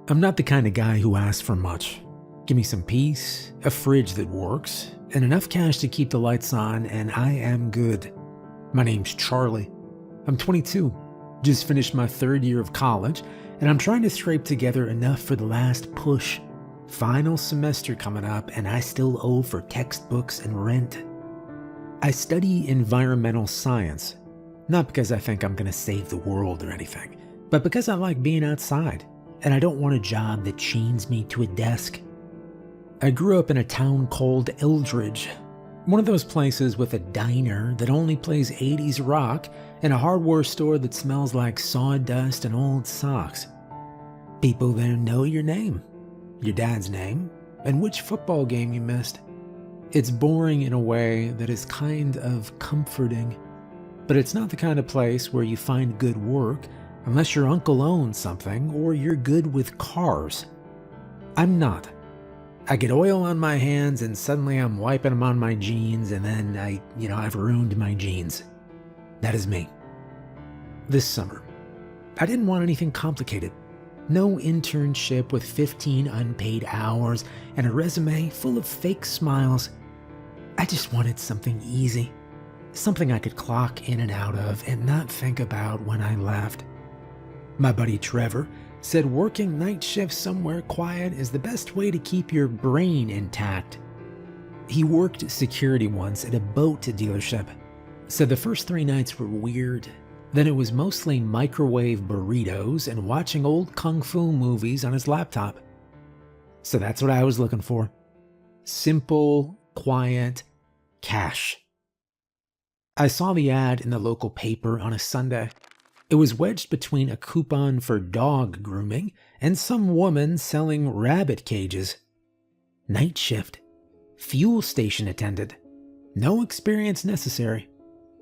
I'm not the kind of guy who asks for much. Give me some peace, a fridge that works, and enough cash to keep the lights on, and I am good. My name's Charlie. I'm 22, just finished my third year of college, and I'm trying to scrape together enough for the last push. Final semester coming up, and I still owe for textbooks and rent. I study environmental science, not because I think I'm going to save the world or anything, but because I like being outside, and I don't want a job that chains me to a desk. I grew up in a town called Eldridge, one of those places with a diner that only plays 80s rock and a hardware store that smells like sawdust and old socks. People there know your name, your dad's name, and which football game you missed. It's boring in a way that is kind of comforting, but it's not the kind of place where you find good work unless your uncle owns something or you're good with cars. I'm not. I get oil on my hands and suddenly I'm wiping them on my jeans and then I've ruined my jeans. That is me. This summer, I didn't want anything complicated. No internship with 15 unpaid hours and a resume full of fake smiles. I just wanted something easy. Something I could clock in and out of and not think about when I left. My buddy Trevor said working night shifts somewhere quiet is the best way to keep your brain intact. He worked security once at a boat dealership. Said the first 3 nights were weird. Then it was mostly microwave burritos and watching old kung fu movies on his laptop. So that's what I was looking for. Simple, quiet, cash. I saw the ad in the local paper on a Sunday. It was wedged between a coupon for dog grooming and some woman selling rabbit cages. Night shift. Fuel station attendant. No experience necessary.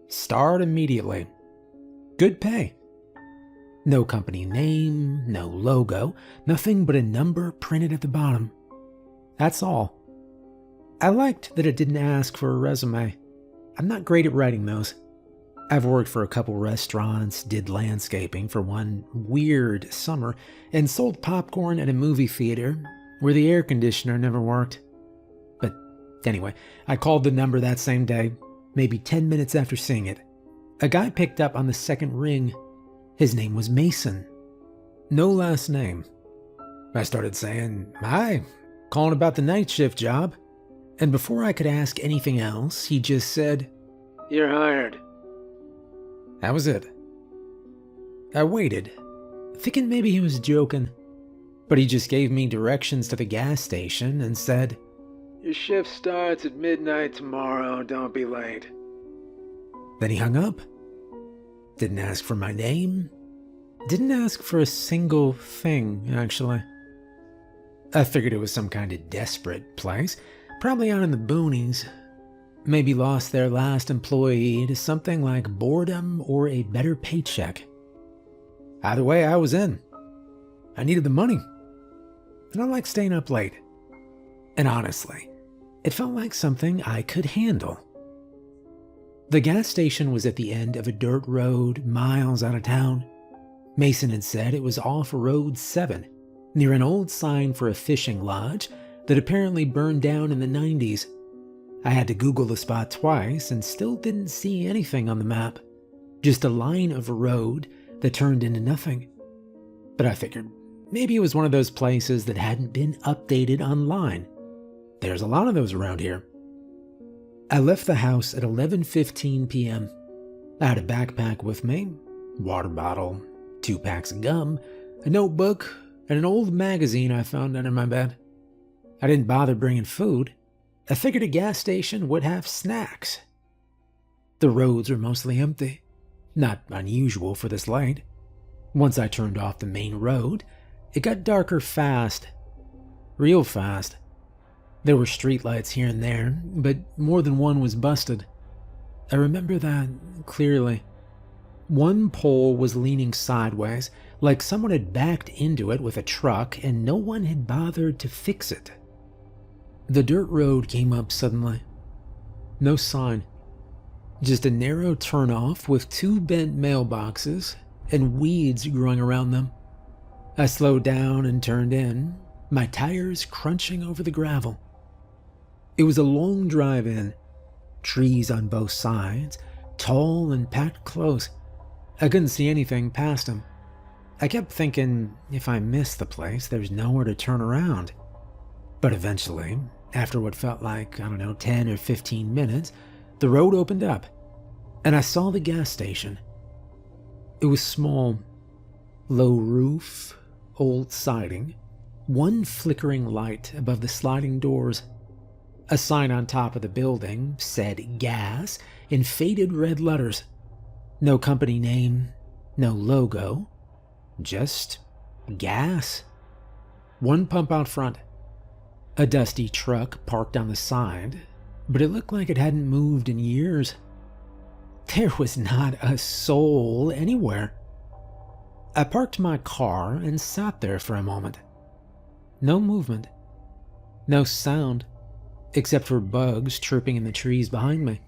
Start immediately. Good pay. No company name, no logo, nothing but a number printed at the bottom. That's all. I liked that it didn't ask for a resume. I'm not great at writing those. I've worked for a couple restaurants, did landscaping for one weird summer, and sold popcorn at a movie theater where the air conditioner never worked. But anyway, I called the number that same day, maybe 10 minutes after seeing it. A guy picked up on the second ring. His name was Mason. No last name. I started saying, "Hi, calling about the night shift job." And before I could ask anything else, he just said, "You're hired." That was it. I waited, thinking maybe he was joking, but he just gave me directions to the gas station and said, "Your shift starts at midnight tomorrow, don't be late." Then he hung up. Didn't ask for my name. Didn't ask for a single thing, actually. I figured it was some kind of desperate place, probably out in the boonies. Maybe lost their last employee to something like boredom or a better paycheck. Either way, I was in. I needed the money. And I like staying up late. And honestly, it felt like something I could handle. The gas station was at the end of a dirt road miles out of town. Mason had said it was off Road 7, near an old sign for a fishing lodge that apparently burned down in the 90s. I had to Google the spot twice and still didn't see anything on the map. Just a line of road that turned into nothing. But I figured maybe it was one of those places that hadn't been updated online. There's a lot of those around here. I left the house at 11:15 p.m. I had a backpack with me, water bottle, 2 packs of gum, a notebook, and an old magazine I found under my bed. I didn't bother bringing food. I figured a gas station would have snacks. The roads were mostly empty, not unusual for this late. Once I turned off the main road, it got darker fast. Real fast. There were streetlights here and there, but more than one was busted. I remember that clearly. One pole was leaning sideways, like someone had backed into it with a truck and no one had bothered to fix it. The dirt road came up suddenly. No sign. Just a narrow turnoff with 2 bent mailboxes and weeds growing around them. I slowed down and turned in, my tires crunching over the gravel. It was a long drive in, trees on both sides, tall and packed close. I couldn't see anything past them. I kept thinking, if I miss the place, there's nowhere to turn around. But eventually, after what felt like, 10 or 15 minutes, the road opened up, and I saw the gas station. It was small, low roof, old siding, one flickering light above the sliding doors. A sign on top of the building said gas in faded red letters. No company name, no logo, just gas. One pump out front. A dusty truck parked on the side, but it looked like it hadn't moved in years. There was not a soul anywhere. I parked my car and sat there for a moment. No movement. No sound, except for bugs chirping in the trees behind me.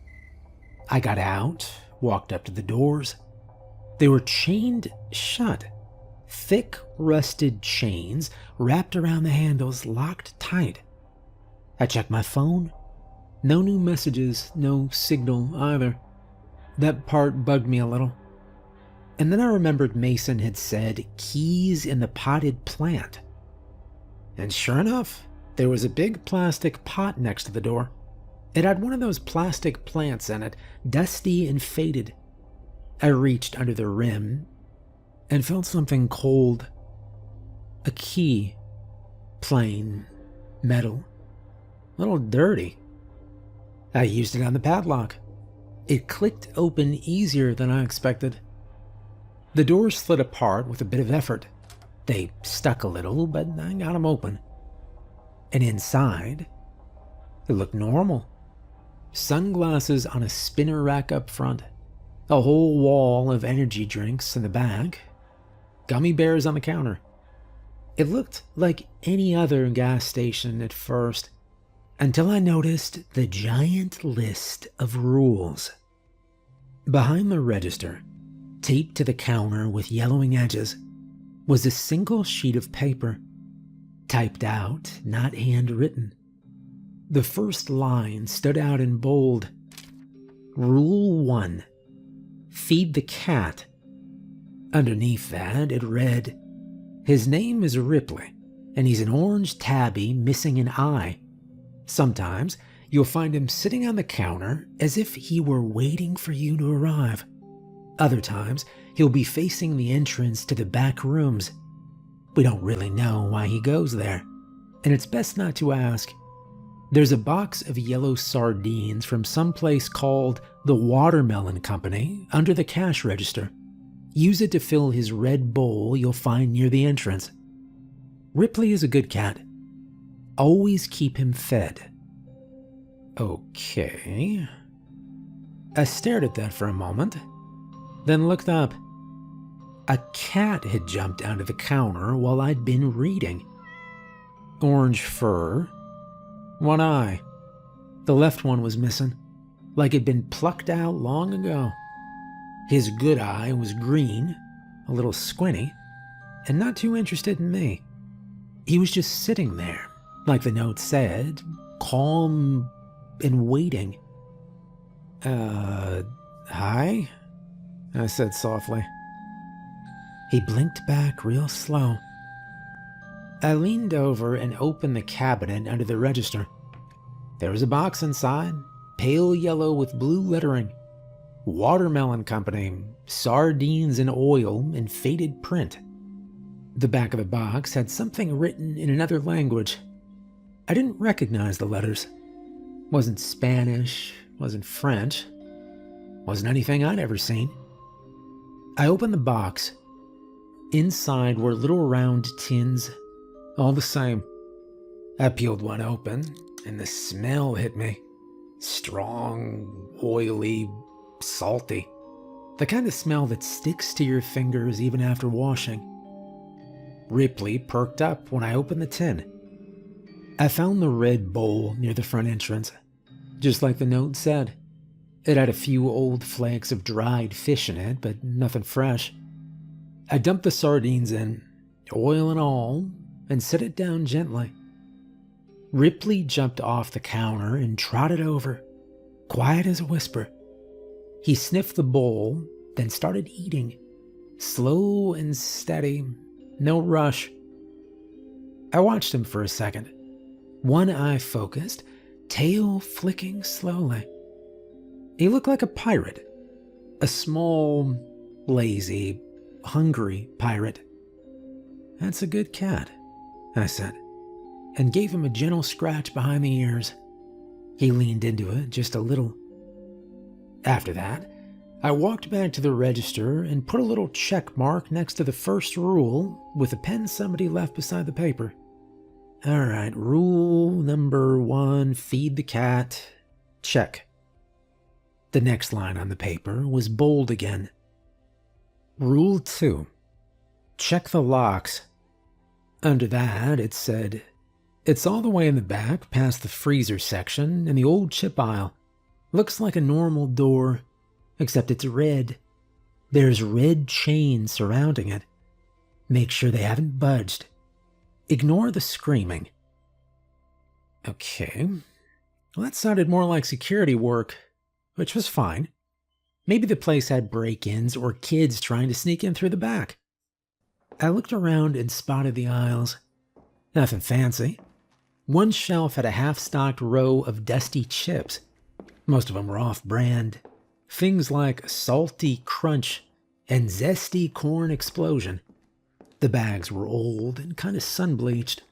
I got out, walked up to the doors. They were chained shut. Thick, rusted chains wrapped around the handles, locked tight. I checked my phone. No new messages, no signal either. That part bugged me a little. And then I remembered Mason had said keys in the potted plant. And sure enough, there was a big plastic pot next to the door. It had one of those plastic plants in it, dusty and faded. I reached under the rim and felt something cold. A key. Plain. Metal. A little dirty. I used it on the padlock. It clicked open easier than I expected. The doors slid apart with a bit of effort. They stuck a little, but I got them open. And inside, it looked normal. Sunglasses on a spinner rack up front. A whole wall of energy drinks in the back. Gummy bears on the counter. It looked like any other gas station at first, until I noticed the giant list of rules. Behind the register, taped to the counter with yellowing edges, was a single sheet of paper, typed out, not handwritten. The first line stood out in bold. Rule 1. Feed the cat. Underneath that, it read, his name is Ripley, and he's an orange tabby missing an eye. Sometimes you'll find him sitting on the counter as if he were waiting for you to arrive. Other times, he'll be facing the entrance to the back rooms. We don't really know why he goes there, and it's best not to ask. There's a box of yellow sardines from some place called the Watermelon Company under the cash register. Use it to fill his red bowl you'll find near the entrance. Ripley is a good cat. Always keep him fed. Okay. I stared at that for a moment, then looked up. A cat had jumped onto the counter while I'd been reading. Orange fur. One eye. The left one was missing, like it'd been plucked out long ago. His good eye was green, a little squinty, and not too interested in me. He was just sitting there, like the note said, calm and waiting. Hi? I said softly. He blinked back real slow. I leaned over and opened the cabinet under the register. There was a box inside, pale yellow with blue lettering. Watermelon Company, sardines in oil in faded print. The back of the box had something written in another language. I didn't recognize the letters. Wasn't Spanish, wasn't French, wasn't anything I'd ever seen. I opened the box. Inside were little round tins, all the same. I peeled one open, and the smell hit me. Strong, oily, salty. The kind of smell that sticks to your fingers even after washing. Ripley perked up when I opened the tin. I found the red bowl near the front entrance, just like the note said. It had a few old flakes of dried fish in it, but nothing fresh. I dumped the sardines in, oil and all, and set it down gently. Ripley jumped off the counter and trotted over, quiet as a whisper. He sniffed the bowl, then started eating, slow and steady, no rush. I watched him for a second, one eye focused, tail flicking slowly. He looked like a pirate, a small, lazy, hungry pirate. "That's a good cat," I said, and gave him a gentle scratch behind the ears. He leaned into it just a little. After that, I walked back to the register and put a little check mark next to the first rule with a pen somebody left beside the paper. All right, rule number 1, feed the cat. Check. The next line on the paper was bold again. Rule 2, check the locks. Under that, it said, it's all the way in the back past the freezer section in the old chip aisle. Looks like a normal door, except it's red. There's red chains surrounding it. Make sure they haven't budged. Ignore the screaming. Okay, well, that sounded more like security work, which was fine. Maybe the place had break-ins or kids trying to sneak in through the back. I looked around and spotted the aisles. Nothing fancy. One shelf had a half-stocked row of dusty chips. Most of them were off-brand. Things like Salty Crunch and Zesty Corn Explosion. The bags were old and kind of sun-bleached,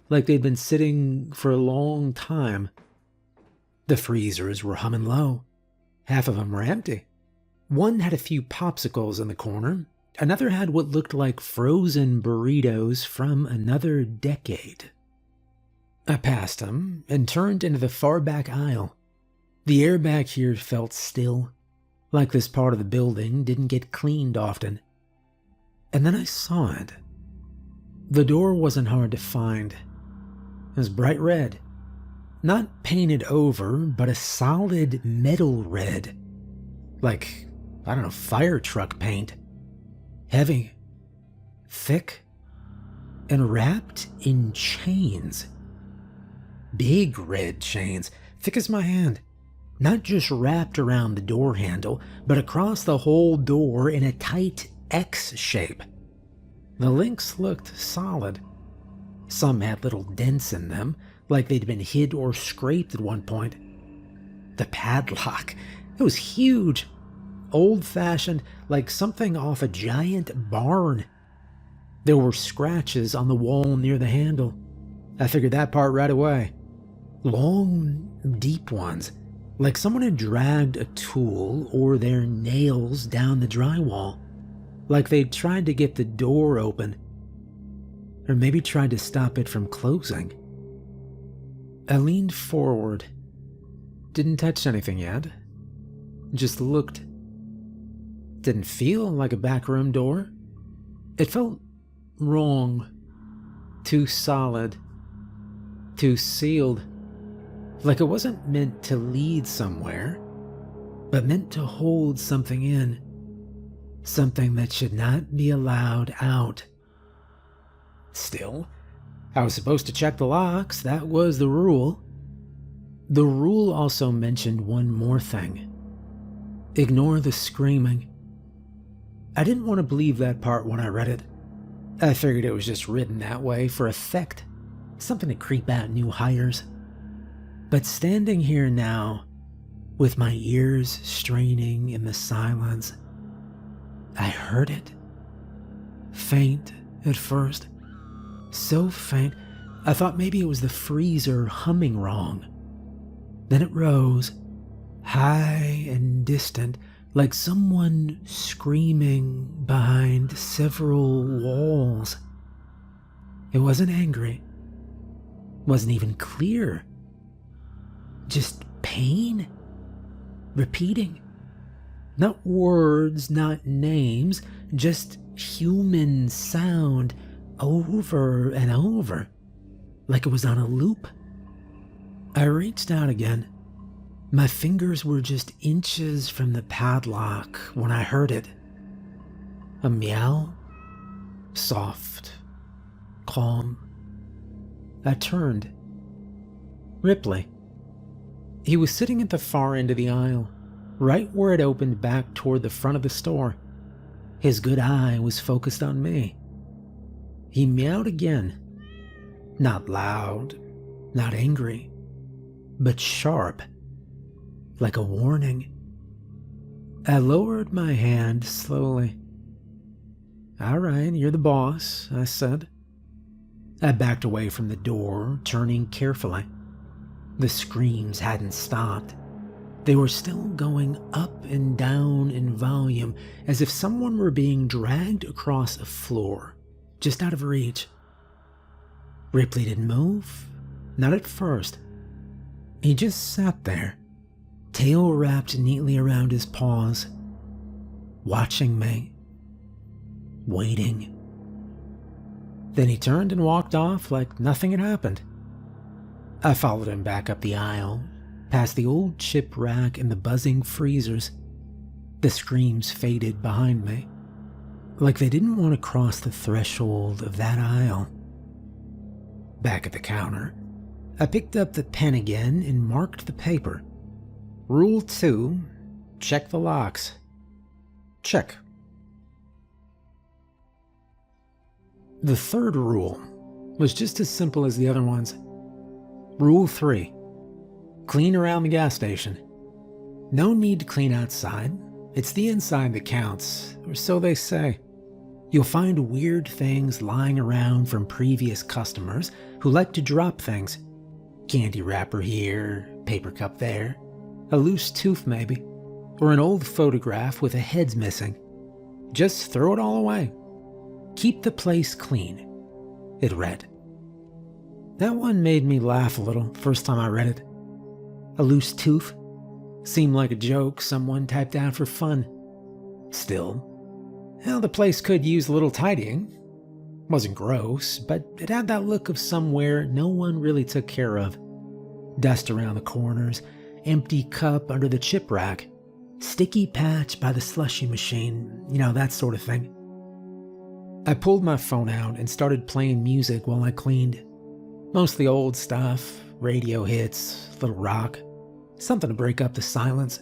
like they'd been sitting for a long time. The freezers were humming low. Half of them were empty. One had a few popsicles in the corner. Another had what looked like frozen burritos from another decade. I passed them and turned into the far back aisle. The air back here felt still, like this part of the building didn't get cleaned often. And then I saw it. The door wasn't hard to find. It was bright red. Not painted over, but a solid metal red. Like, I don't know, fire truck paint. Heavy, thick, and wrapped in chains. Big red chains, thick as my hand. Not just wrapped around the door handle, but across the whole door in a tight X shape. The links looked solid. Some had little dents in them, like they'd been hid or scraped at one point. The padlock, it was huge. Old-fashioned, like something off a giant barn. There were scratches on the wall near the handle. I figured that part right away. Long, deep ones, like someone had dragged a tool or their nails down the drywall, like they'd tried to get the door open, or maybe tried to stop it from closing. I leaned forward, didn't touch anything yet, just looked. Didn't feel like a backroom door. It felt wrong, too solid, too sealed. Like it wasn't meant to lead somewhere, but meant to hold something in. Something that should not be allowed out. Still, I was supposed to check the locks. That was the rule. The rule also mentioned one more thing. Ignore the screaming. I didn't want to believe that part when I read it. I figured it was just written that way for effect. Something to creep out new hires. But standing here now, with my ears straining in the silence, I heard it. Faint at first. So faint, I thought maybe it was the freezer humming wrong. Then it rose, high and distant, like someone screaming behind several walls. It wasn't angry. Wasn't even clear. Just pain. Repeating. Not words, not names, just human sound over and over, like it was on a loop. I reached out again. My fingers were just inches from the padlock when I heard it. A meow, soft, calm. I turned. Ripley. He was sitting at the far end of the aisle, right where it opened back toward the front of the store. His good eye was focused on me. He meowed again. Not loud, not angry, but sharp, like a warning. I lowered my hand slowly. "All right, you're the boss," I said. I backed away from the door, turning carefully. The screams hadn't stopped. They were still going up and down in volume, as if someone were being dragged across a floor, just out of reach. Ripley didn't move, not at first. He just sat there, tail wrapped neatly around his paws, watching me, waiting. Then he turned and walked off like nothing had happened. I followed him back up the aisle, past the old chip rack and the buzzing freezers. The screams faded behind me, like they didn't want to cross the threshold of that aisle. Back at the counter, I picked up the pen again and marked the paper. Rule 2, check the locks. Check. The third rule was just as simple as the other ones. Rule 3, clean around the gas station. No need to clean outside. It's the inside that counts, or so they say. You'll find weird things lying around from previous customers who like to drop things. Candy wrapper here, paper cup there, a loose tooth maybe, or an old photograph with a head's missing. Just throw it all away. Keep the place clean, it read. That one made me laugh a little first time I read it. A loose tooth seemed like a joke someone typed out for fun. Still, well, the place could use a little tidying. Wasn't gross, but it had that look of somewhere no one really took care of. Dust around the corners, empty cup under the chip rack, sticky patch by the slushy machine, that sort of thing. I pulled my phone out and started playing music while I cleaned. Mostly old stuff, radio hits, little rock, something to break up the silence.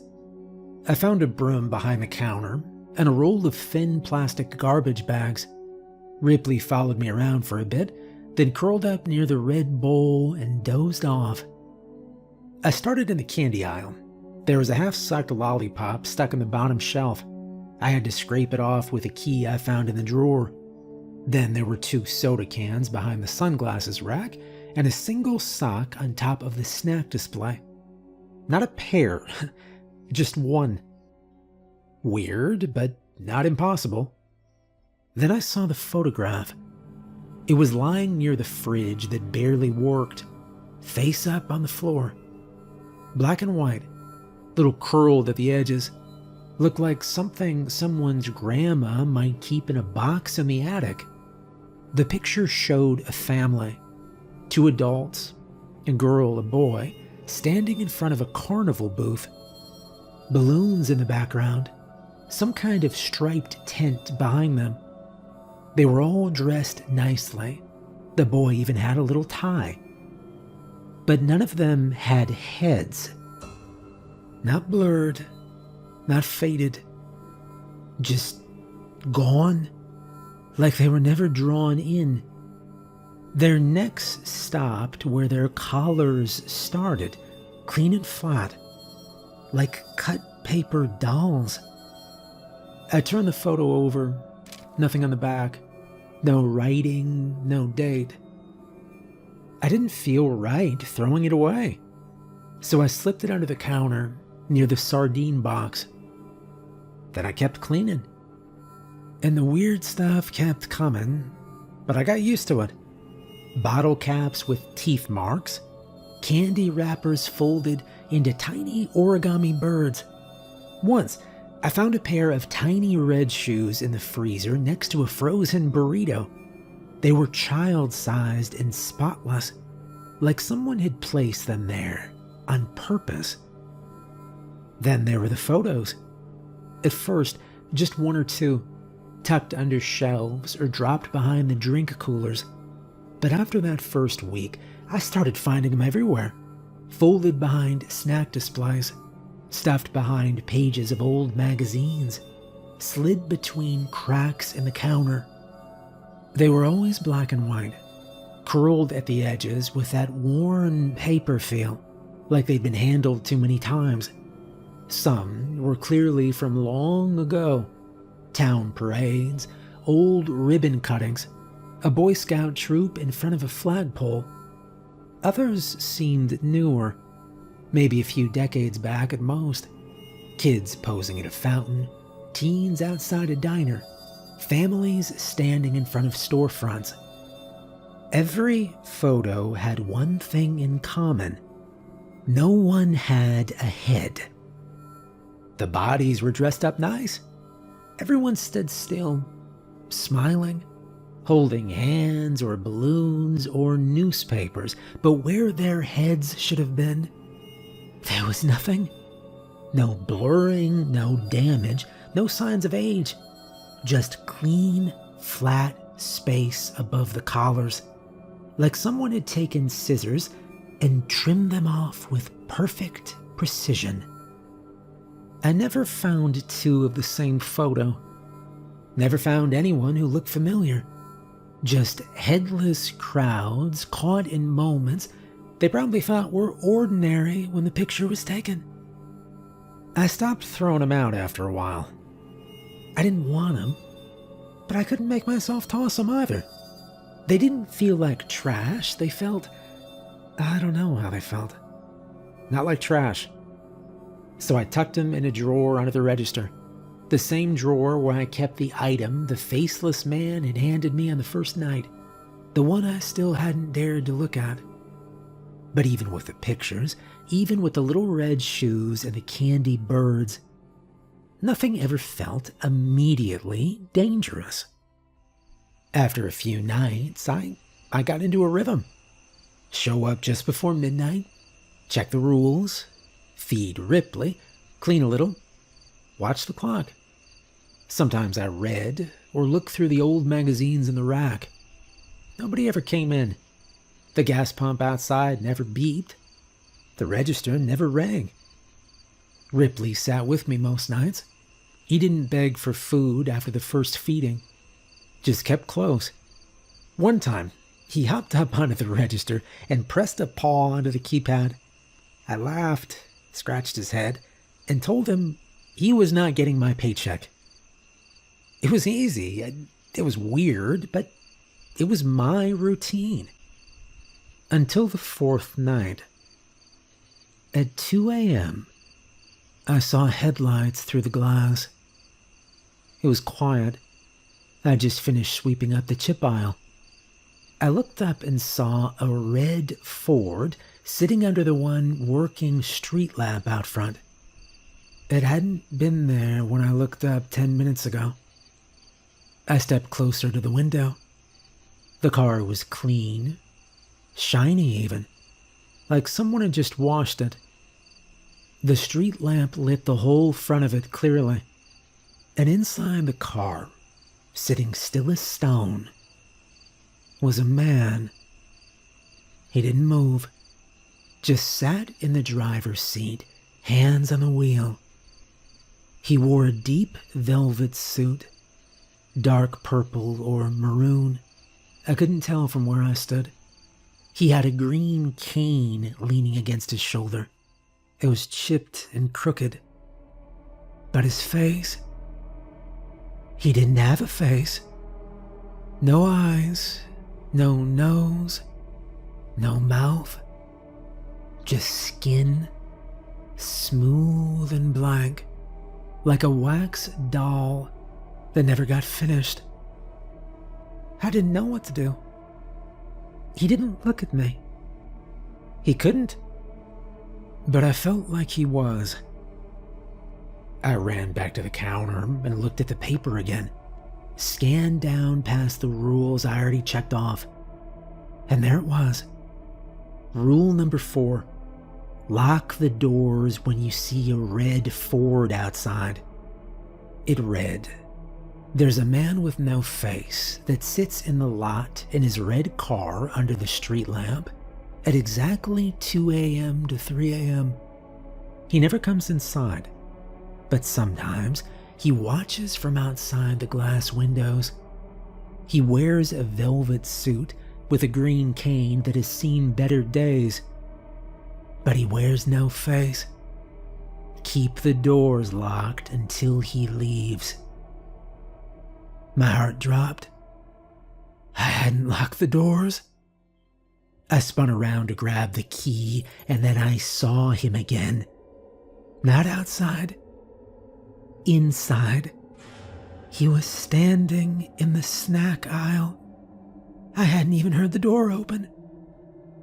I found a broom behind the counter and a roll of thin plastic garbage bags. Ripley followed me around for a bit, then curled up near the red bowl and dozed off. I started in the candy aisle. There was a half-sucked lollipop stuck in the bottom shelf. I had to scrape it off with a key I found in the drawer. Then there were 2 soda cans behind the sunglasses rack and a single sock on top of the snack display. Not a pair, just one. Weird, but not impossible. Then I saw the photograph. It was lying near the fridge that barely worked, face up on the floor. Black and white, little curled at the edges. Looked like something someone's grandma might keep in a box in the attic. The picture showed a family, 2 adults, a girl, a boy, standing in front of a carnival booth. Balloons in the background, some kind of striped tent behind them. They were all dressed nicely. The boy even had a little tie. But none of them had heads. Not blurred, not faded, just gone, like they were never drawn in. Their necks stopped where their collars started, clean and flat, like cut paper dolls. I turned the photo over, nothing on the back, no writing, no date. I didn't feel right throwing it away, so I slipped it under the counter near the sardine box. Then I kept cleaning. And the weird stuff kept coming, but I got used to it. Bottle caps with teeth marks, candy wrappers folded into tiny origami birds. Once, I found a pair of tiny red shoes in the freezer next to a frozen burrito. They were child-sized and spotless, like someone had placed them there on purpose. Then there were the photos. At first, just 1 or 2, tucked under shelves or dropped behind the drink coolers. But after that first week, I started finding them everywhere. Folded behind snack displays, stuffed behind pages of old magazines, slid between cracks in the counter. They were always black and white, curled at the edges with that worn paper feel, like they'd been handled too many times. Some were clearly from long ago. Town parades, old ribbon cuttings, a Boy Scout troop in front of a flagpole. Others seemed newer, maybe a few decades back at most. Kids posing at a fountain, teens outside a diner, families standing in front of storefronts. Every photo had one thing in common. No one had a head. The bodies were dressed up nice. Everyone stood still, smiling, holding hands or balloons or newspapers, but where their heads should have been, there was nothing. No blurring, no damage, no signs of age. Just clean, flat space above the collars, like someone had taken scissors and trimmed them off with perfect precision. I never found two of the same photo. Never found anyone who looked familiar. Just headless crowds caught in moments they probably thought were ordinary when the picture was taken. I stopped throwing them out after a while. I didn't want them, but I couldn't make myself toss them either. They didn't feel like trash. They felt... I don't know how they felt. Not like trash. So I tucked them in a drawer under the register. The same drawer where I kept the item the faceless man had handed me on the first night. The one I still hadn't dared to look at. But even with the pictures, even with the little red shoes and the candy birds, nothing ever felt immediately dangerous. After a few nights, I got into a rhythm. Show up just before midnight, check the rules, feed Ripley, clean a little, watch the clock. Sometimes I read or looked through the old magazines in the rack. Nobody ever came in. The gas pump outside never beeped. The register never rang. Ripley sat with me most nights. He didn't beg for food after the first feeding. Just kept close. One time, he hopped up onto the register and pressed a paw onto the keypad. I laughed, scratched his head, and told him he was not getting my paycheck. It was easy. It was weird, but it was my routine. Until the fourth night. At 2 a.m., I saw headlights through the glass. It was quiet. I just finished sweeping up the chip aisle. I looked up and saw a red Ford sitting under the one working street lamp out front. It hadn't been there when I looked up 10 minutes ago. I stepped closer to the window. The car was clean, shiny even, like someone had just washed it. The street lamp lit the whole front of it clearly, and inside the car, sitting still as stone, was a man. He didn't move, just sat in the driver's seat, hands on the wheel. He wore a deep velvet suit, dark purple or maroon. I couldn't tell from where I stood. He had a green cane leaning against his shoulder. It was chipped and crooked. But his face... he didn't have a face. No eyes, no nose, no mouth. Just skin, smooth and blank, like a wax doll that never got finished. I didn't know what to do. He didn't look at me. He couldn't. But I felt like he was. I ran back to the counter and looked at the paper again, scanned down past the rules I already checked off. And there it was. Rule number 4. Lock the doors when you see a red Ford outside. It read, There's a man with no face that sits in the lot in his red car under the street lamp at exactly 2 a.m. to 3 a.m. He never comes inside, but sometimes he watches from outside the glass windows. He wears a velvet suit with a green cane that has seen better days, but he wears no face. Keep the doors locked until he leaves. My heart dropped. I hadn't locked the doors. I spun around to grab the key, and then I saw him again. Not outside. Inside. He was standing in the snack aisle. I hadn't even heard the door open.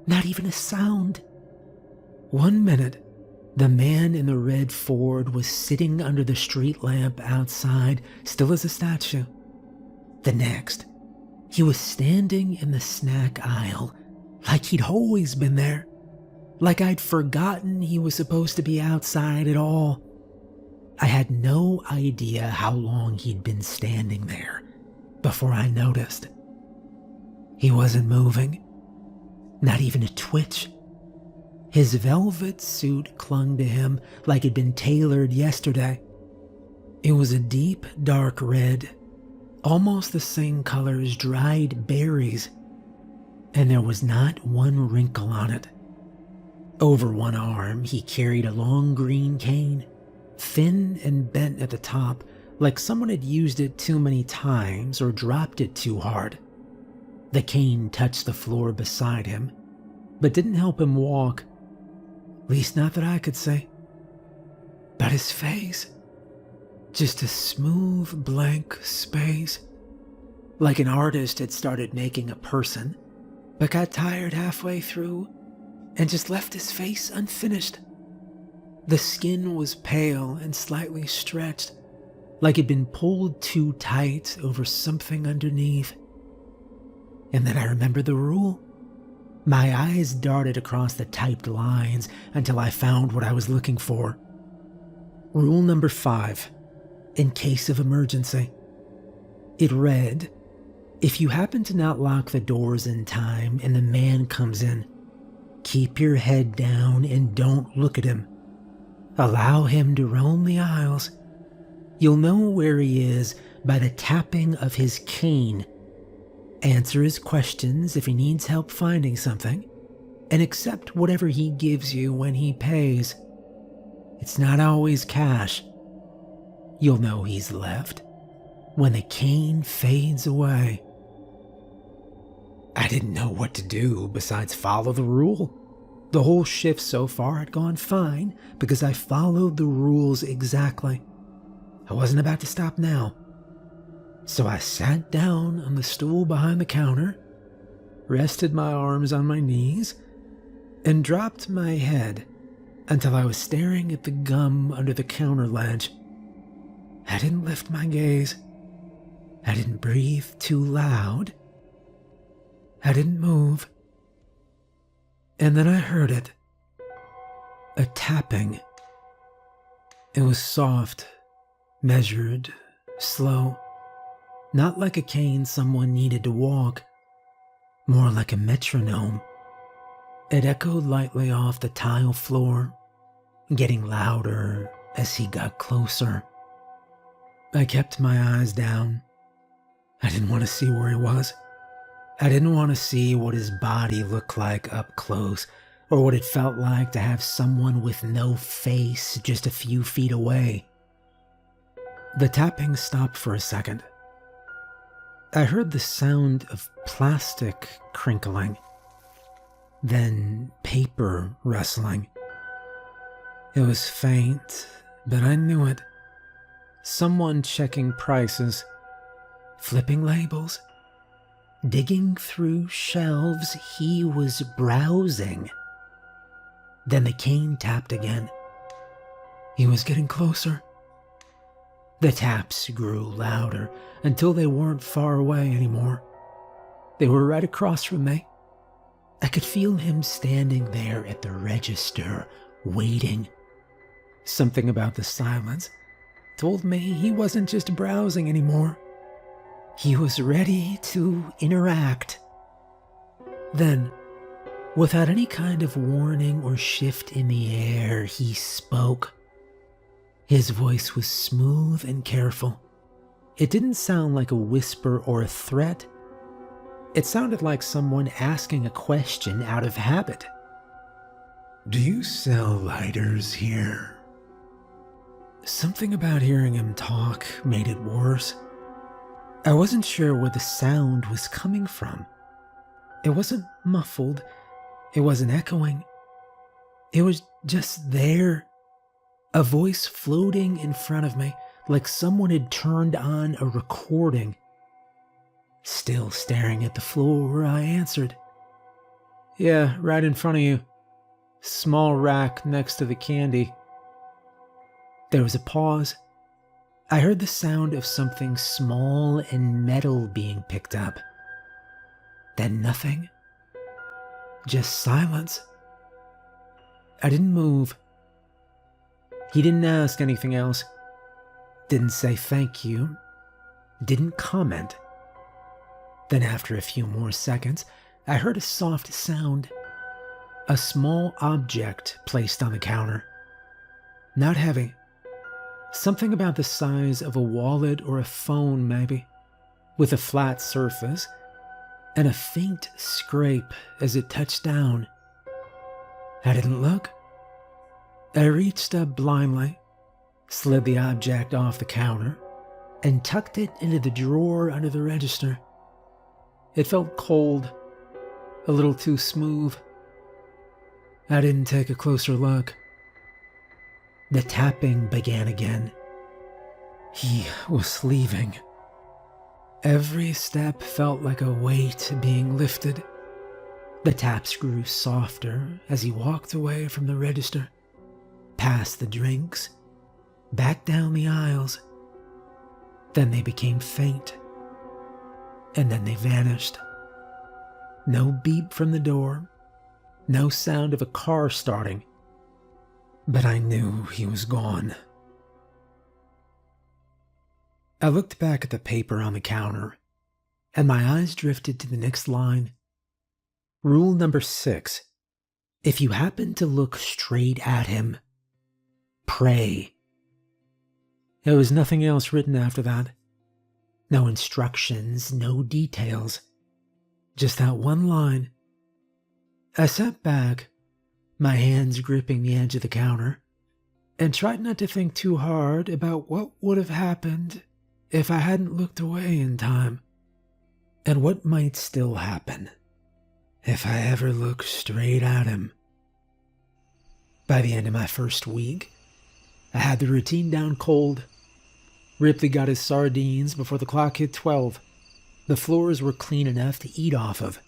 Not even a sound. 1 minute, the man in the red Ford was sitting under the street lamp outside, still as a statue. The next, he was standing in the snack aisle, like he'd always been there, like I'd forgotten he was supposed to be outside at all. I had no idea how long he'd been standing there before I noticed. He wasn't moving, not even a twitch. His velvet suit clung to him like it'd been tailored yesterday. It was a deep, dark red, almost the same color as dried berries, and there was not one wrinkle on it. Over one arm, he carried a long green cane, thin and bent at the top, like someone had used it too many times or dropped it too hard. The cane touched the floor beside him, but didn't help him walk. At least not that I could see. But his face, just a smooth blank space, like an artist had started making a person, but got tired halfway through and just left his face unfinished. The skin was pale and slightly stretched, like it'd been pulled too tight over something underneath. And then I remembered the rule. My eyes darted across the typed lines until I found what I was looking for. Rule number 5, in case of emergency. It read, if you happen to not lock the doors in time and the man comes in, keep your head down and don't look at him. Allow him to roam the aisles. You'll know where he is by the tapping of his cane. Answer his questions if he needs help finding something, and accept whatever he gives you when he pays. It's not always cash. You'll know he's left when the cane fades away. I didn't know what to do besides follow the rule. The whole shift so far had gone fine because I followed the rules exactly. I wasn't about to stop now. So I sat down on the stool behind the counter, rested my arms on my knees, and dropped my head until I was staring at the gum under the counter ledge. I didn't lift my gaze. I didn't breathe too loud. I didn't move. And then I heard it. A tapping. It was soft, measured, slow. Not like a cane someone needed to walk. More like a metronome. It echoed lightly off the tile floor, getting louder as he got closer. I kept my eyes down. I didn't want to see where he was. I didn't want to see what his body looked like up close, or what it felt like to have someone with no face just a few feet away. The tapping stopped for a second. I heard the sound of plastic crinkling, then paper rustling. It was faint, but I knew it. Someone checking prices, flipping labels, digging through shelves. He was browsing. Then the cane tapped again. He was getting closer. The taps grew louder until they weren't far away anymore. They were right across from me. I could feel him standing there at the register, waiting. Something about the silence told me he wasn't just browsing anymore. He was ready to interact. Then, without any kind of warning or shift in the air, he spoke. His voice was smooth and careful. It didn't sound like a whisper or a threat. It sounded like someone asking a question out of habit. "Do you sell lighters here?" Something about hearing him talk made it worse. I wasn't sure where the sound was coming from. It wasn't muffled. It wasn't echoing. It was just there. A voice floating in front of me, like someone had turned on a recording. Still staring at the floor, I answered. "Yeah, right in front of you. Small rack next to the candy." There was a pause. I heard the sound of something small and metal being picked up. Then nothing. Just silence. I didn't move. He didn't ask anything else. Didn't say thank you. Didn't comment. Then after a few more seconds, I heard a soft sound. A small object placed on the counter. Not heavy. Something about the size of a wallet or a phone, maybe, with a flat surface and a faint scrape as it touched down. I didn't look. I reached up blindly, slid the object off the counter, and tucked it into the drawer under the register. It felt cold, a little too smooth. I didn't take a closer look. The tapping began again. He was leaving. Every step felt like a weight being lifted. The taps grew softer as he walked away from the register, past the drinks, back down the aisles. Then they became faint, and then they vanished. No beep from the door, no sound of a car starting, but I knew he was gone. I looked back at the paper on the counter, and my eyes drifted to the next line. Rule number 6. If you happen to look straight at him, pray. There was nothing else written after that. No instructions, no details. Just that one line. I sat back, my hands gripping the edge of the counter, and tried not to think too hard about what would have happened if I hadn't looked away in time, and what might still happen if I ever look straight at him. By the end of my first week, I had the routine down cold. Ripley got his sardines before the clock hit 12. The floors were clean enough to eat off of.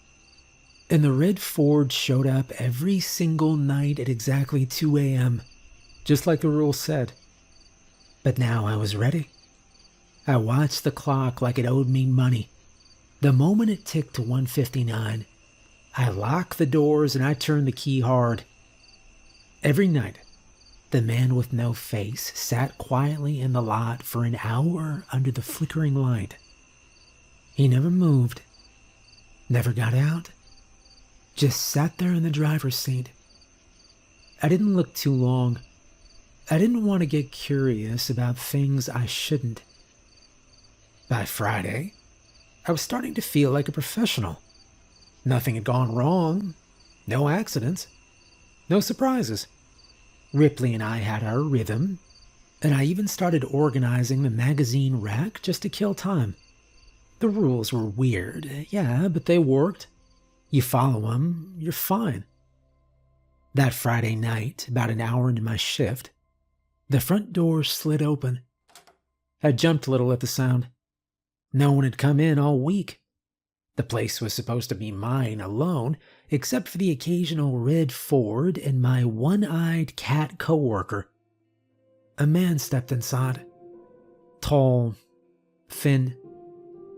And the red Ford showed up every single night at exactly 2 a.m., just like the rule said. But now I was ready. I watched the clock like it owed me money. The moment it ticked to 1:59, I locked the doors and I turned the key hard. Every night, the man with no face sat quietly in the lot for an hour under the flickering light. He never moved, never got out, just sat there in the driver's seat. I didn't look too long. I didn't want to get curious about things I shouldn't. By Friday, I was starting to feel like a professional. Nothing had gone wrong, no accidents, no surprises. Ripley and I had our rhythm, and I even started organizing the magazine rack just to kill time. The rules were weird, yeah, but they worked. You follow them, you're fine. That Friday night, about an hour into my shift, the front door slid open. I jumped a little at the sound. No one had come in all week. The place was supposed to be mine alone, except for the occasional red Ford and my one-eyed cat coworker. A man stepped inside. Tall, thin,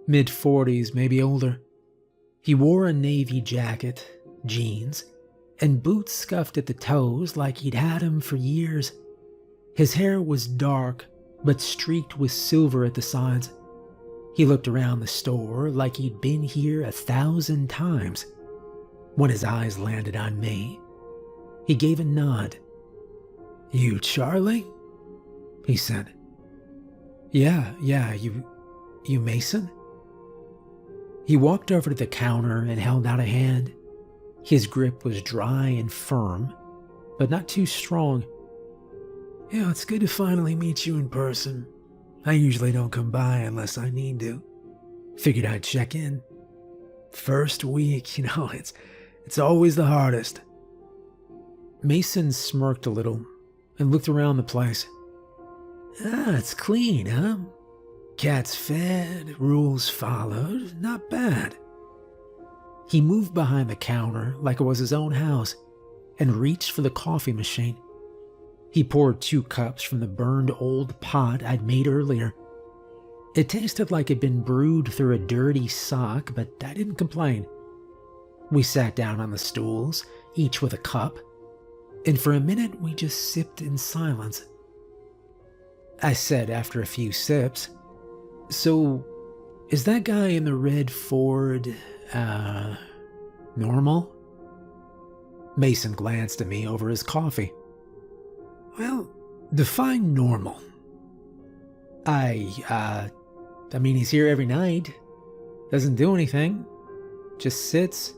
mid-40s, maybe older. He wore a navy jacket, jeans, and boots scuffed at the toes like he'd had them for years. His hair was dark, but streaked with silver at the sides. He looked around the store like he'd been here 1,000 times. When his eyes landed on me, he gave a nod. "You Charlie?" he said. Yeah, you Mason?" He walked over to the counter and held out a hand. His grip was dry and firm, but not too strong. "Yeah, it's good to finally meet you in person. I usually don't come by unless I need to. Figured I'd check in. First week, it's always the hardest." Mason smirked a little and looked around the place. It's clean, huh? Cats fed, rules followed, not bad." He moved behind the counter like it was his own house and reached for the coffee machine. He poured 2 cups from the burned old pot I'd made earlier. It tasted like it'd been brewed through a dirty sock, but I didn't complain. We sat down on the stools, each with a cup, and for a minute we just sipped in silence. I said after a few sips, "So, is that guy in the red Ford, normal?" Mason glanced at me over his coffee. "Well, define normal." I mean, he's here every night. Doesn't do anything. Just sits.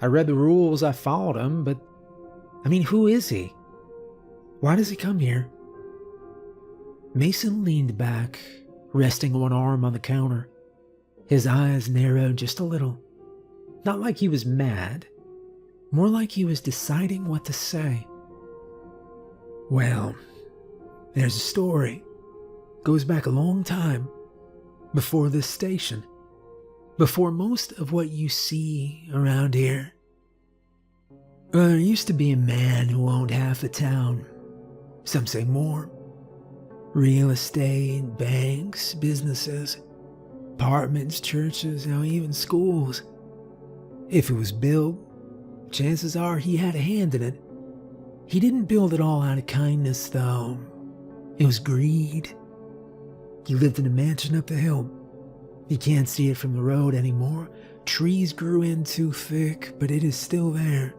I read the rules, I followed them, but, who is he? Why does he come here?" Mason leaned back, resting one arm on the counter. His eyes narrowed just a little. Not like he was mad, more like he was deciding what to say. "Well, there's a story. Goes back a long time. Before this station. Before most of what you see around here. There used to be a man who owned half the town. Some say more. Real estate, banks, businesses, apartments, churches, even schools. If it was built, chances are he had a hand in it. He didn't build it all out of kindness, though. It was greed. He lived in a mansion up the hill. You can't see it from the road anymore. Trees grew in too thick, but it is still there.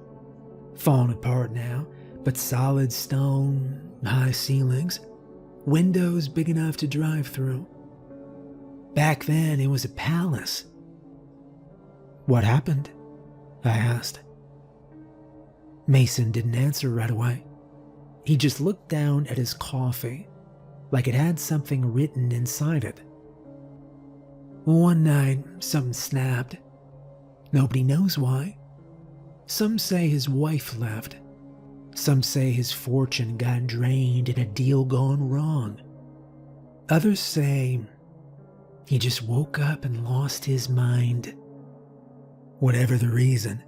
Fallen apart now, but solid stone, high ceilings, windows big enough to drive through. Back then, it was a palace." "What happened?" I asked. Mason didn't answer right away. He just looked down at his coffee, like it had something written inside it. "One night, something snapped. Nobody knows why. Some say his wife left. Some say his fortune got drained in a deal gone wrong. Others say he just woke up and lost his mind. Whatever the reason,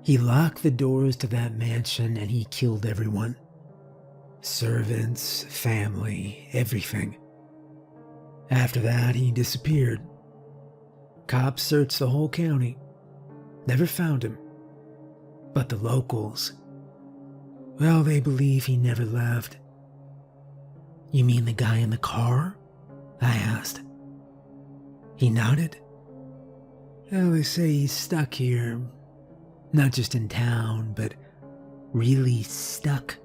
he locked the doors to that mansion and he killed everyone. Servants, family, everything. After that, he disappeared. Cops searched the whole county. Never found him. But the locals, well, they believe he never left." "You mean the guy in the car?" I asked. He nodded. "Well, they say he's stuck here. Not just in town, but really stuck.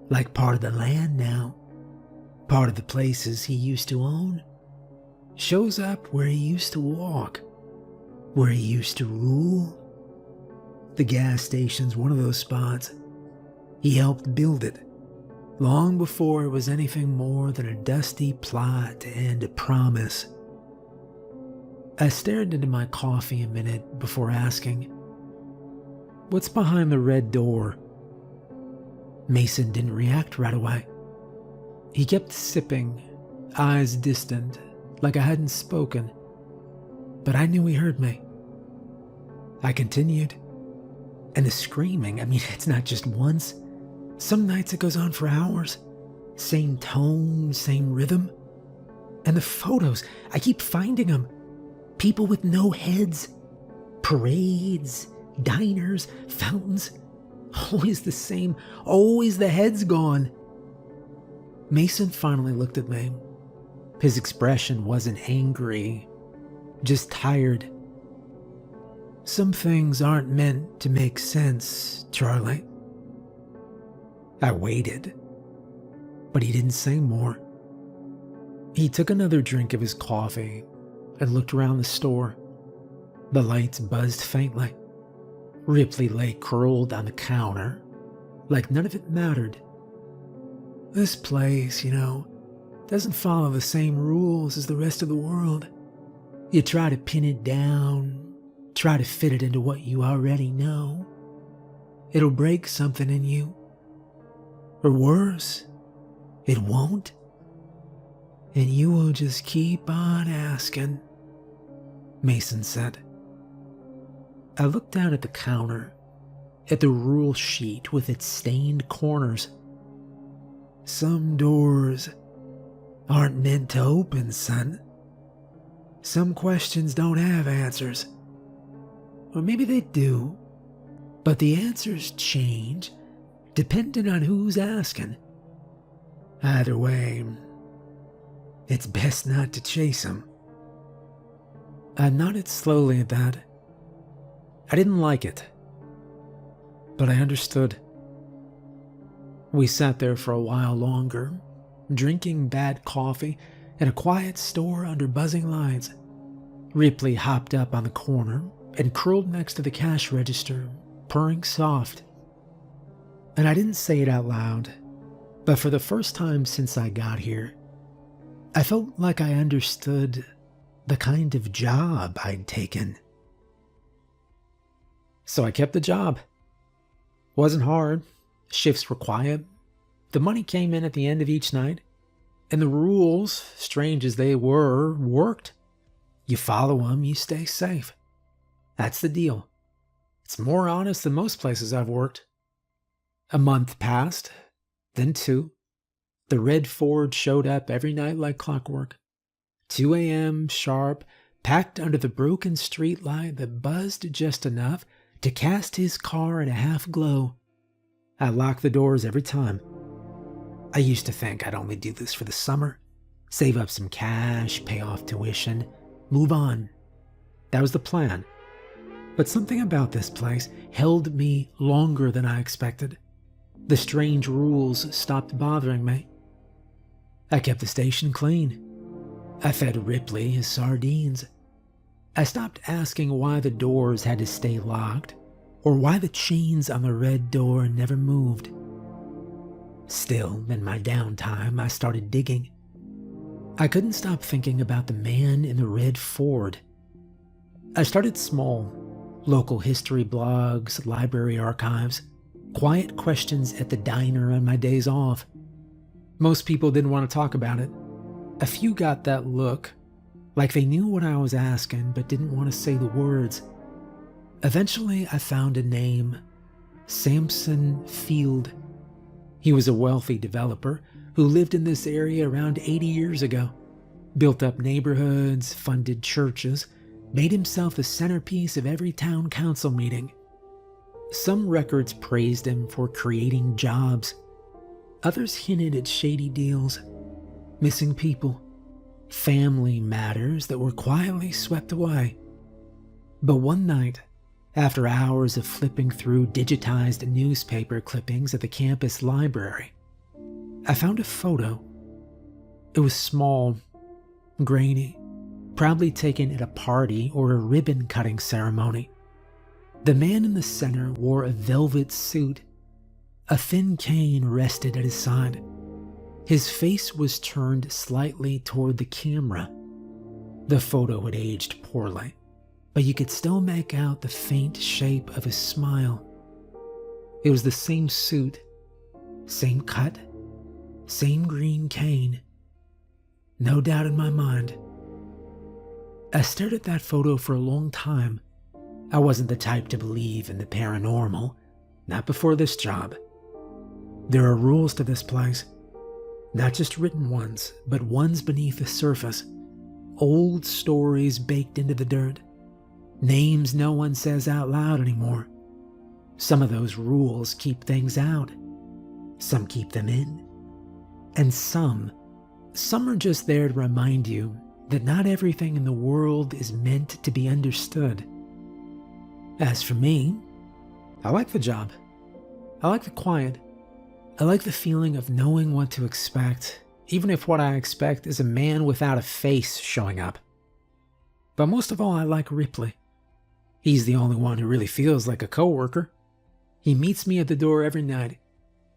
Like part of the land now. Part of the places he used to own. Shows up where he used to walk. Where he used to rule. The gas station's one of those spots. He helped build it, long before it was anything more than a dusty plot and a promise." I stared into my coffee a minute before asking, "What's behind the red door?" Mason didn't react right away. He kept sipping, eyes distant, like I hadn't spoken, but I knew he heard me. I continued. And the screaming, it's not just once. Some nights it goes on for hours. Same tone, same rhythm. And the photos, I keep finding them. People with no heads. Parades, diners, fountains. Always the same, always the heads gone. Mason finally looked at me. His expression wasn't angry, just tired. "Some things aren't meant to make sense, Charlie." I waited, but he didn't say more. He took another drink of his coffee and looked around the store. The lights buzzed faintly. Ripley lay curled on the counter, like none of it mattered. "This place, doesn't follow the same rules as the rest of the world. You try to pin it down, try to fit it into what you already know. It'll break something in you. Or worse, it won't. And you will just keep on asking," Mason said. I looked down at the counter, at the rule sheet with its stained corners. "Some doors aren't meant to open, son. Some questions don't have answers. Or maybe they do, but the answers change depending on who's asking. Either way, it's best not to chase them." I nodded slowly at that. I didn't like it, but I understood. We sat there for a while longer, drinking bad coffee in a quiet store under buzzing lights. Ripley hopped up on the corner and curled next to the cash register, purring soft. And I didn't say it out loud, but for the first time since I got here, I felt like I understood the kind of job I'd taken. So I kept the job. Wasn't hard. Shifts were quiet. The money came in at the end of each night. And the rules, strange as they were, worked. You follow them, you stay safe. That's the deal. It's more honest than most places I've worked. A month passed, then 2. The red Ford showed up every night like clockwork. 2 a.m. sharp, packed under the broken street light that buzzed just enough to cast his car in a half glow. I locked the doors every time. I used to think I'd only do this for the summer, save up some cash, pay off tuition, move on. That was the plan. But something about this place held me longer than I expected. The strange rules stopped bothering me. I kept the station clean. I fed Ripley his sardines. I stopped asking why the doors had to stay locked, or why the chains on the red door never moved. Still, in my downtime, I started digging. I couldn't stop thinking about the man in the red Ford. I started small. Local history blogs, library archives, quiet questions at the diner on my days off. Most people didn't want to talk about it. A few got that look, like they knew what I was asking but didn't want to say the words. Eventually, I found a name, Samson Field. He was a wealthy developer who lived in this area around 80 years ago, built up neighborhoods, funded churches, made himself the centerpiece of every town council meeting. Some records praised him for creating jobs. Others hinted at shady deals, missing people, family matters that were quietly swept away. But one night, after hours of flipping through digitized newspaper clippings at the campus library, I found a photo. It was small, grainy, probably taken at a party or a ribbon-cutting ceremony. The man in the center wore a velvet suit. A thin cane rested at his side. His face was turned slightly toward the camera. The photo had aged poorly, but you could still make out the faint shape of his smile. It was the same suit, same cut, same green cane. No doubt in my mind. I stared at that photo for a long time. I wasn't the type to believe in the paranormal, not before this job. There are rules to this place. Not just written ones, but ones beneath the surface. Old stories baked into the dirt. Names no one says out loud anymore. Some of those rules keep things out. Some keep them in. And some Some are just there to remind you that not everything in the world is meant to be understood. As for me, I like the job. I like the quiet. I like the feeling of knowing what to expect, even if what I expect is a man without a face showing up. But most of all, I like Ripley. He's the only one who really feels like a coworker. He meets me at the door every night.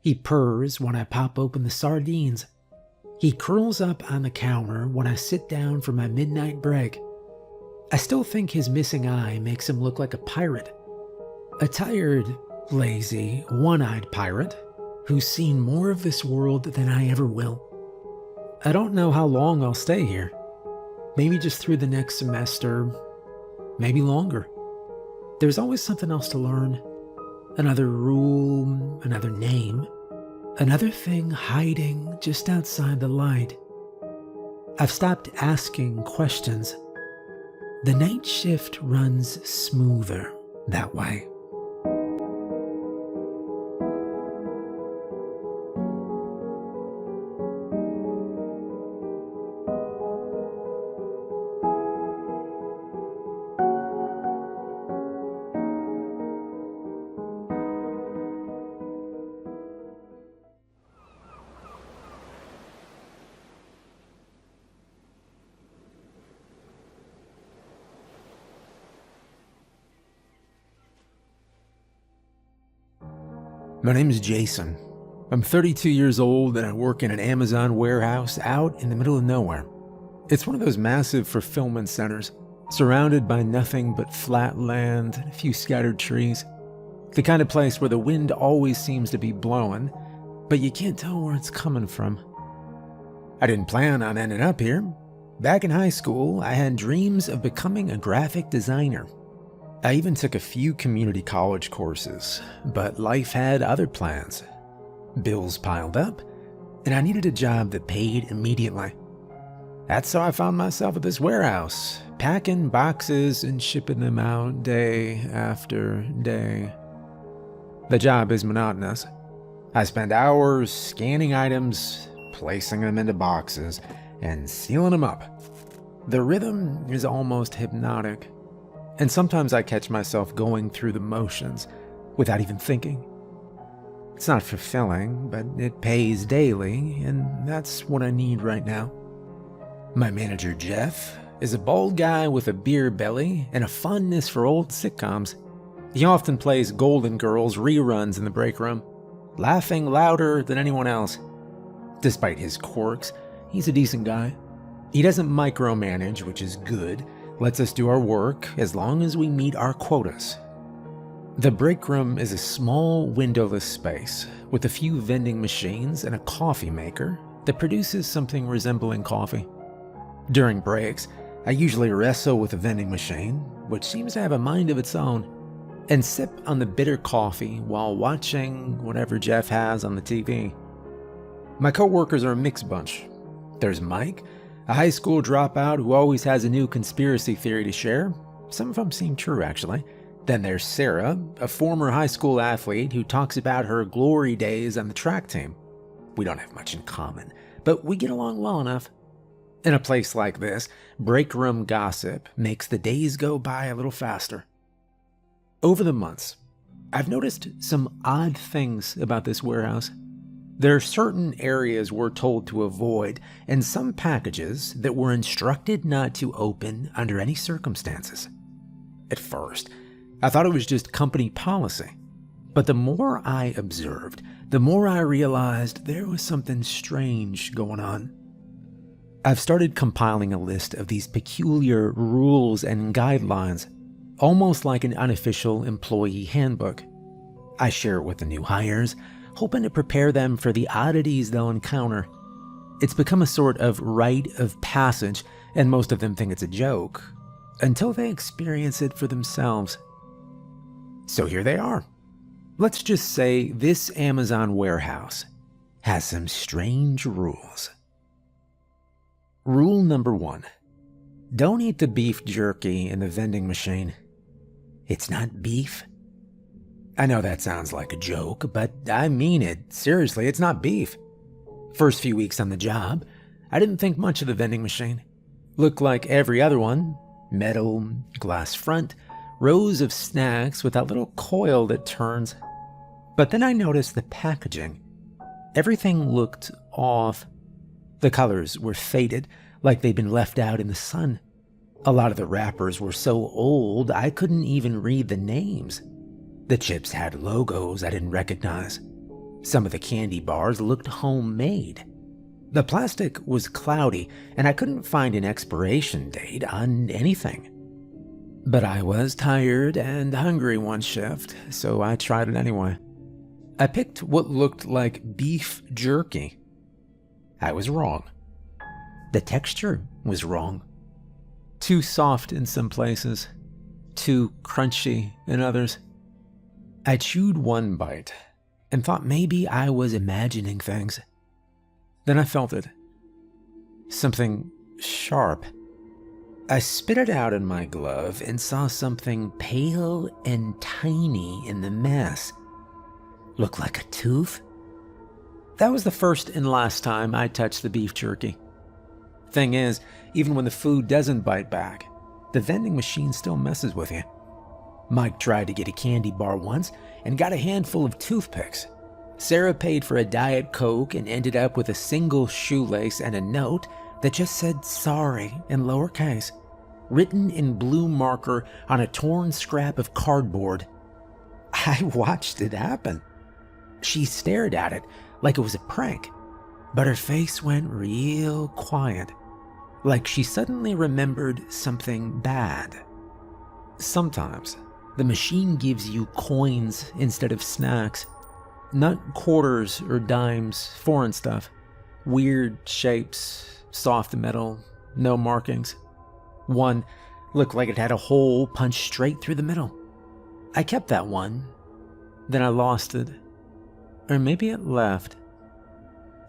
He purrs when I pop open the sardines. He curls up on the counter when I sit down for my midnight break. I still think his missing eye makes him look like a pirate. A tired, lazy, one-eyed pirate who's seen more of this world than I ever will. I don't know how long I'll stay here. Maybe just through the next semester, maybe longer. There's always something else to learn. Another rule, another name, another thing hiding just outside the light. I've stopped asking questions. The night shift runs smoother that way. My name is Jason. I'm 32 years old and I work in an Amazon warehouse out in the middle of nowhere. It's one of those massive fulfillment centers, surrounded by nothing but flat land and a few scattered trees. The kind of place where the wind always seems to be blowing, but you can't tell where it's coming from. I didn't plan on ending up here. Back in high school, I had dreams of becoming a graphic designer. I even took a few community college courses, but life had other plans. Bills piled up, and I needed a job that paid immediately. That's how I found myself at this warehouse, packing boxes and shipping them out day after day. The job is monotonous. I spend hours scanning items, placing them into boxes, and sealing them up. The rhythm is almost hypnotic. And sometimes I catch myself going through the motions without even thinking. It's not fulfilling, but it pays daily, and that's what I need right now. My manager, Jeff, is a bald guy with a beer belly and a fondness for old sitcoms. He often plays Golden Girls reruns in the break room, laughing louder than anyone else. Despite his quirks, he's a decent guy. He doesn't micromanage, which is good. Lets us do our work as long as we meet our quotas. The break room is a small windowless space with a few vending machines and a coffee maker that produces something resembling coffee. During breaks, I usually wrestle with a vending machine, which seems to have a mind of its own, and sip on the bitter coffee while watching whatever Jeff has on the TV. My coworkers are a mixed bunch. There's Mike, a high school dropout who always has a new conspiracy theory to share. Some of them seem true, actually. Then there's Sarah, a former high school athlete who talks about her glory days on the track team. We don't have much in common, but we get along well enough. In a place like this, break room gossip makes the days go by a little faster. Over the months, I've noticed some odd things about this warehouse. There are certain areas we're told to avoid, and some packages that we're instructed not to open under any circumstances. At first, I thought it was just company policy. But the more I observed, the more I realized there was something strange going on. I've started compiling a list of these peculiar rules and guidelines, almost like an unofficial employee handbook. I share it with the new hires, hoping to prepare them for the oddities they'll encounter. It's become a sort of rite of passage, and most of them think it's a joke, until they experience it for themselves. So here they are. Let's just say this Amazon warehouse has some strange rules. Rule number 1. Don't eat the beef jerky in the vending machine. It's not beef. I know that sounds like a joke, but I mean it. Seriously, it's not beef. First few weeks on the job, I didn't think much of the vending machine. Looked like every other one. Metal, glass front, rows of snacks with that little coil that turns. But then I noticed the packaging. Everything looked off. The colors were faded, like they'd been left out in the sun. A lot of the wrappers were so old I couldn't even read the names. The chips had logos I didn't recognize. Some of the candy bars looked homemade. The plastic was cloudy, and I couldn't find an expiration date on anything. But I was tired and hungry one shift, so I tried it anyway. I picked what looked like beef jerky. I was wrong. The texture was wrong. Too soft in some places, too crunchy in others. I chewed one bite and thought maybe I was imagining things. Then I felt it. Something sharp. I spit it out in my glove and saw something pale and tiny in the mass. Looked like a tooth. That was the first and last time I touched the beef jerky. Thing is, even when the food doesn't bite back, the vending machine still messes with you. Mike tried to get a candy bar once and got a handful of toothpicks. Sarah paid for a Diet Coke and ended up with a single shoelace and a note that just said sorry in lowercase, written in blue marker on a torn scrap of cardboard. I watched it happen. She stared at it like it was a prank, but her face went real quiet, like she suddenly remembered something bad. Sometimes the machine gives you coins instead of snacks. Not quarters or dimes, foreign stuff. Weird shapes, soft metal, no markings. One looked like it had a hole punched straight through the middle. I kept that one, then I lost it. Or maybe it left.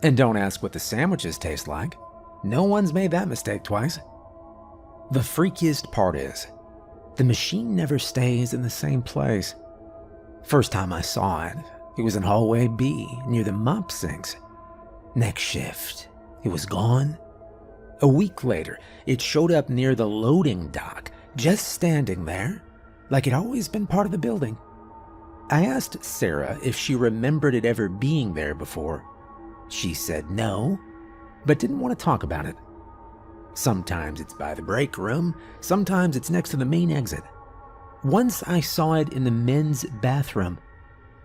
And don't ask what the sandwiches taste like. No one's made that mistake twice. The freakiest part is, the machine never stays in the same place. First time I saw it, it was in hallway B, near the mop sinks. Next shift, it was gone. A week later, it showed up near the loading dock, just standing there, like it'd always been part of the building. I asked Sarah if she remembered it ever being there before. She said no, but didn't want to talk about it. Sometimes it's by the break room, sometimes it's next to the main exit. Once I saw it in the men's bathroom,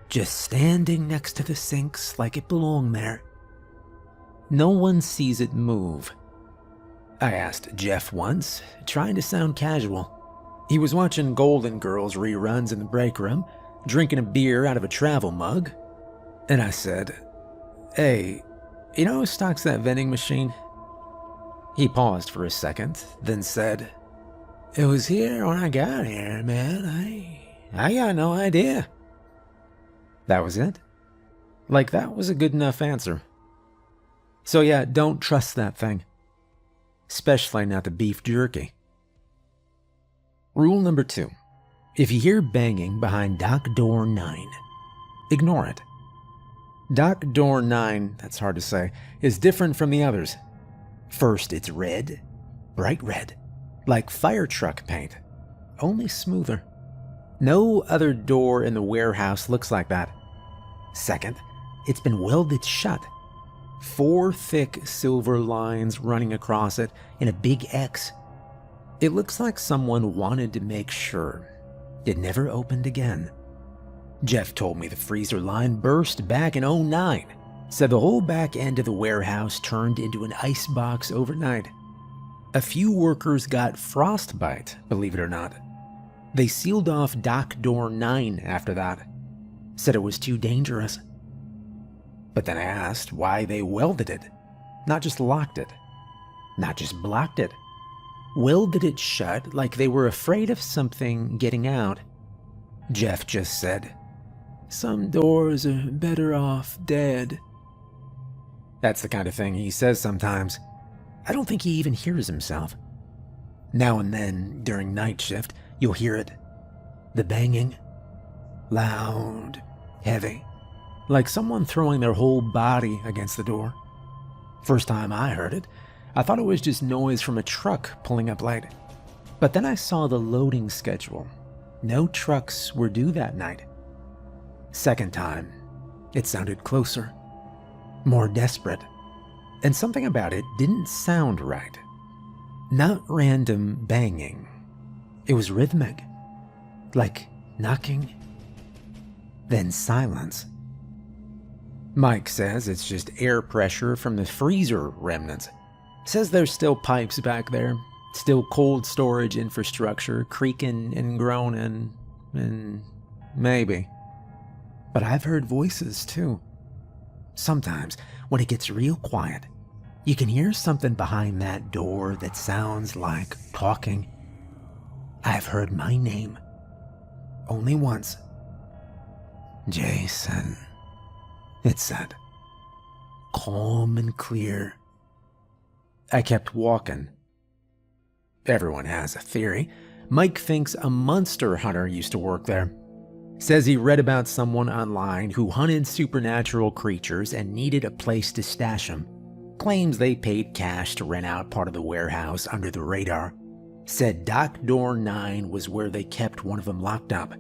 just standing next to the sinks like it belonged there. No one sees it move. I asked Jeff once, trying to sound casual. He was watching Golden Girls reruns in the break room, drinking a beer out of a travel mug. And I said, "Hey, you know who stocks that vending machine?" He paused for a second, then said, "It was here when I got here, man. I got no idea." That was it. Like, that was a good enough answer. So yeah, don't trust that thing. Especially not the beef jerky. Rule number 2. If you hear banging behind dock door 9, ignore it. Dock door 9, that's hard to say, is different from the others. First, it's red, bright red, like fire truck paint, only smoother. No other door in the warehouse looks like that. Second, it's been welded shut. 4 thick silver lines running across it in a big X. It looks like someone wanted to make sure it never opened again. Jeff told me the freezer line burst back in '09, said the whole back end of the warehouse turned into an icebox overnight. A few workers got frostbite, believe it or not. They sealed off dock door 9 after that, said it was too dangerous. But then I asked why they welded it, not just locked it, not just blocked it. Welded it shut like they were afraid of something getting out. Jeff just said, "Some doors are better off dead." That's the kind of thing he says sometimes. I don't think he even hears himself. Now and then, during night shift, you'll hear it. The banging. Loud, heavy, like someone throwing their whole body against the door. First time I heard it, I thought it was just noise from a truck pulling up late. But then I saw the loading schedule. No trucks were due that night. Second time, it sounded closer, more desperate, and something about it didn't sound right. Not random banging. It was rhythmic, like knocking, then silence. Mike says it's just air pressure from the freezer remnants. Says there's still pipes back there, still cold storage infrastructure creaking and groaning, and maybe. But I've heard voices too. Sometimes, when it gets real quiet, you can hear something behind that door that sounds like talking. I've heard my name. Only once. Jason, it said. Calm and clear. I kept walking. Everyone has a theory. Mike thinks a monster hunter used to work there. Says he read about someone online who hunted supernatural creatures and needed a place to stash them. Claims they paid cash to rent out part of the warehouse under the radar. Said Dock Door 9 was where they kept one of them locked up.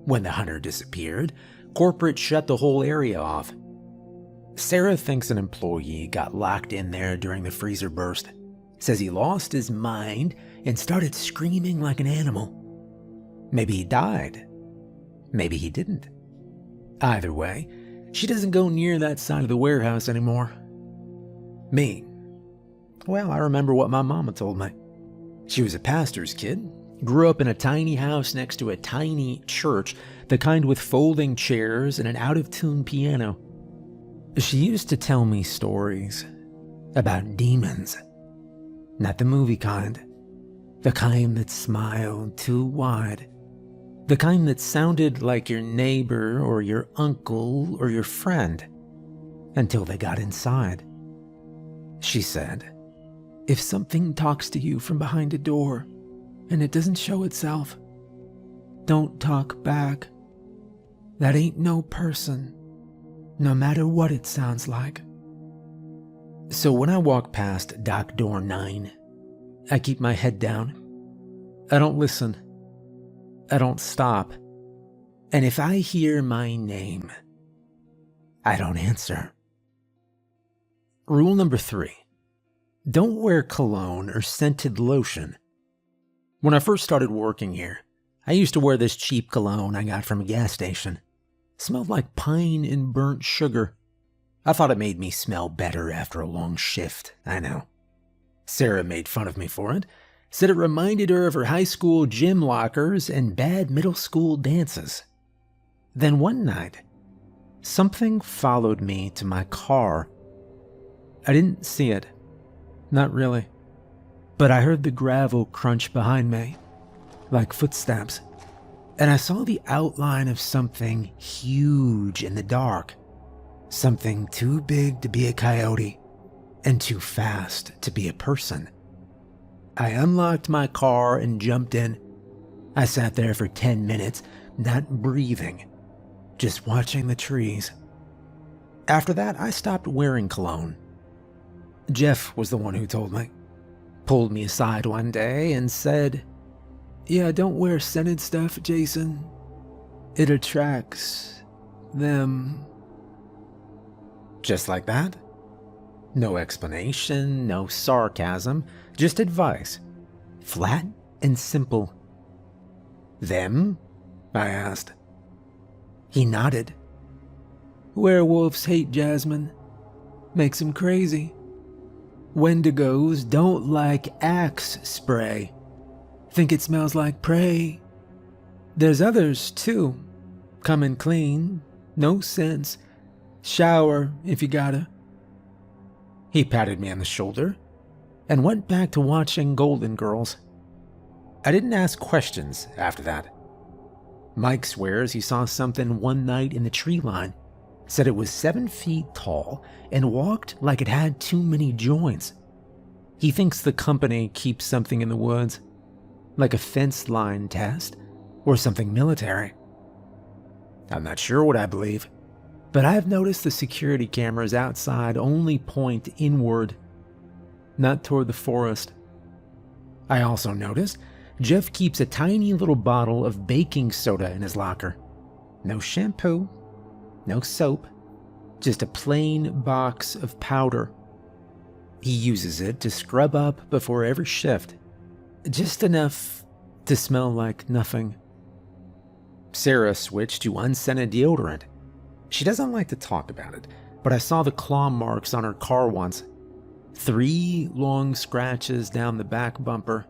When the hunter disappeared, corporate shut the whole area off. Sarah thinks an employee got locked in there during the freezer burst. Says he lost his mind and started screaming like an animal. Maybe he died. Maybe he didn't. Either way, she doesn't go near that side of the warehouse anymore. Me. Well, I remember what my mama told me. She was a pastor's kid, grew up in a tiny house next to a tiny church, the kind with folding chairs and an out-of-tune piano. She used to tell me stories about demons. Not the movie kind. The kind that smiled too wide. The kind that sounded like your neighbor or your uncle or your friend until they got inside. She said, if something talks to you from behind a door and it doesn't show itself, don't talk back. That ain't no person, no matter what it sounds like. So when I walk past Dock Door 9, I keep my head down. I don't listen. I don't stop. And if I hear my name, I don't answer. Rule number 3. Don't wear cologne or scented lotion. When I first started working here, I used to wear this cheap cologne I got from a gas station. Smelled like pine and burnt sugar. I thought it made me smell better after a long shift, I know. Sarah made fun of me for it, said it reminded her of her high school gym lockers and bad middle school dances. Then one night, something followed me to my car. I didn't see it. Not really. But I heard the gravel crunch behind me, like footsteps. And I saw the outline of something huge in the dark. Something too big to be a coyote and too fast to be a person. I unlocked my car and jumped in. I sat there for 10 minutes, not breathing, just watching the trees. After that, I stopped wearing cologne. Jeff was the one who told me. Pulled me aside one day and said, yeah, don't wear scented stuff, Jason. It attracts them. Just like that. No explanation, no sarcasm, just advice. Flat and simple. Them? I asked. He nodded. Werewolves hate jasmine. Makes them crazy. Wendigos don't like Axe spray. Think it smells like prey. There's others, too. Coming clean. No sense. Shower if you gotta. He patted me on the shoulder and went back to watching Golden Girls. I didn't ask questions after that. Mike swears he saw something one night in the tree line. Said it was 7 feet tall and walked like it had too many joints. He thinks the company keeps something in the woods, like a fence line test or something military. I'm not sure what I believe, but I've noticed the security cameras outside only point inward. not toward the forest. I also noticed Jeff keeps a tiny little bottle of baking soda in his locker. No shampoo, no soap, just a plain box of powder. He uses it to scrub up before every shift, just enough to smell like nothing. Sarah switched to unscented deodorant. She doesn't like to talk about it, but I saw the claw marks on her car once. 3 long scratches down the back bumper,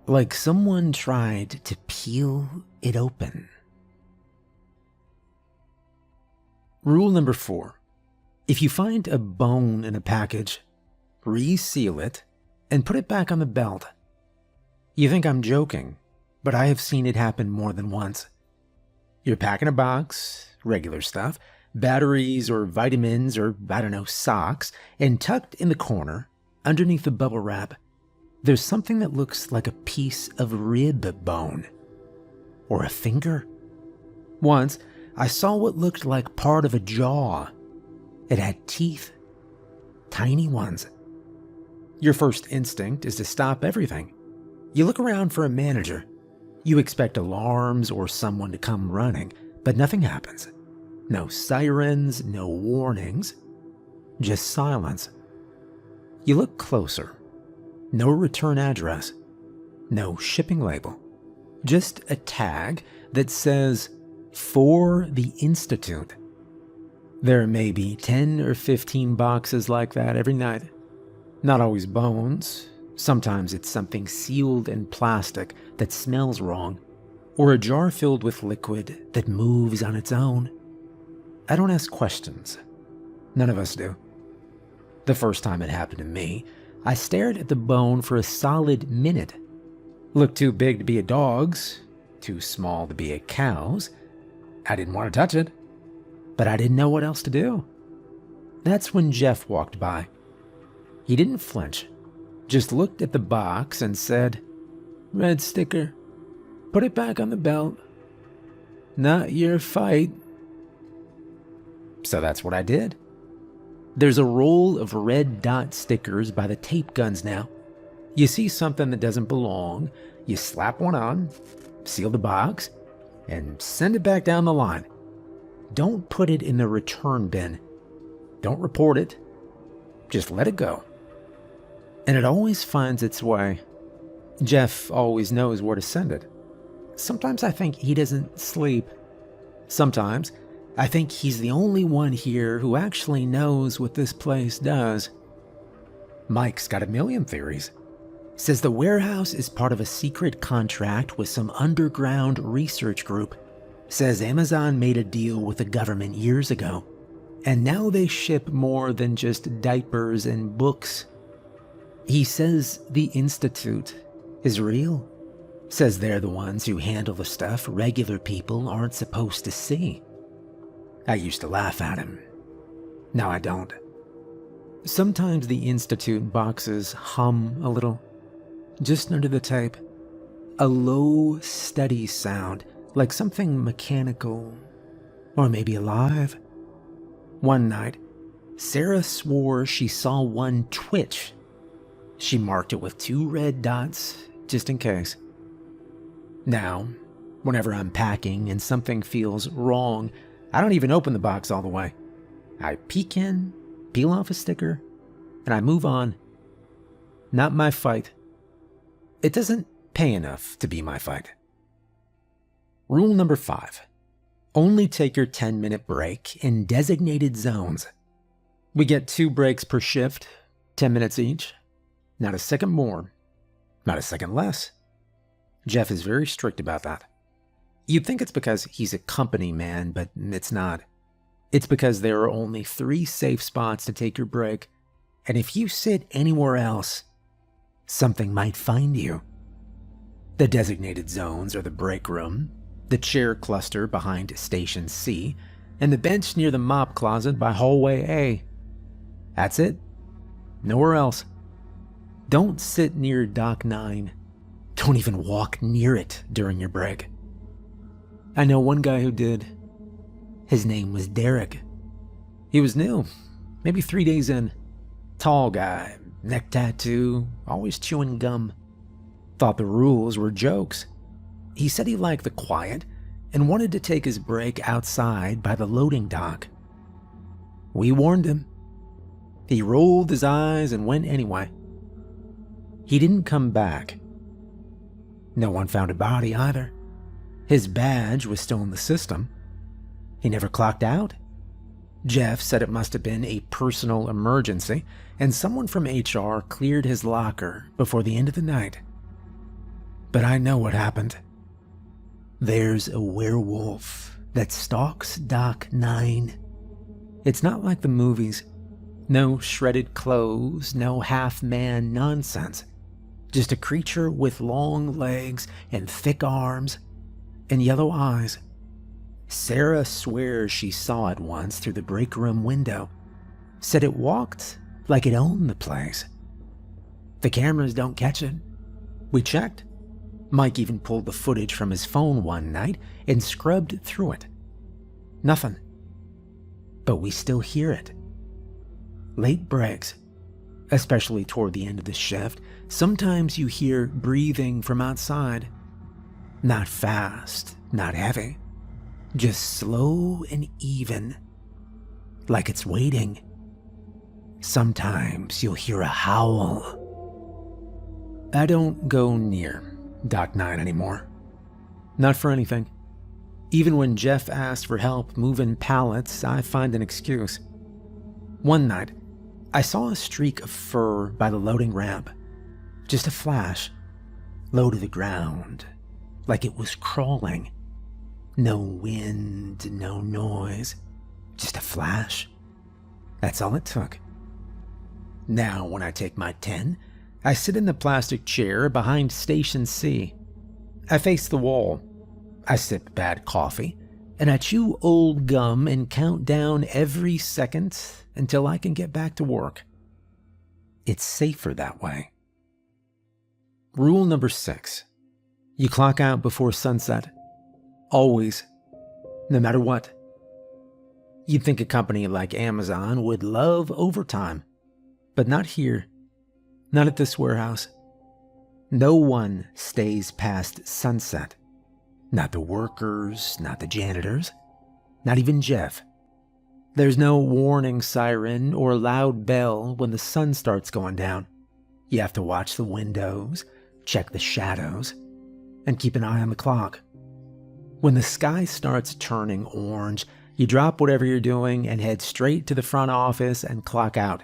like someone tried to peel it open. Rule number 4. If you find a bone in a package, reseal it and put it back on the belt. You think I'm joking, but I have seen it happen more than once. You're packing a box, regular stuff, batteries or vitamins or, socks, and tucked in the corner, underneath the bubble wrap, there's something that looks like a piece of rib bone. Or a finger. Once, I saw what looked like part of a jaw. It had teeth. Tiny ones. Your first instinct is to stop everything. You look around for a manager. You expect alarms or someone to come running, but nothing happens. No sirens, no warnings, just silence. You look closer. No return address, no shipping label, just a tag that says, "For the Institute." There may be 10 or 15 boxes like that every night. Not always bones. Sometimes it's something sealed in plastic that smells wrong, or a jar filled with liquid that moves on its own. I don't ask questions. None of us do. The first time it happened to me, I stared at the bone for a solid minute. Looked too big to be a dog's, too small to be a cow's. I didn't want to touch it, but I didn't know what else to do. That's when Jeff walked by. He didn't flinch, just looked at the box and said, "Red sticker. Put it back on the belt. Not your fight." So that's what I did. There's a roll of red dot stickers by the tape guns now. You see something that doesn't belong, you slap one on, seal the box, and send it back down the line. Don't put it in the return bin. Don't report it. Just let it go. And it always finds its way. Jeff always knows where to send it. Sometimes I think he doesn't sleep. Sometimes I think he's the only one here who actually knows what this place does. Mike's got a million theories. Says the warehouse is part of a secret contract with some underground research group. Says Amazon made a deal with the government years ago, and now they ship more than just diapers and books. He says the Institute is real. Says they're the ones who handle the stuff regular people aren't supposed to see. I used to laugh at him. Now I don't. Sometimes the Institute boxes hum a little, just under the tape. A low, steady sound, like something mechanical, or maybe alive. One night, Sarah swore she saw one twitch. She marked it with 2 red dots, just in case. Now, whenever I'm packing and something feels wrong, I don't even open the box all the way. I peek in, peel off a sticker, and I move on. Not my fight. It doesn't pay enough to be my fight. Rule number 5. Only take your 10-minute break in designated zones. We get 2 breaks per shift, 10 minutes each. Not a second more, not a second less. Jeff is very strict about that. You'd think it's because he's a company man, but it's not. It's because there are only 3 safe spots to take your break, and if you sit anywhere else, something might find you. The designated zones are the break room, the chair cluster behind Station C, and the bench near the mop closet by hallway A. That's it. Nowhere else. Don't sit near Dock 9. Don't even walk near it during your break. I know one guy who did. His name was Derek. He was new, maybe 3 days in. Tall guy, neck tattoo, always chewing gum. Thought the rules were jokes. He said he liked the quiet and wanted to take his break outside by the loading dock. We warned him. He rolled his eyes and went anyway. He didn't come back. No one found a body either. His badge was still in the system. He never clocked out. Jeff said it must have been a personal emergency, and someone from HR cleared his locker before the end of the night. But I know what happened. There's a werewolf that stalks Dock 9. It's not like the movies. No shredded clothes, no half-man nonsense. Just a creature with long legs and thick arms and yellow eyes. Sarah swears she saw it once through the break room window. Said it walked like it owned the place. The cameras don't catch it. We checked. Mike even pulled the footage from his phone one night and scrubbed through it. Nothing. But we still hear it. Late breaks, especially toward the end of the shift, sometimes you hear breathing from outside. Not fast, not heavy. Just slow and even, like it's waiting. Sometimes you'll hear a howl. I don't go near Dock 9 anymore. Not for anything. Even when Jeff asked for help moving pallets, I find an excuse. One night, I saw a streak of fur by the loading ramp. Just a flash, low to the ground, like it was crawling. No wind, no noise, just a flash. That's all it took. Now, when I take my 10, I sit in the plastic chair behind Station C. I face the wall. I sip bad coffee, and I chew old gum and count down every second until I can get back to work. It's safer that way. Rule number 6. You clock out before sunset. Always. No matter what. You'd think a company like Amazon would love overtime, but not here. Not at this warehouse. No one stays past sunset. Not the workers, not the janitors, not even Jeff. There's no warning siren or loud bell when the sun starts going down. You have to watch the windows, check the shadows, and keep an eye on the clock. When the sky starts turning orange, you drop whatever you're doing and head straight to the front office and clock out.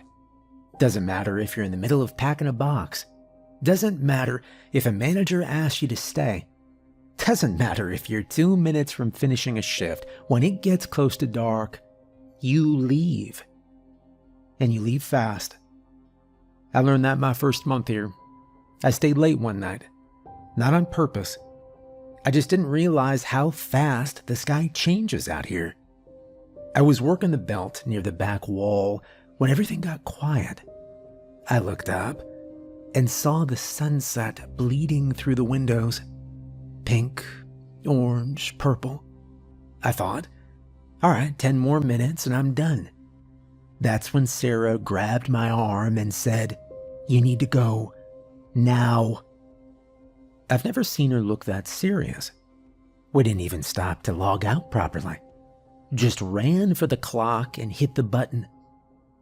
Doesn't matter if you're in the middle of packing a box. Doesn't matter if a manager asks you to stay. Doesn't matter if you're 2 minutes from finishing a shift. When it gets close to dark, you leave. And you leave fast. I learned that my first month here. I stayed late one night. Not on purpose. I just didn't realize how fast the sky changes out here. I was working the belt near the back wall when everything got quiet. I looked up and saw the sunset bleeding through the windows. Pink, orange, purple. I thought, all right, 10 more minutes and I'm done. That's when Sarah grabbed my arm and said, "You need to go. Now." I've never seen her look that serious. We didn't even stop to log out properly. Just ran for the clock and hit the button.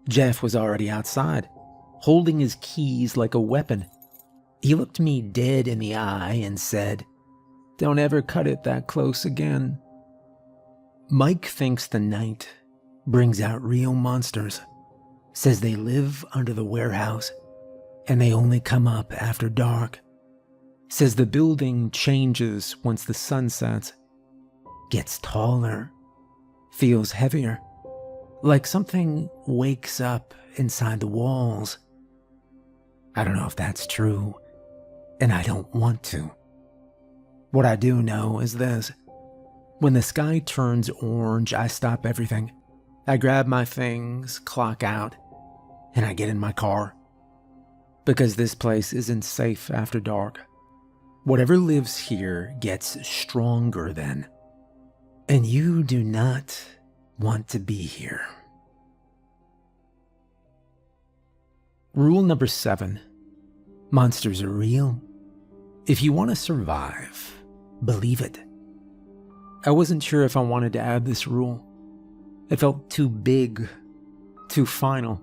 Jeff was already outside, holding his keys like a weapon. He looked me dead in the eye and said, "Don't ever cut it that close again." Mike thinks the night brings out real monsters. Says they live under the warehouse and they only come up after dark. Says the building changes once the sun sets. Gets taller. Feels heavier. Like something wakes up inside the walls. I don't know if that's true, and I don't want to. What I do know is this. When the sky turns orange, I stop everything. I grab my things, clock out, and I get in my car. Because this place isn't safe after dark. Whatever lives here gets stronger then. And you do not want to be here. Rule number 7. Monsters are real. If you want to survive, believe it. I wasn't sure if I wanted to add this rule. It felt too big, too final.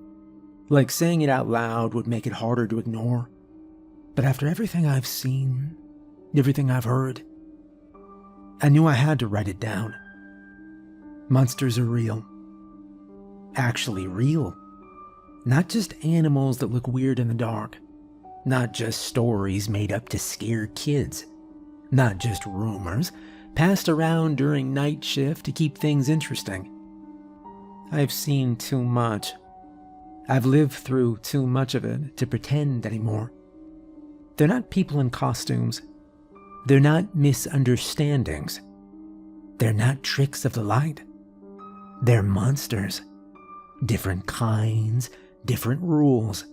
Like saying it out loud would make it harder to ignore. But after everything I've seen, everything I've heard, I knew I had to write it down. Monsters are real. Actually real. Not just animals that look weird in the dark. Not just stories made up to scare kids. Not just rumors passed around during night shift to keep things interesting. I've seen too much. I've lived through too much of it to pretend anymore. They're not people in costumes. They're not misunderstandings. They're not tricks of the light. They're monsters. Different kinds, different rules.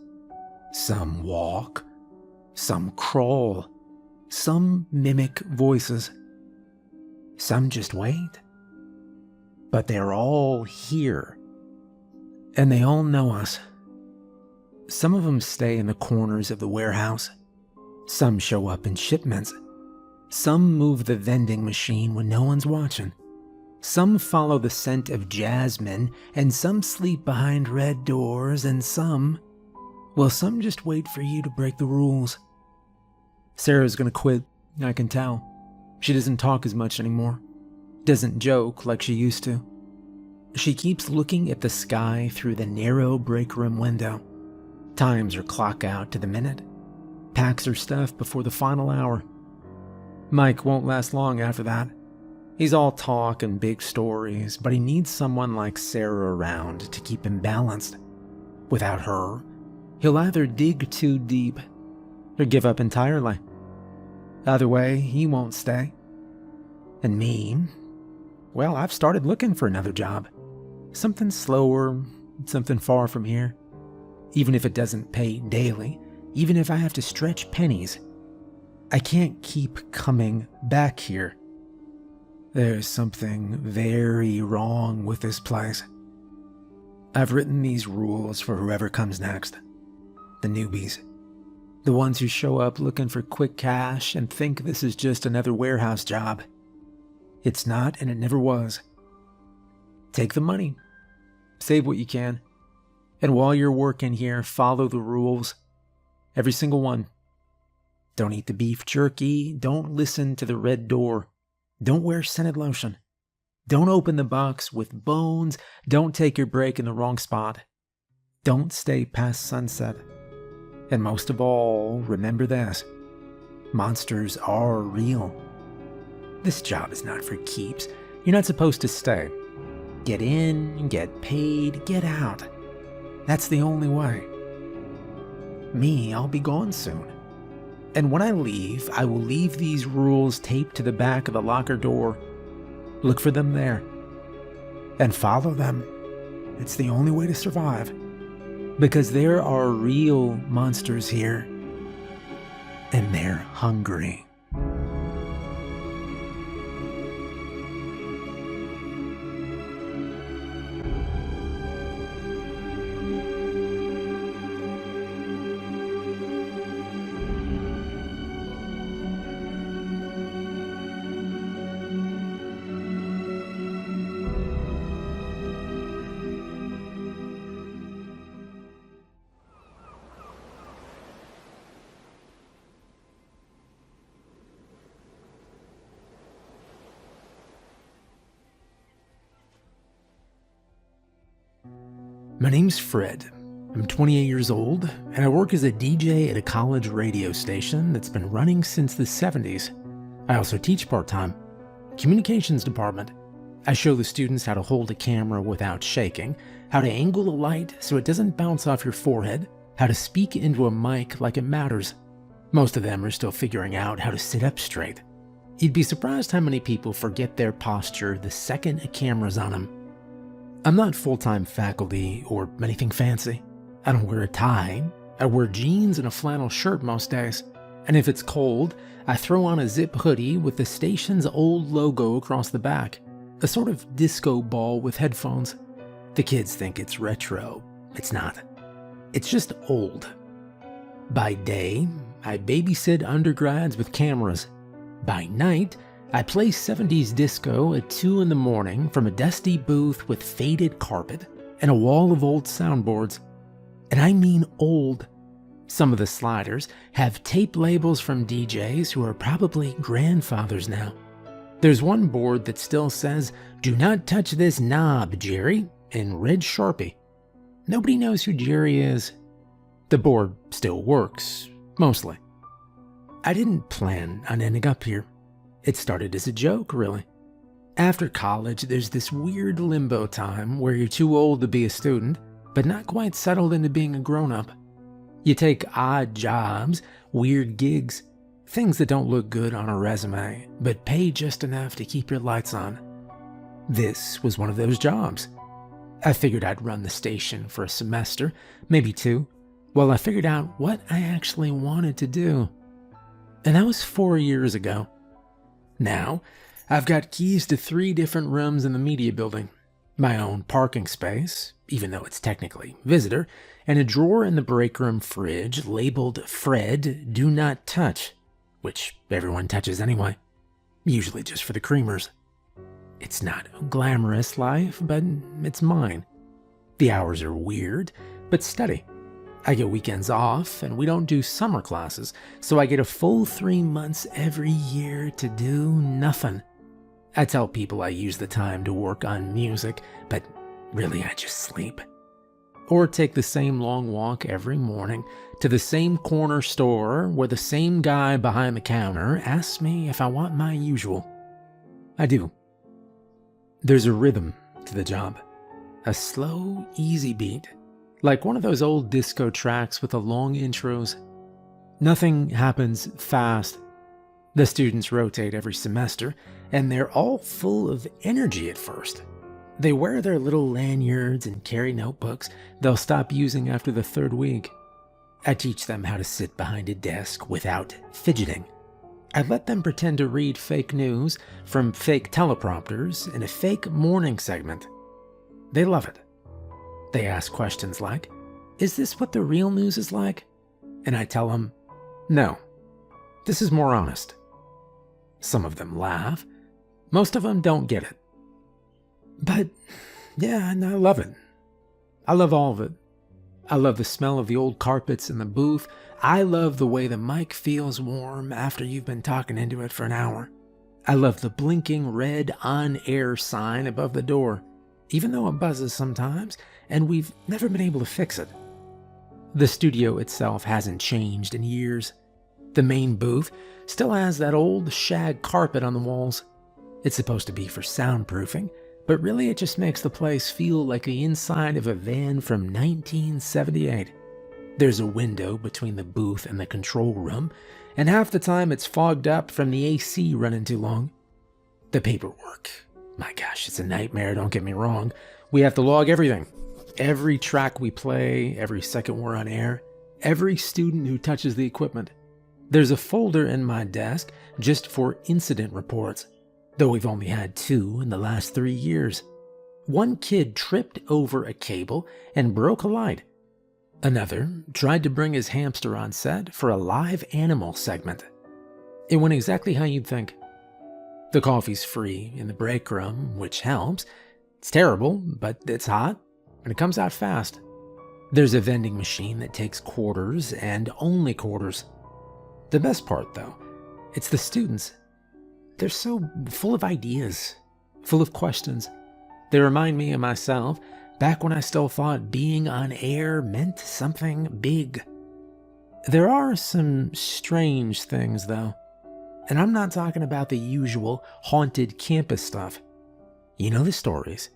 Some walk, some crawl, some mimic voices. Some just wait. But they're all here. And they all know us. Some of them stay in the corners of the warehouse. Some show up in shipments. Some move the vending machine when no one's watching. Some follow the scent of jasmine, and some sleep behind red doors, and some just wait for you to break the rules. Sarah's gonna quit, I can tell. She doesn't talk as much anymore. Doesn't joke like she used to. She keeps looking at the sky through the narrow break room window. Times her clock out to the minute. Packs her stuff before the final hour. Mike won't last long after that. He's all talk and big stories, but he needs someone like Sarah around to keep him balanced. Without her, he'll either dig too deep or give up entirely. Either way, he won't stay. And me, well, I've started looking for another job. Something slower, something far from here. Even if it doesn't pay daily, even if I have to stretch pennies, I can't keep coming back here. There's something very wrong with this place. I've written these rules for whoever comes next. The newbies. The ones who show up looking for quick cash and think this is just another warehouse job. It's not, and it never was. Take the money. Save what you can. And while you're working here, follow the rules. Every single one. Don't eat the beef jerky. Don't listen to the red door. Don't wear scented lotion. Don't open the box with bones. Don't take your break in the wrong spot. Don't stay past sunset. And most of all, remember this. Monsters are real. This job is not for keeps. You're not supposed to stay. Get in, get paid, get out. That's the only way. Me, I'll be gone soon. And when I leave, I will leave these rules taped to the back of the locker door. Look for them there. And follow them. It's the only way to survive. Because there are real monsters here. And they're hungry. My name's Fred. I'm 28 years old, and I work as a DJ at a college radio station that's been running since the 70s. I also teach part-time. Communications department. I show the students how to hold a camera without shaking, how to angle the light so it doesn't bounce off your forehead, how to speak into a mic like it matters. Most of them are still figuring out how to sit up straight. You'd be surprised how many people forget their posture the second a camera's on them. I'm not full-time faculty or anything fancy. I don't wear a tie. I wear jeans and a flannel shirt most days. And if it's cold, I throw on a zip hoodie with the station's old logo across the back. A sort of disco ball with headphones. The kids think it's retro. It's not. It's just old. By day, I babysit undergrads with cameras. By night, I play 70s disco at 2 in the morning from a dusty booth with faded carpet and a wall of old soundboards. And I mean old. Some of the sliders have tape labels from DJs who are probably grandfathers now. There's one board that still says, "Do not touch this knob, Jerry," in red Sharpie. Nobody knows who Jerry is. The board still works, mostly. I didn't plan on ending up here. It started as a joke, really. After college, there's this weird limbo time where you're too old to be a student, but not quite settled into being a grown-up. You take odd jobs, weird gigs, things that don't look good on a resume, but pay just enough to keep your lights on. This was one of those jobs. I figured I'd run the station for a semester, maybe 2, while I figured out what I actually wanted to do. And that was 4 years ago. Now, I've got keys to 3 different rooms in the media building, my own parking space, even though it's technically visitor, and a drawer in the break room fridge labeled "Fred, do not touch," which everyone touches anyway, usually just for the creamers. It's not a glamorous life, but it's mine. The hours are weird, but steady. I get weekends off, and we don't do summer classes, so I get a full 3 months every year to do nothing. I tell people I use the time to work on music, but really I just sleep. Or take the same long walk every morning to the same corner store where the same guy behind the counter asks me if I want my usual. I do. There's a rhythm to the job, a slow, easy beat. Like one of those old disco tracks with the long intros. Nothing happens fast. The students rotate every semester, and they're all full of energy at first. They wear their little lanyards and carry notebooks they'll stop using after the 3rd week. I teach them how to sit behind a desk without fidgeting. I let them pretend to read fake news from fake teleprompters in a fake morning segment. They love it. They ask questions like, "Is this what the real news is like?" And I tell them, "No, this is more honest." Some of them laugh. Most of them don't get it. But yeah, and I love it. I love all of it. I love the smell of the old carpets in the booth. I love the way the mic feels warm after you've been talking into it for an hour. I love the blinking red on-air sign above the door, even though it buzzes sometimes, and we've never been able to fix it. The studio itself hasn't changed in years. The main booth still has that old shag carpet on the walls. It's supposed to be for soundproofing, but really it just makes the place feel like the inside of a van from 1978. There's a window between the booth and the control room, and half the time it's fogged up from the AC running too long. The paperwork. My gosh, it's a nightmare, don't get me wrong. We have to log everything. Every track we play, every second we're on air, every student who touches the equipment. There's a folder in my desk just for incident reports, though we've only had 2 in the last 3 years. One kid tripped over a cable and broke a light. Another tried to bring his hamster on set for a live animal segment. It went exactly how you'd think. The coffee's free in the break room, which helps. It's terrible, but it's hot, and it comes out fast. There's a vending machine that takes quarters and only quarters. The best part, though, it's the students. They're so full of ideas, full of questions. They remind me of myself back when I still thought being on air meant something big. There are some strange things, though. And I'm not talking about the usual haunted campus stuff. You know the stories.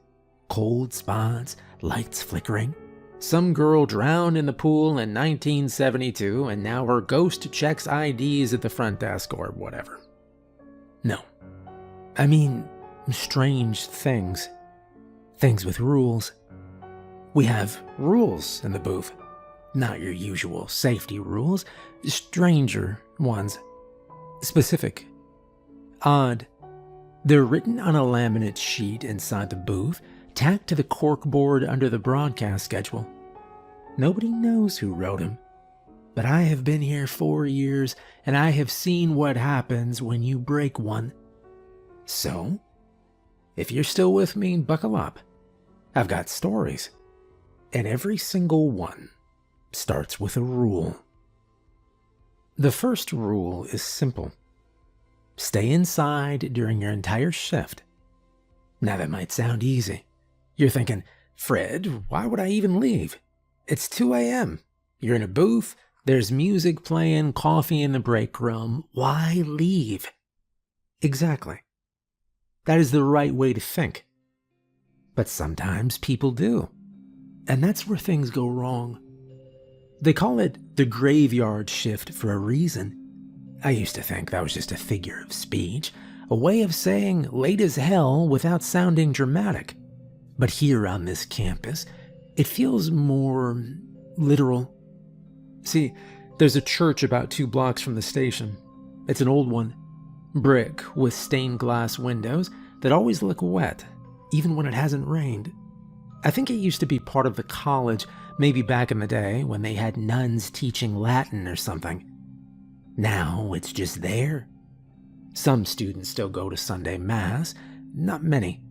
Cold spots, lights flickering. Some girl drowned in the pool in 1972 and now her ghost checks IDs at the front desk or whatever. No. I mean, strange things. Things with rules. We have rules in the booth. Not your usual safety rules, stranger ones. Specific. Odd. They're written on a laminate sheet inside the booth, tacked to the corkboard under the broadcast schedule. Nobody knows who wrote them, but I have been here 4 years and I have seen what happens when you break one. So, if you're still with me, buckle up. I've got stories, and every single one starts with a rule. The first rule is simple. Stay inside during your entire shift. Now that might sound easy. You're thinking, Fred, why would I even leave? It's 2 a.m. You're in a booth, there's music playing, coffee in the break room. Why leave? Exactly. That is the right way to think. But sometimes people do. And that's where things go wrong. They call it the graveyard shift for a reason. I used to think that was just a figure of speech, a way of saying late as hell without sounding dramatic. But here on this campus, it feels more literal. See, there's a church about 2 blocks from the station. It's an old one, brick with stained glass windows that always look wet, even when it hasn't rained. I think it used to be part of the college, maybe back in the day when they had nuns teaching Latin or something. Now it's just there. Some students still go to Sunday Mass, not many.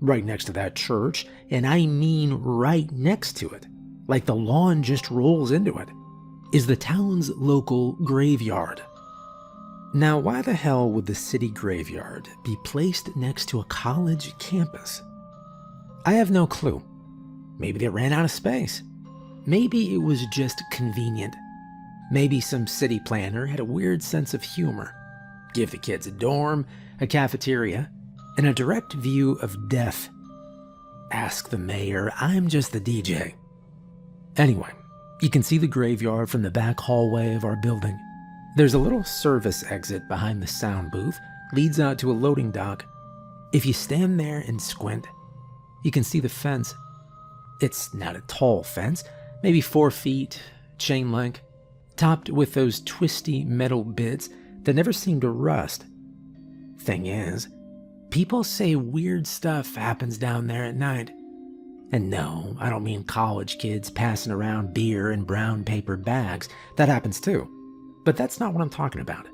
Right next to that church, and I mean right next to it, like the lawn just rolls into it, is the town's local graveyard. Now, why the hell would the city graveyard be placed next to a college campus? I have no clue. Maybe they ran out of space. Maybe it was just convenient. Maybe some city planner had a weird sense of humor. Give the kids a dorm, a cafeteria, and a direct view of death. Ask the mayor, I'm just the DJ. Anyway, you can see the graveyard from the back hallway of our building. There's a little service exit behind the sound booth, leads out to a loading dock. If you stand there and squint, you can see the fence. It's not a tall fence, maybe 4 feet, chain link, topped with those twisty metal bits that never seem to rust. Thing is, people say weird stuff happens down there at night. And no, I don't mean college kids passing around beer in brown paper bags. That happens too. But that's not what I'm talking about.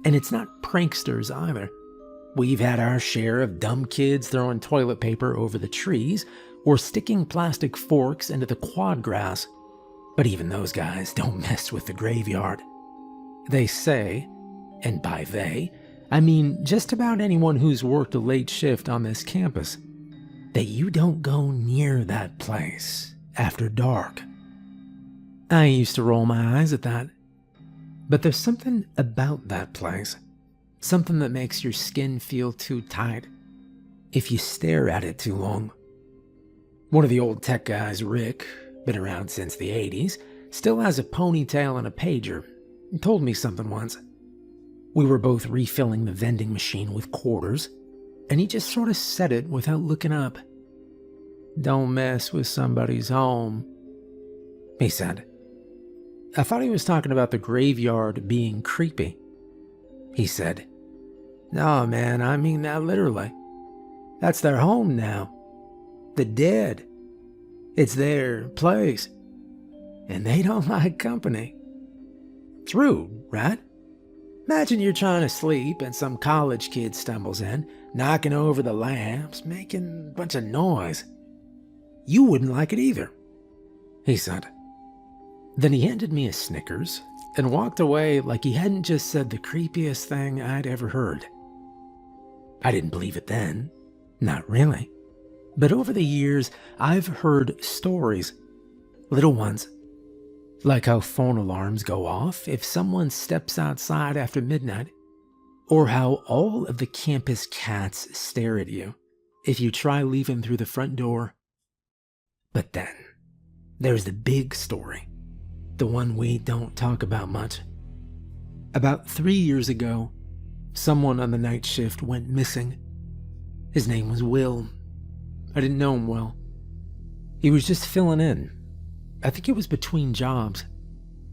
And it's not pranksters either. We've had our share of dumb kids throwing toilet paper over the trees or sticking plastic forks into the quad grass. But even those guys don't mess with the graveyard. They say, and by they, I mean just about anyone who's worked a late shift on this campus, that you don't go near that place after dark. I used to roll my eyes at that. But there's something about that place, something that makes your skin feel too tight if you stare at it too long. One of the old tech guys, Rick, been around since the 80s, still has a ponytail and a pager. He told me something once. We were both refilling the vending machine with quarters, and he just sort of said it without looking up. Don't mess with somebody's home, he said. I thought he was talking about the graveyard being creepy. He said, no, man, I mean that literally. That's their home now. The dead. It's their place. And they don't like company. It's rude, right? Imagine you're trying to sleep and some college kid stumbles in, knocking over the lamps, making a bunch of noise. You wouldn't like it either, he said. Then he handed me a Snickers and walked away like he hadn't just said the creepiest thing I'd ever heard. I didn't believe it then, not really. But over the years, I've heard stories, little ones, like how phone alarms go off if someone steps outside after midnight, or how all of the campus cats stare at you if you try leaving through the front door. But then, there's the big story, the one we don't talk about much. About 3 years ago, someone on the night shift went missing. His name was Will. I didn't know him well. He was just filling in. I think it was between jobs.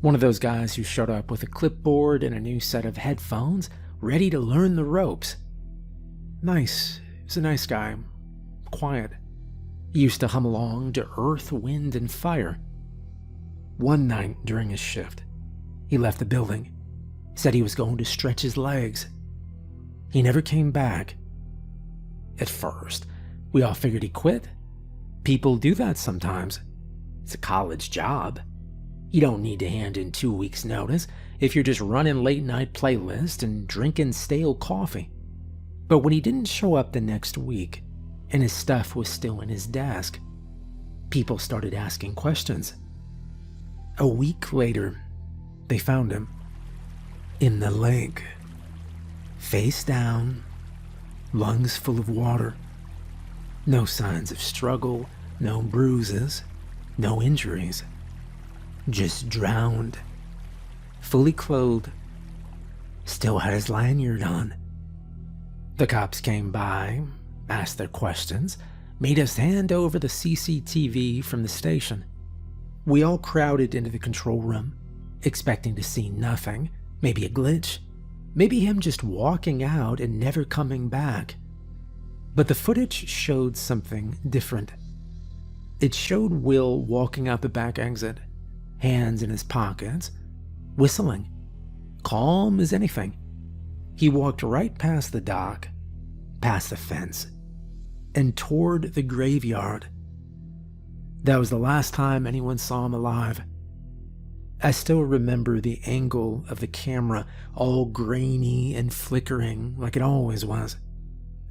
One of those guys who showed up with a clipboard and a new set of headphones, ready to learn the ropes. Nice. He was a nice guy. Quiet. He used to hum along to Earth, Wind, and Fire. One night during his shift, he left the building, said he was going to stretch his legs. He never came back. At first, we all figured he quit. People do that sometimes. It's a college job. You don't need to hand in 2 weeks' notice if you're just running late-night playlists and drinking stale coffee. But when he didn't show up the next week, and his stuff was still in his desk, people started asking questions. A week later, they found him in the lake, face down, lungs full of water. No signs of struggle, no bruises, no injuries. Just drowned, fully clothed, still had his lanyard on. The cops came by, asked their questions, made us hand over the CCTV from the station. We all crowded into the control room, expecting to see nothing, maybe a glitch, maybe him just walking out and never coming back. But the footage showed something different. It showed Will walking out the back exit, hands in his pockets, whistling, calm as anything. He walked right past the dock, past the fence, and toward the graveyard. That was the last time anyone saw him alive. I still remember the angle of the camera, all grainy and flickering like it always was.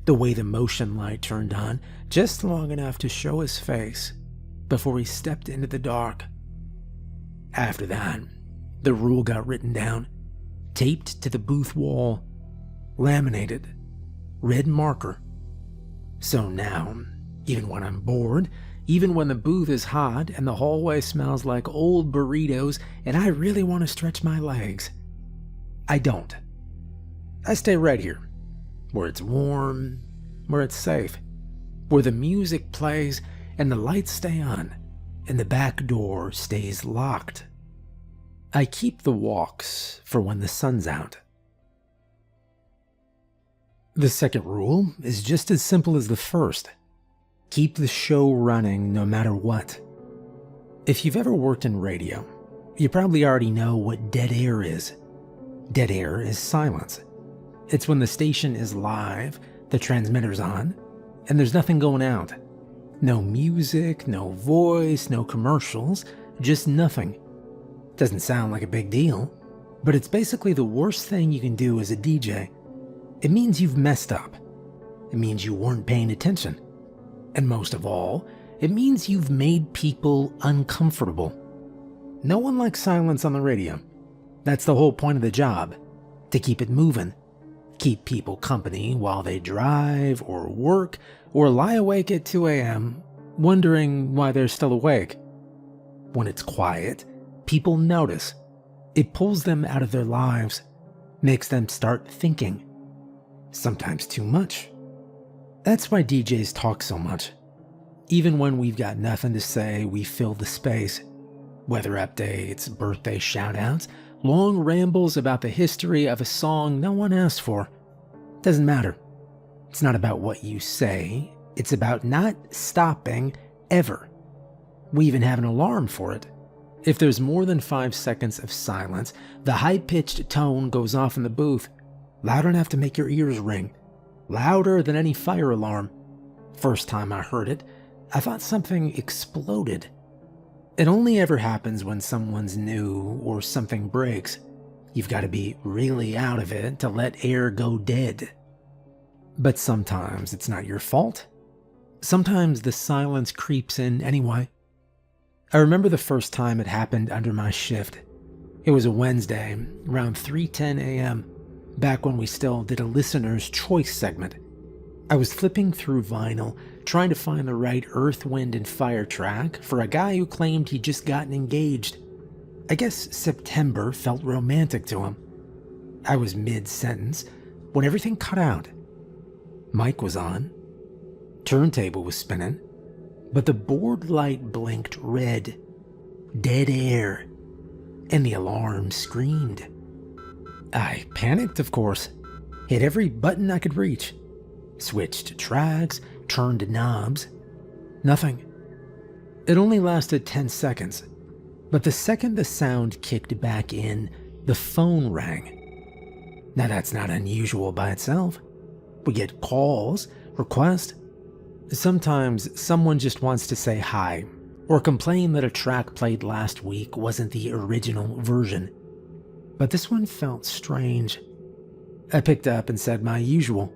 The way the motion light turned on just long enough to show his face before he stepped into the dark. After that, the rule got written down, taped to the booth wall, laminated, red marker. So now, even when I'm bored, even when the booth is hot and the hallway smells like old burritos and I really want to stretch my legs, I don't. I stay right here, where it's warm, where it's safe, where the music plays and the lights stay on and the back door stays locked. I keep the walks for when the sun's out. The second rule is just as simple as the first. Keep the show running no matter what. If you've ever worked in radio, you probably already know what dead air is. Dead air is silence. It's when the station is live, the transmitter's on, and there's nothing going out. No music, no voice, no commercials, just nothing. Doesn't sound like a big deal, but it's basically the worst thing you can do as a DJ. It means you've messed up. It means you weren't paying attention. And most of all, it means you've made people uncomfortable. No one likes silence on the radio. That's the whole point of the job, to keep it moving. Keep people company while they drive or work or lie awake at 2 a.m. wondering why they're still awake. When it's quiet, people notice. It pulls them out of their lives, makes them start thinking. Sometimes too much. That's why DJs talk so much. Even when we've got nothing to say, we fill the space. Weather updates, birthday shoutouts, long rambles about the history of a song no one asked for. Doesn't matter. It's not about what you say. It's about not stopping ever. We even have an alarm for it. If there's more than 5 seconds of silence, the high-pitched tone goes off in the booth, loud enough to make your ears ring, louder than any fire alarm. First time I heard it, I thought something exploded. It only ever happens when someone's new or something breaks. You've got to be really out of it to let air go dead. But sometimes it's not your fault. Sometimes the silence creeps in anyway. I remember the first time it happened under my shift. It was a Wednesday, around 3:10 a.m., back when we still did a listener's choice segment. I was flipping through vinyl, trying to find the right Earth, Wind, and Fire track for a guy who claimed he'd just gotten engaged. I guess September felt romantic to him. I was mid-sentence when everything cut out. Mic was on, turntable was spinning, but the board light blinked red, dead air, and the alarm screamed. I panicked, of course, hit every button I could reach, switched tracks, turned knobs. Nothing. It only lasted 10 seconds. But the second the sound kicked back in, the phone rang. Now that's not unusual by itself. We get calls, requests. Sometimes someone just wants to say hi or complain that a track played last week wasn't the original version. But this one felt strange. I picked up and said my usual,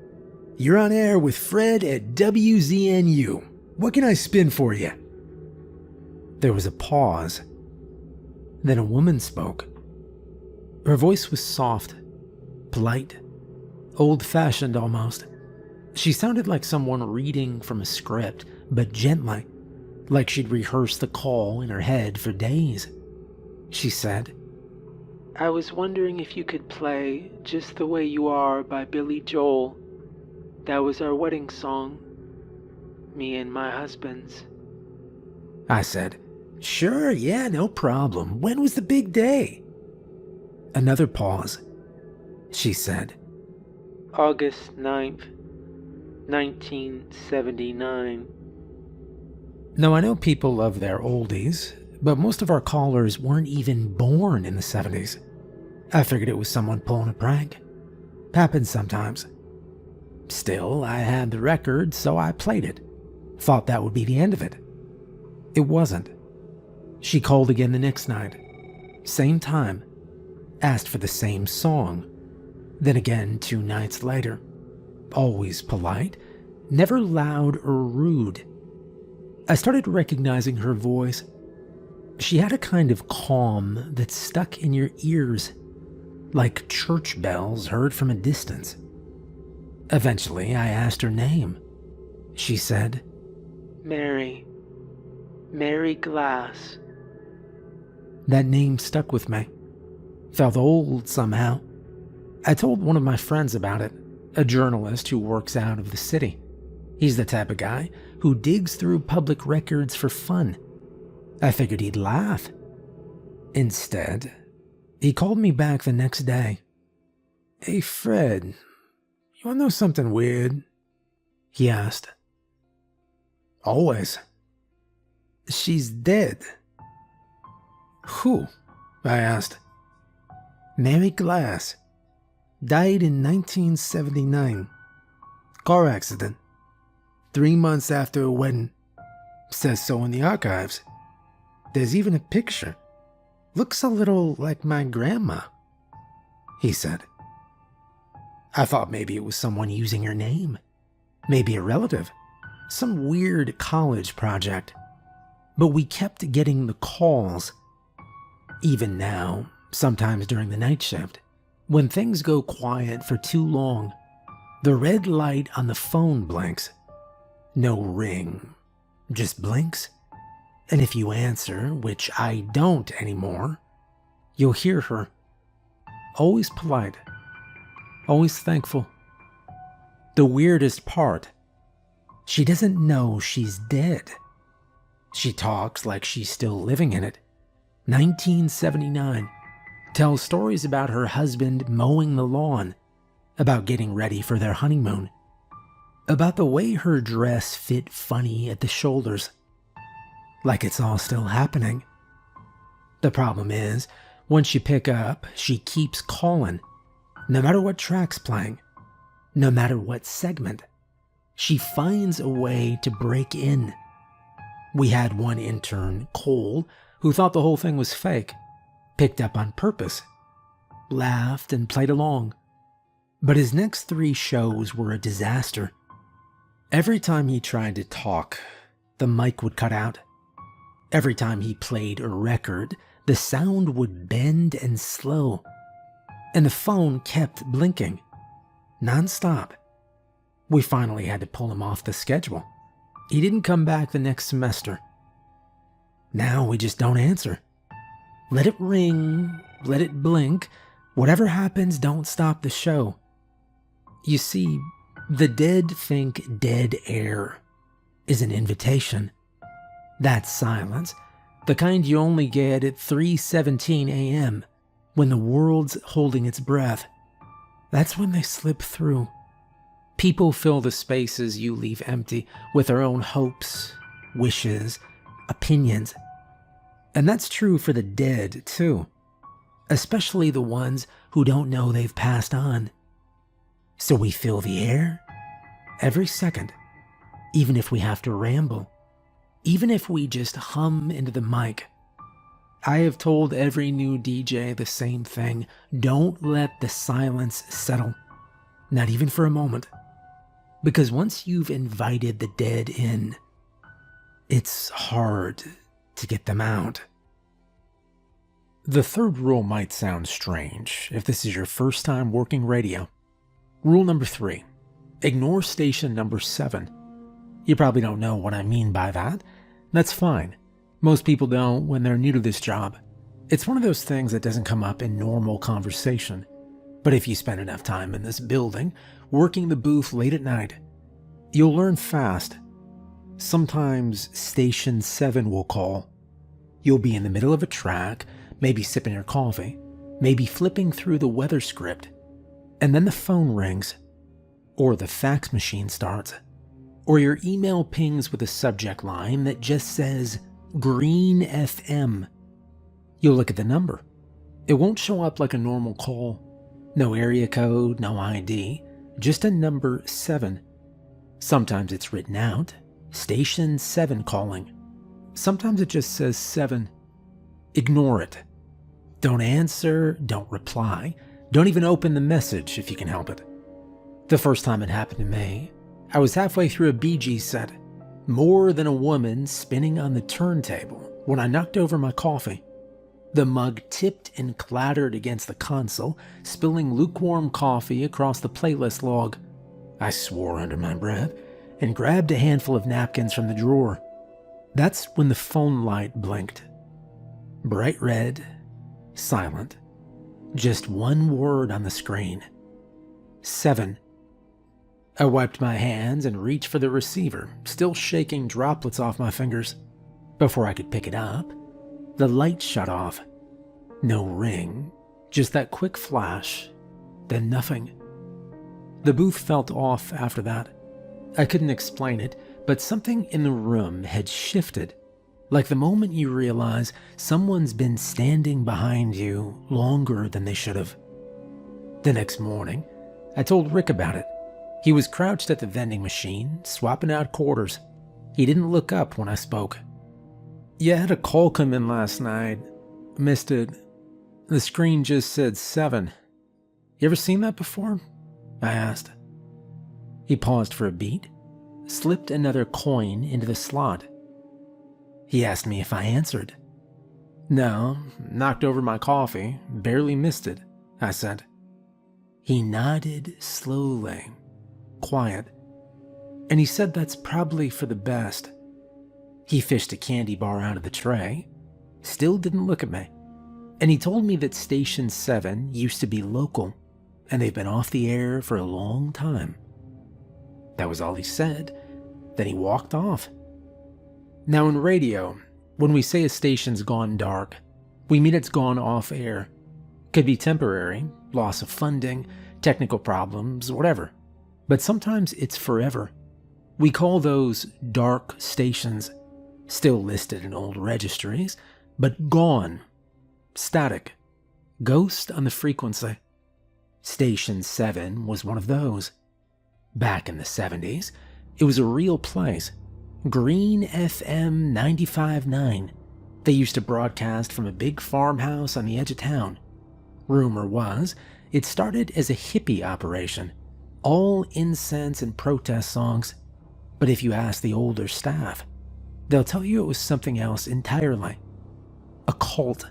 "You're on air with Fred at WZNU. What can I spin for you?" There was a pause. Then a woman spoke. Her voice was soft, polite, old-fashioned almost. She sounded like someone reading from a script, but gently, like she'd rehearsed the call in her head for days. She said, "I was wondering if you could play Just the Way You Are by Billy Joel. That was our wedding song. Me and my husband's." I said, "Sure, yeah, no problem. When was the big day?" Another pause. She said, "August 9th, 1979. Now, I know people love their oldies, but most of our callers weren't even born in the 70s. I figured it was someone pulling a prank. Happens sometimes. Still, I had the record, so I played it. Thought that would be the end of it. It wasn't. She called again the next night. Same time. Asked for the same song. Then again 2 nights later. Always polite, never loud or rude. I started recognizing her voice. She had a kind of calm that stuck in your ears, like church bells heard from a distance. Eventually, I asked her name. She said, "Mary. Mary Glass." That name stuck with me. Felt old somehow. I told one of my friends about it, a journalist who works out of the city. He's the type of guy who digs through public records for fun. I figured he'd laugh. Instead, he called me back the next day. "Hey, Fred, you wanna know something weird?" he asked. "Always." "She's dead." "Who?" I asked. "Mary Glass. Died in 1979. Car accident. 3 months after a wedding. Says so in the archives. There's even a picture. Looks a little like my grandma," he said. I thought maybe it was someone using her name. Maybe a relative. Some weird college project. But we kept getting the calls. Even now, sometimes during the night shift, when things go quiet for too long, the red light on the phone blinks. No ring, just blinks. And if you answer, which I don't anymore, you'll hear her. Always polite. Always thankful. The weirdest part, she doesn't know she's dead. She talks like she's still living in it. 1979. Tells stories about her husband mowing the lawn, about getting ready for their honeymoon, about the way her dress fit funny at the shoulders. Like it's all still happening. The problem is, once you pick up, she keeps calling. No matter what track's playing, no matter what segment, she finds a way to break in. We had one intern, Cole, who thought the whole thing was fake, picked up on purpose, laughed and played along. But his next 3 shows were a disaster. Every time he tried to talk, the mic would cut out. Every time he played a record, the sound would bend and slow. And the phone kept blinking, non-stop. We finally had to pull him off the schedule. He didn't come back the next semester. Now we just don't answer. Let it ring, let it blink. Whatever happens, don't stop the show. You see, the dead think dead air is an invitation. That silence, the kind you only get at 3:17 a.m. when the world's holding its breath. That's when they slip through. People fill the spaces you leave empty with their own hopes, wishes, opinions. And that's true for the dead, too. Especially the ones who don't know they've passed on. So we fill the air every second, even if we have to ramble, even if we just hum into the mic. I have told every new DJ the same thing. Don't let the silence settle, not even for a moment. Because once you've invited the dead in, it's hard to get them out. The third rule might sound strange if this is your first time working radio. Rule number 3, ignore station number 7. You probably don't know what I mean by that. That's fine. Most people don't when they're new to this job. It's one of those things that doesn't come up in normal conversation. But if you spend enough time in this building, working the booth late at night, you'll learn fast. Sometimes station 7 will call. You'll be in the middle of a track, maybe sipping your coffee, maybe flipping through the weather script, and then the phone rings, or the fax machine starts, or your email pings with a subject line that just says Green FM. You'll look at the number. It won't show up like a normal call. No area code, no ID, just a number 7. Sometimes it's written out, station 7 calling. Sometimes it just says 7. Ignore it. Don't answer, don't reply, don't even open the message if you can help it. The first time it happened to me, I was halfway through a Bee Gees set, More Than a Woman spinning on the turntable, when I knocked over my coffee. The mug tipped and clattered against the console, spilling lukewarm coffee across the playlist log. I swore under my breath and grabbed a handful of napkins from the drawer. That's when the phone light blinked. Bright red, silent. Just one word on the screen. 7. I wiped my hands and reached for the receiver, still shaking droplets off my fingers. Before I could pick it up, the light shut off. No ring, just that quick flash, then nothing. The booth felt off after that. I couldn't explain it, but something in the room had shifted. Like the moment you realize someone's been standing behind you longer than they should have. The next morning, I told Rick about it. He was crouched at the vending machine, swapping out quarters. He didn't look up when I spoke. "Yeah, I had a call come in last night. Missed it. The screen just said 7. You ever seen that before?" I asked. He paused for a beat, slipped another coin into the slot. He asked me if I answered. "No, knocked over my coffee, barely missed it," I said. He nodded slowly, quiet, and he said that's probably for the best. He fished a candy bar out of the tray, still didn't look at me, and he told me that Station 7 used to be local, and they've been off the air for a long time. That was all he said. Then he walked off. Now in radio, when we say a station's gone dark, we mean it's gone off air. Could be temporary, loss of funding, technical problems, whatever. But sometimes it's forever. We call those dark stations, still listed in old registries, but gone, static, ghost on the frequency. Station 7 was one of those. Back in the 70s, it was a real place. Green FM 95.9. They used to broadcast from a big farmhouse on the edge of town. Rumor was, it started as a hippie operation, all incense and protest songs. But if you ask the older staff, they'll tell you it was something else entirely. A cult.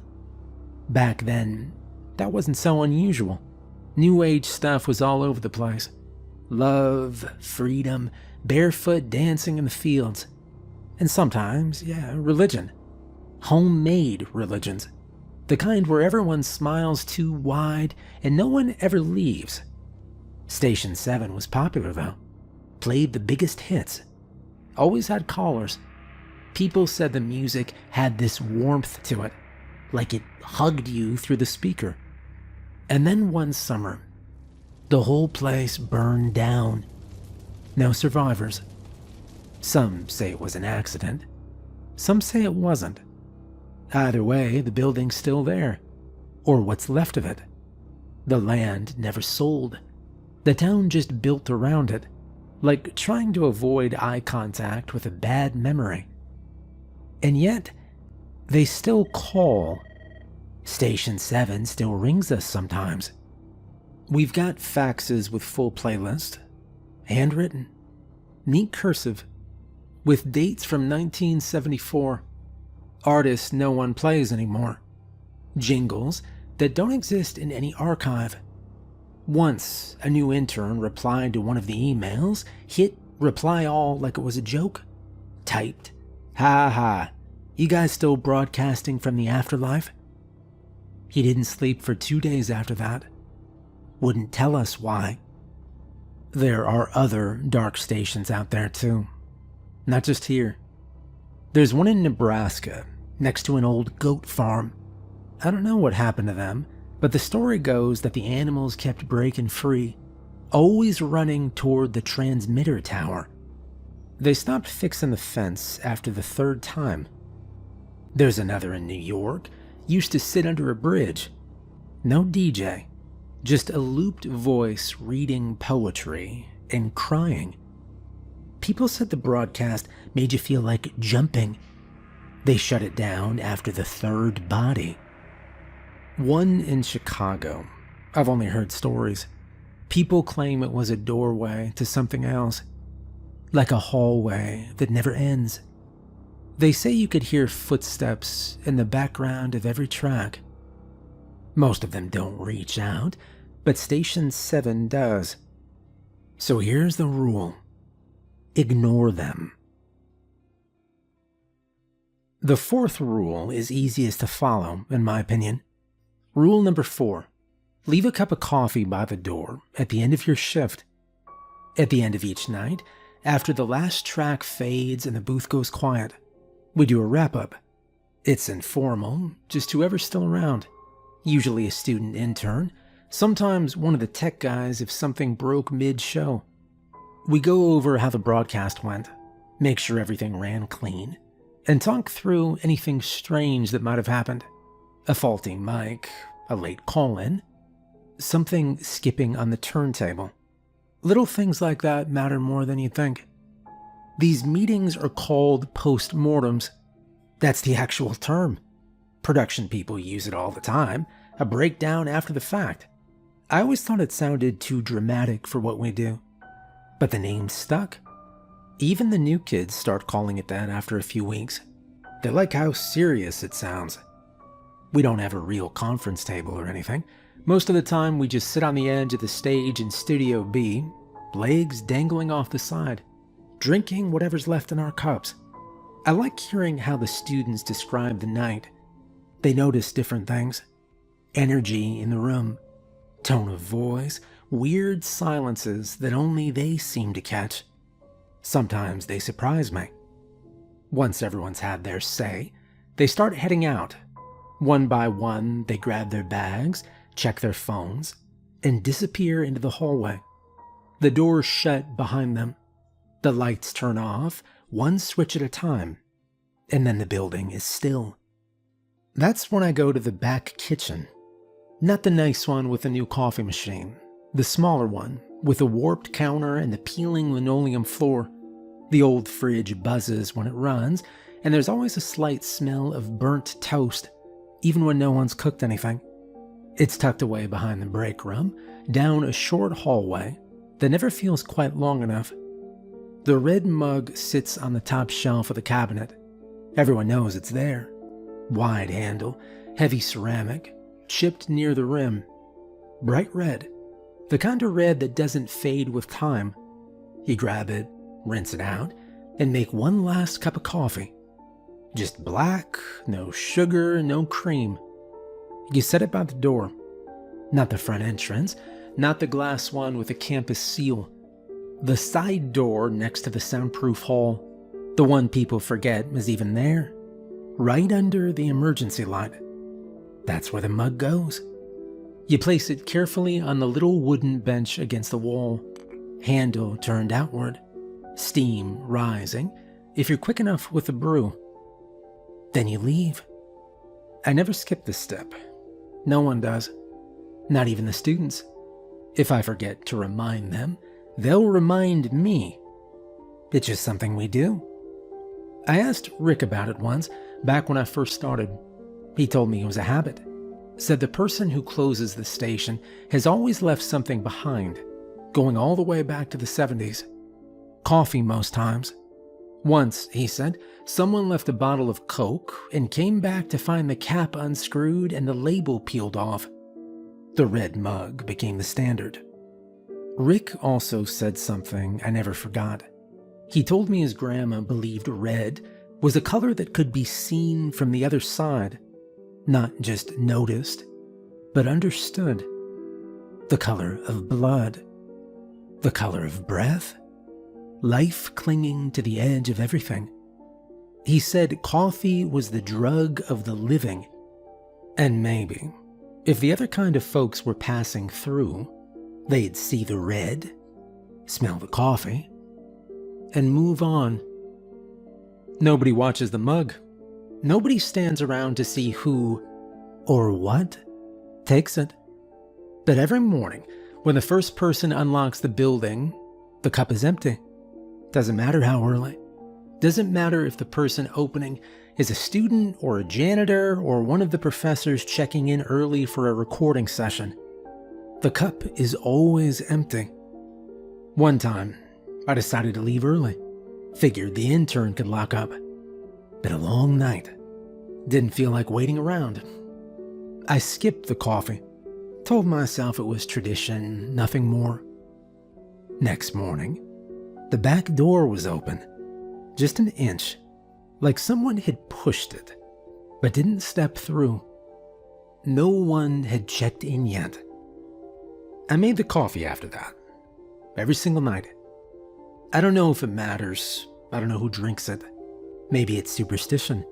Back then, that wasn't so unusual. New Age stuff was all over the place. Love, freedom, barefoot dancing in the fields. And sometimes, religion. Homemade religions. The kind where everyone smiles too wide and no one ever leaves. Station 7 was popular though. Played the biggest hits. Always had callers. People said the music had this warmth to it, like it hugged you through the speaker. And then one summer, the whole place burned down. No survivors. Some say it was an accident. Some say it wasn't. Either way, the building's still there. Or what's left of it. The land never sold. The town just built around it, like trying to avoid eye contact with a bad memory. And yet, they still call. Station 7 still rings us sometimes. We've got faxes with full playlist, handwritten, neat cursive, with dates from 1974, artists no one plays anymore, jingles that don't exist in any archive. Once, a new intern replied to one of the emails, hit reply all like it was a joke, typed, "Ha ha, you guys still broadcasting from the afterlife?" He didn't sleep for 2 days after that. Wouldn't tell us why. There are other dark stations out there too. Not just here. There's one in Nebraska, next to an old goat farm. I don't know what happened to them, but the story goes that the animals kept breaking free, always running toward the transmitter tower. They stopped fixing the fence after the 3rd time. There's another in New York, used to sit under a bridge. No DJ, just a looped voice reading poetry and crying. People said the broadcast made you feel like jumping. They shut it down after the 3rd body. One in Chicago. I've only heard stories. People claim it was a doorway to something else, like a hallway that never ends. They say you could hear footsteps in the background of every track. Most of them don't reach out, but Station 7 does. So here's the rule. Ignore them. The 4th rule is easiest to follow, in my opinion. Rule number 4. Leave a cup of coffee by the door at the end of your shift. At the end of each night, after the last track fades and the booth goes quiet, we do a wrap-up. It's informal, just whoever's still around. Usually a student intern, sometimes one of the tech guys if something broke mid-show. We go over how the broadcast went, make sure everything ran clean, and talk through anything strange that might have happened. A faulty mic, a late call-in, something skipping on the turntable. Little things like that matter more than you think. These meetings are called post-mortems. That's the actual term. Production people use it all the time, a breakdown after the fact. I always thought it sounded too dramatic for what we do. But the name stuck. Even the new kids start calling it that after a few weeks. They like how serious it sounds. We don't have a real conference table or anything. Most of the time we just sit on the edge of the stage in Studio B, legs dangling off the side, drinking whatever's left in our cups. I like hearing how the students describe the night. They notice different things. Energy in the room, tone of voice, weird silences that only they seem to catch. Sometimes they surprise me. Once everyone's had their say, they start heading out. One by one, they grab their bags, check their phones, and disappear into the hallway. The doors shut behind them. The lights turn off, one switch at a time, and then the building is still. That's when I go to the back kitchen. Not the nice one with the new coffee machine. The smaller one, with a warped counter and the peeling linoleum floor. The old fridge buzzes when it runs, and there's always a slight smell of burnt toast, even when no one's cooked anything. It's tucked away behind the break room, down a short hallway that never feels quite long enough. The red mug sits on the top shelf of the cabinet. Everyone knows it's there. Wide handle, heavy ceramic, chipped near the rim. Bright red. The kind of red that doesn't fade with time. You grab it, rinse it out, and make one last cup of coffee. Just black, no sugar, no cream. You set it by the door. Not the front entrance, not the glass one with a campus seal. The side door next to the soundproof hall. The one people forget is even there. Right under the emergency light. That's where the mug goes. You place it carefully on the little wooden bench against the wall, handle turned outward, steam rising, if you're quick enough with the brew. Then you leave. I never skip this step. No one does. Not even the students. If I forget to remind them, they'll remind me. It's just something we do. I asked Rick about it once, back when I first started. He told me it was a habit. Said the person who closes the station has always left something behind, going all the way back to the 70s. Coffee most times. Once, he said, someone left a bottle of Coke and came back to find the cap unscrewed and the label peeled off. The red mug became the standard. Rick also said something I never forgot. He told me his grandma believed red was a color that could be seen from the other side, not just noticed, but understood. The color of blood, the color of breath, life clinging to the edge of everything. He said coffee was the drug of the living, and maybe, if the other kind of folks were passing through, they'd see the red, smell the coffee, and move on. Nobody watches the mug. Nobody stands around to see who, or what, takes it. But every morning, when the first person unlocks the building, the cup is empty. Doesn't matter how early. Doesn't matter if the person opening is a student or a janitor or one of the professors checking in early for a recording session. The cup is always empty. One time, I decided to leave early. Figured the intern could lock up. Been a long night. Didn't feel like waiting around. I skipped the coffee. Told myself it was tradition, nothing more. Next morning, the back door was open. Just an inch. Like someone had pushed it, but didn't step through. No one had checked in yet. I made the coffee after that. Every single night. I don't know if it matters. I don't know who drinks it. Maybe it's superstition.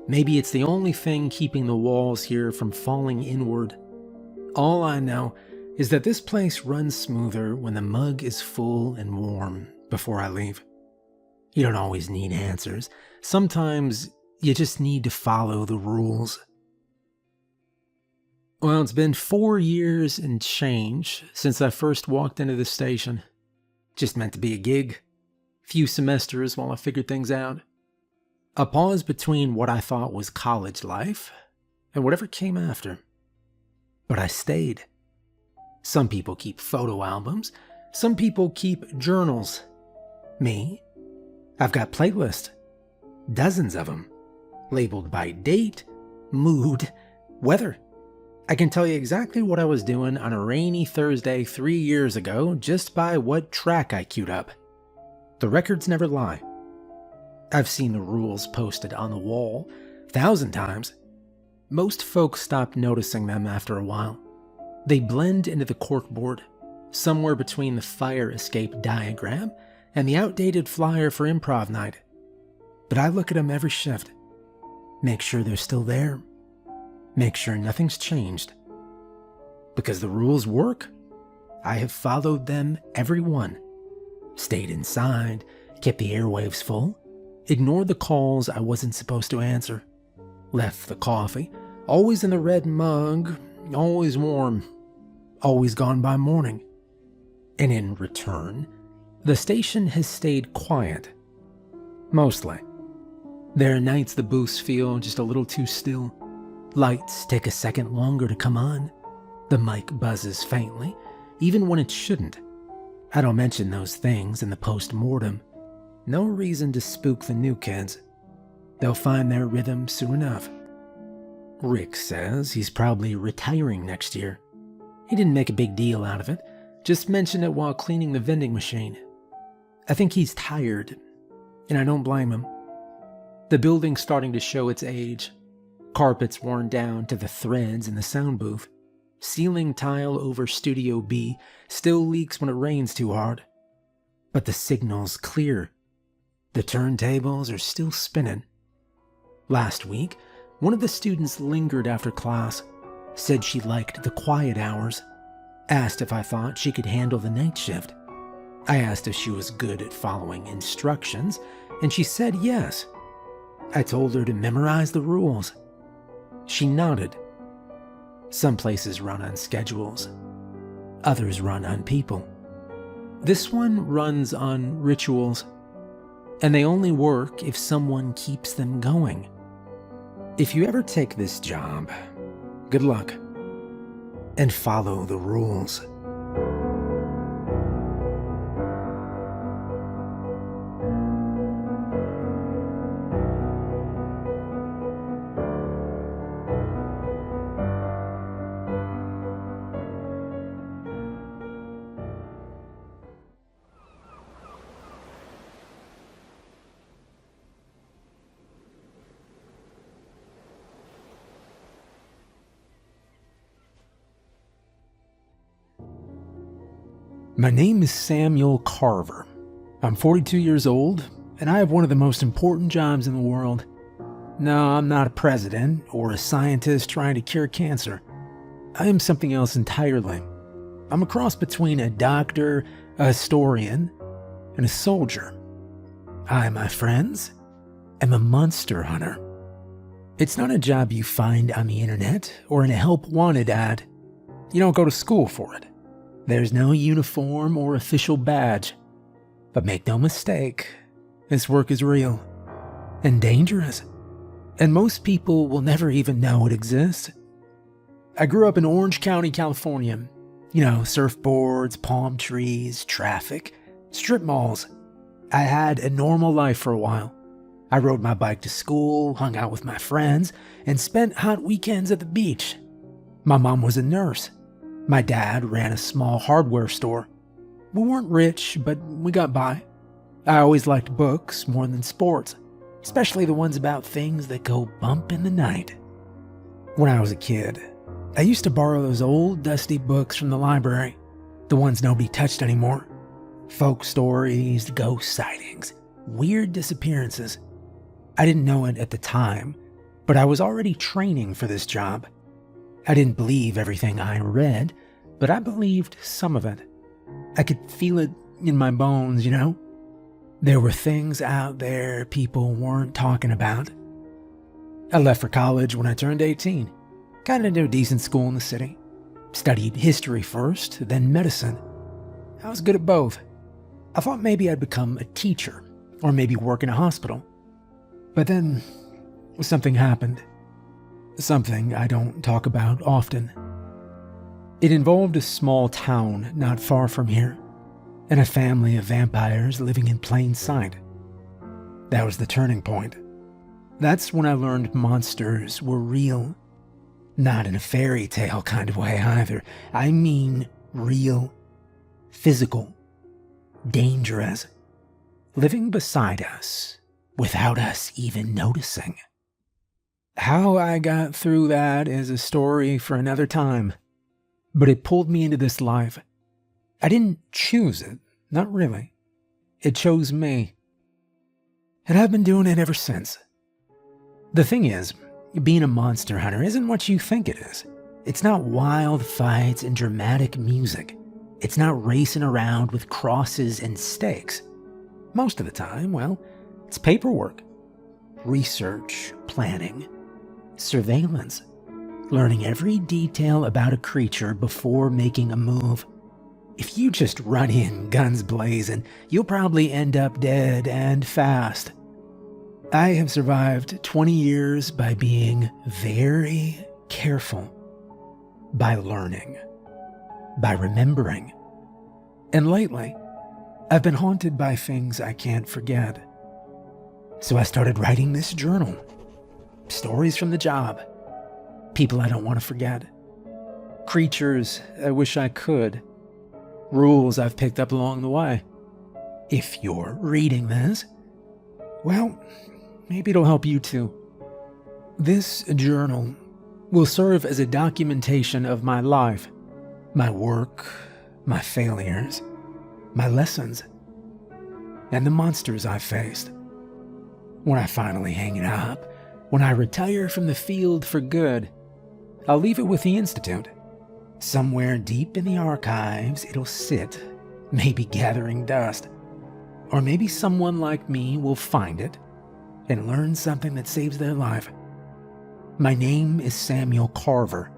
Maybe it's the only thing keeping the walls here from falling inward. All I know is that this place runs smoother when the mug is full and warm before I leave. You don't always need answers. Sometimes you just need to follow the rules. Well, it's been 4 years and change since I first walked into the station. Just meant to be a gig. Few semesters while I figured things out. A pause between what I thought was college life and whatever came after. But I stayed. Some people keep photo albums. Some people keep journals. Me? I've got playlists. Dozens of them. Labeled by date, mood, weather. I can tell you exactly what I was doing on a rainy Thursday 3 years ago just by what track I queued up. The records never lie. I've seen the rules posted on the wall 1,000 times. Most folks stop noticing them after a while. They blend into the corkboard, somewhere between the fire escape diagram and the outdated flyer for improv night. But I look at them every shift. Make sure they're still there. Make sure nothing's changed. Because the rules work. I have followed them, every one. Stayed inside, kept the airwaves full, ignored the calls I wasn't supposed to answer, left the coffee, always in the red mug, always warm, always gone by morning. And in return, the station has stayed quiet. Mostly. There are nights the booths feel just a little too still. Lights take a second longer to come on. The mic buzzes faintly, even when it shouldn't. I don't mention those things in the post-mortem. No reason to spook the new kids. They'll find their rhythm soon enough. Rick says he's probably retiring next year. He didn't make a big deal out of it, just mentioned it while cleaning the vending machine. I think he's tired, and I don't blame him. The building's starting to show its age. Carpets worn down to the threads in the sound booth. Ceiling tile over Studio B still leaks when it rains too hard. But the signal's clear. The turntables are still spinning. Last week, one of the students lingered after class, said she liked the quiet hours, asked if I thought she could handle the night shift. I asked if she was good at following instructions, and she said yes. I told her to memorize the rules. She nodded. Some places run on schedules. Others run on people. This one runs on rituals. And they only work if someone keeps them going. If you ever take this job, good luck. And follow the rules. My name is Samuel Carver. I'm 42 years old, and I have one of the most important jobs in the world. No, I'm not a president or a scientist trying to cure cancer. I am something else entirely. I'm a cross between a doctor, a historian, and a soldier. I, my friends, am a monster hunter. It's not a job you find on the internet or in a help wanted ad. You don't go to school for it. There's no uniform or official badge. But make no mistake, this work is real and dangerous, and most people will never even know it exists. I grew up in Orange County, California. You know, surfboards, palm trees, traffic, strip malls. I had a normal life for a while. I rode my bike to school, hung out with my friends, and spent hot weekends at the beach. My mom was a nurse. My dad ran a small hardware store. We weren't rich, but we got by. I always liked books more than sports, especially the ones about things that go bump in the night. When I was a kid, I used to borrow those old dusty books from the library, the ones nobody touched anymore. Folk stories, ghost sightings, weird disappearances. I didn't know it at the time, but I was already training for this job. I didn't believe everything I read, but I believed some of it. I could feel it in my bones, you know? There were things out there people weren't talking about. I left for college when I turned 18. Got into a decent school in the city. Studied history first, then medicine. I was good at both. I thought maybe I'd become a teacher, or maybe work in a hospital. But then, something happened. Something I don't talk about often. It involved a small town not far from here, and a family of vampires living in plain sight. That was the turning point. That's when I learned monsters were real. Not in a fairy tale kind of way either. I mean real, physical, dangerous, living beside us without us even noticing. How I got through that is a story for another time, but it pulled me into this life. I didn't choose it, not really. It chose me. And I've been doing it ever since. The thing is, being a monster hunter isn't what you think it is. It's not wild fights and dramatic music. It's not racing around with crosses and stakes. Most of the time, well, it's paperwork, research, planning, surveillance, learning every detail about a creature before making a move. If you just run in guns blazing, you'll probably end up dead and fast. I have survived 20 years by being very careful, by learning, by remembering. And lately, I've been haunted by things I can't forget. So I started writing this journal. Stories from the job. People I don't want to forget. Creatures I wish I could. Rules I've picked up along the way. If you're reading this, well, maybe it'll help you too. This journal will serve as a documentation of my life, my work, my failures, my lessons, and the monsters I've faced. When I finally hang it up, when I retire from the field for good, I'll leave it with the Institute. Somewhere deep in the archives, it'll sit, maybe gathering dust. Or maybe someone like me will find it and learn something that saves their life. My name is Samuel Carver,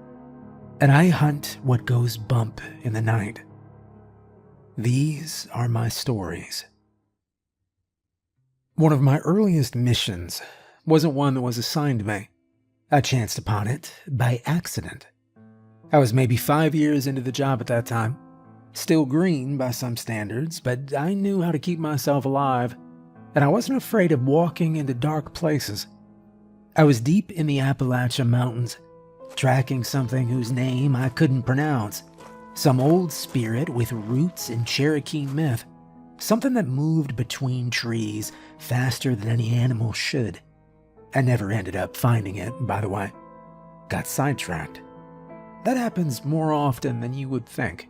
and I hunt what goes bump in the night. These are my stories. One of my earliest missions wasn't one that was assigned me. I chanced upon it by accident. I was maybe 5 years into the job at that time. Still green by some standards, but I knew how to keep myself alive, and I wasn't afraid of walking into dark places. I was deep in the Appalachian Mountains, tracking something whose name I couldn't pronounce. Some old spirit with roots in Cherokee myth. Something that moved between trees faster than any animal should. I never ended up finding it, by the way. Got sidetracked. That happens more often than you would think.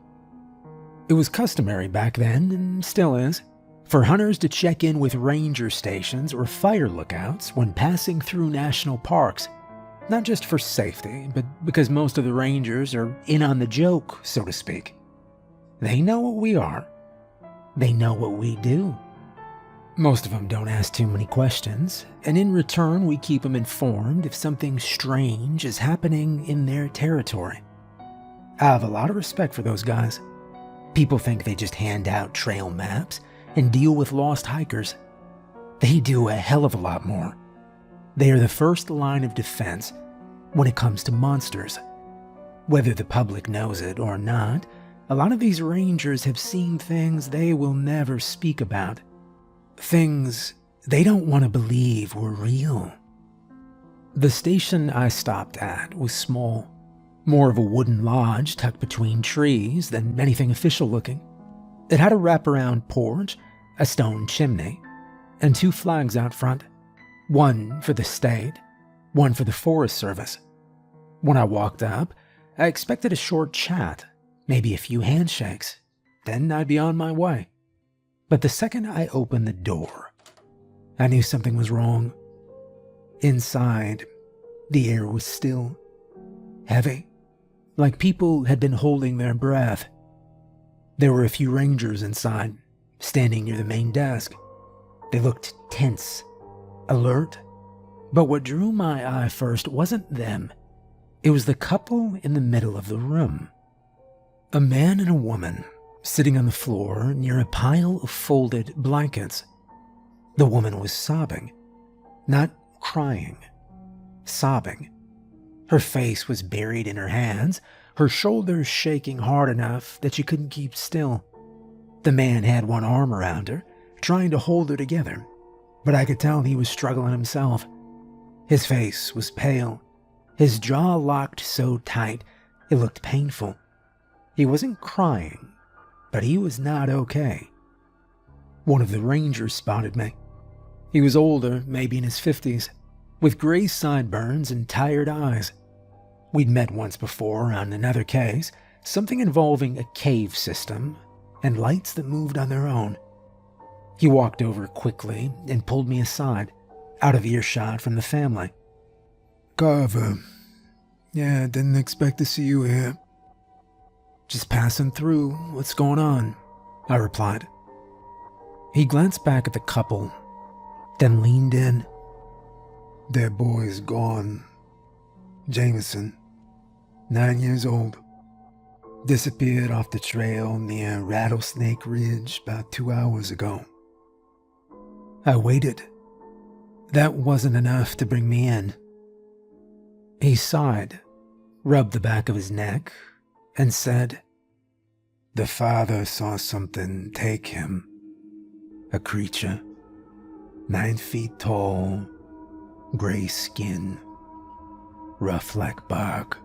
It was customary back then, and still is, for hunters to check in with ranger stations or fire lookouts when passing through national parks. Not just for safety, but because most of the rangers are in on the joke, so to speak. They know what we are. They know what we do. Most of them don't ask too many questions, and in return we keep them informed if something strange is happening in their territory. I have a lot of respect for those guys. People think they just hand out trail maps and deal with lost hikers. They do a hell of a lot more. They are the first line of defense when it comes to monsters. Whether the public knows it or not, a lot of these rangers have seen things they will never speak about. Things they don't want to believe were real. The station I stopped at was small, more of a wooden lodge tucked between trees than anything official looking. It had a wraparound porch, a stone chimney, and 2 flags out front. One for the state, one for the Forest Service. When I walked up, I expected a short chat, maybe a few handshakes, then I'd be on my way. But the second I opened the door, I knew something was wrong. Inside, the air was still, heavy, like people had been holding their breath. There were a few rangers inside, standing near the main desk. They looked tense, alert, but what drew my eye first wasn't them. It was the couple in the middle of the room. A man and a woman sitting on the floor near a pile of folded blankets. The woman was sobbing, not crying, sobbing. Her face was buried in her hands, her shoulders shaking hard enough that she couldn't keep still. The man had one arm around her, trying to hold her together, but I could tell he was struggling himself. His face was pale, his jaw locked so tight it looked painful. He wasn't crying, but he was not okay. One of the rangers spotted me. He was older, maybe in his 50s, with gray sideburns and tired eyes. We'd met once before on another case, something involving a cave system and lights that moved on their own. He walked over quickly and pulled me aside, out of earshot from the family. Carver, yeah, didn't expect to see you here. Just passing through. What's going on? I replied. He glanced back at the couple, then leaned in. Their boy's gone. Jameson, 9 years old. Disappeared off the trail near Rattlesnake Ridge about 2 hours ago. I waited. That wasn't enough to bring me in. He sighed, rubbed the back of his neck, and said, The father saw something take him. A creature, 9 feet tall, gray skin, rough like bark,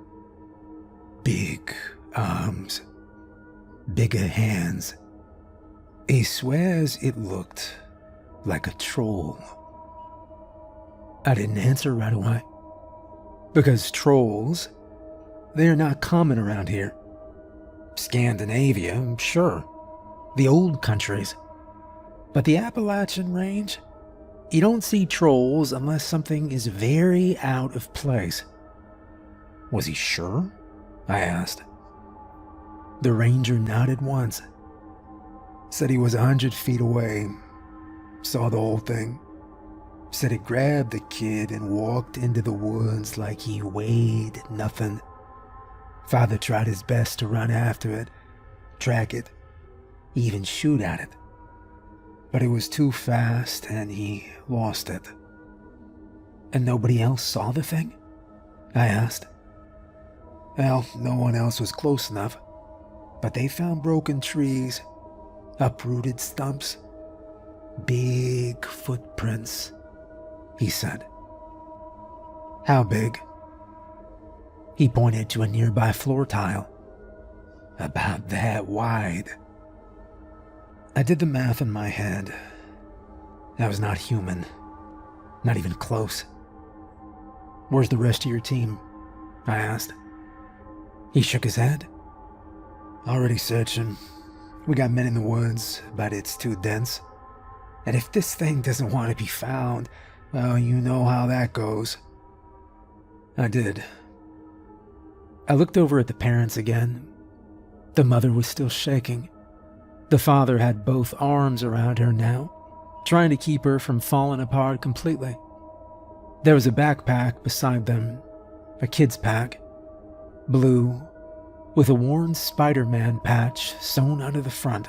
big arms, bigger hands. He swears it looked like a troll. I didn't answer right away, because trolls, they're not common around here. Scandinavia, sure, the old countries, but the Appalachian Range, you don't see trolls unless something is very out of place. Was he sure? I asked. The ranger nodded once. Said he was 100 feet away, saw the whole thing. Said he grabbed the kid and walked into the woods like he weighed nothing. Father tried his best to run after it, track it, even shoot at it. But it was too fast and he lost it. And nobody else saw the thing? I asked. Well, no one else was close enough, but they found broken trees, uprooted stumps, big footprints, he said. How big? He pointed to a nearby floor tile. About that wide. I did the math in my head. That was not human. Not even close. Where's the rest of your team? I asked. He shook his head. Already searching. We got men in the woods, but it's too dense. And if this thing doesn't want to be found, well, you know how that goes. I did. I looked over at the parents again. The mother was still shaking. The father had both arms around her now, trying to keep her from falling apart completely. There was a backpack beside them, a kid's pack, blue, with a worn Spider-Man patch sewn onto the front.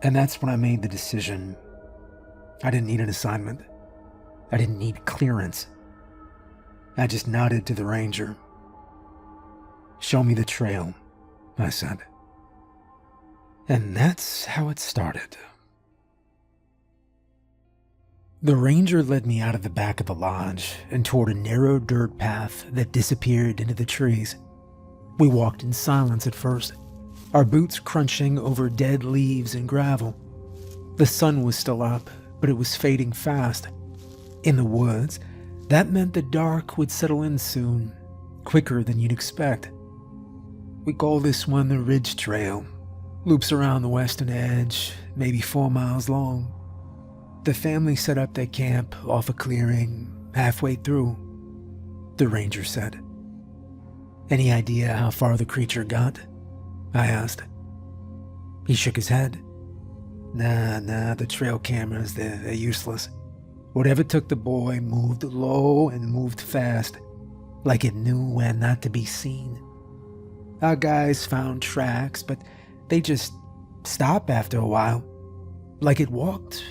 And that's when I made the decision. I didn't need an assignment. I didn't need clearance. I just nodded to the ranger. Show me the trail, I said. And that's how it started. The ranger led me out of the back of the lodge and toward a narrow dirt path that disappeared into the trees. We walked in silence at first, our boots crunching over dead leaves and gravel. The sun was still up, but it was fading fast. In the woods, that meant the dark would settle in soon, quicker than you'd expect. We call this one the Ridge Trail. Loops around the western edge, maybe 4 miles long. The family set up their camp off a clearing halfway through, the ranger said. Any idea how far the creature got? I asked. He shook his head. Nah, the trail cameras, they're useless. Whatever took the boy moved low and moved fast, like it knew when not to be seen. Our guys found tracks, but they just stopped after a while, like it walked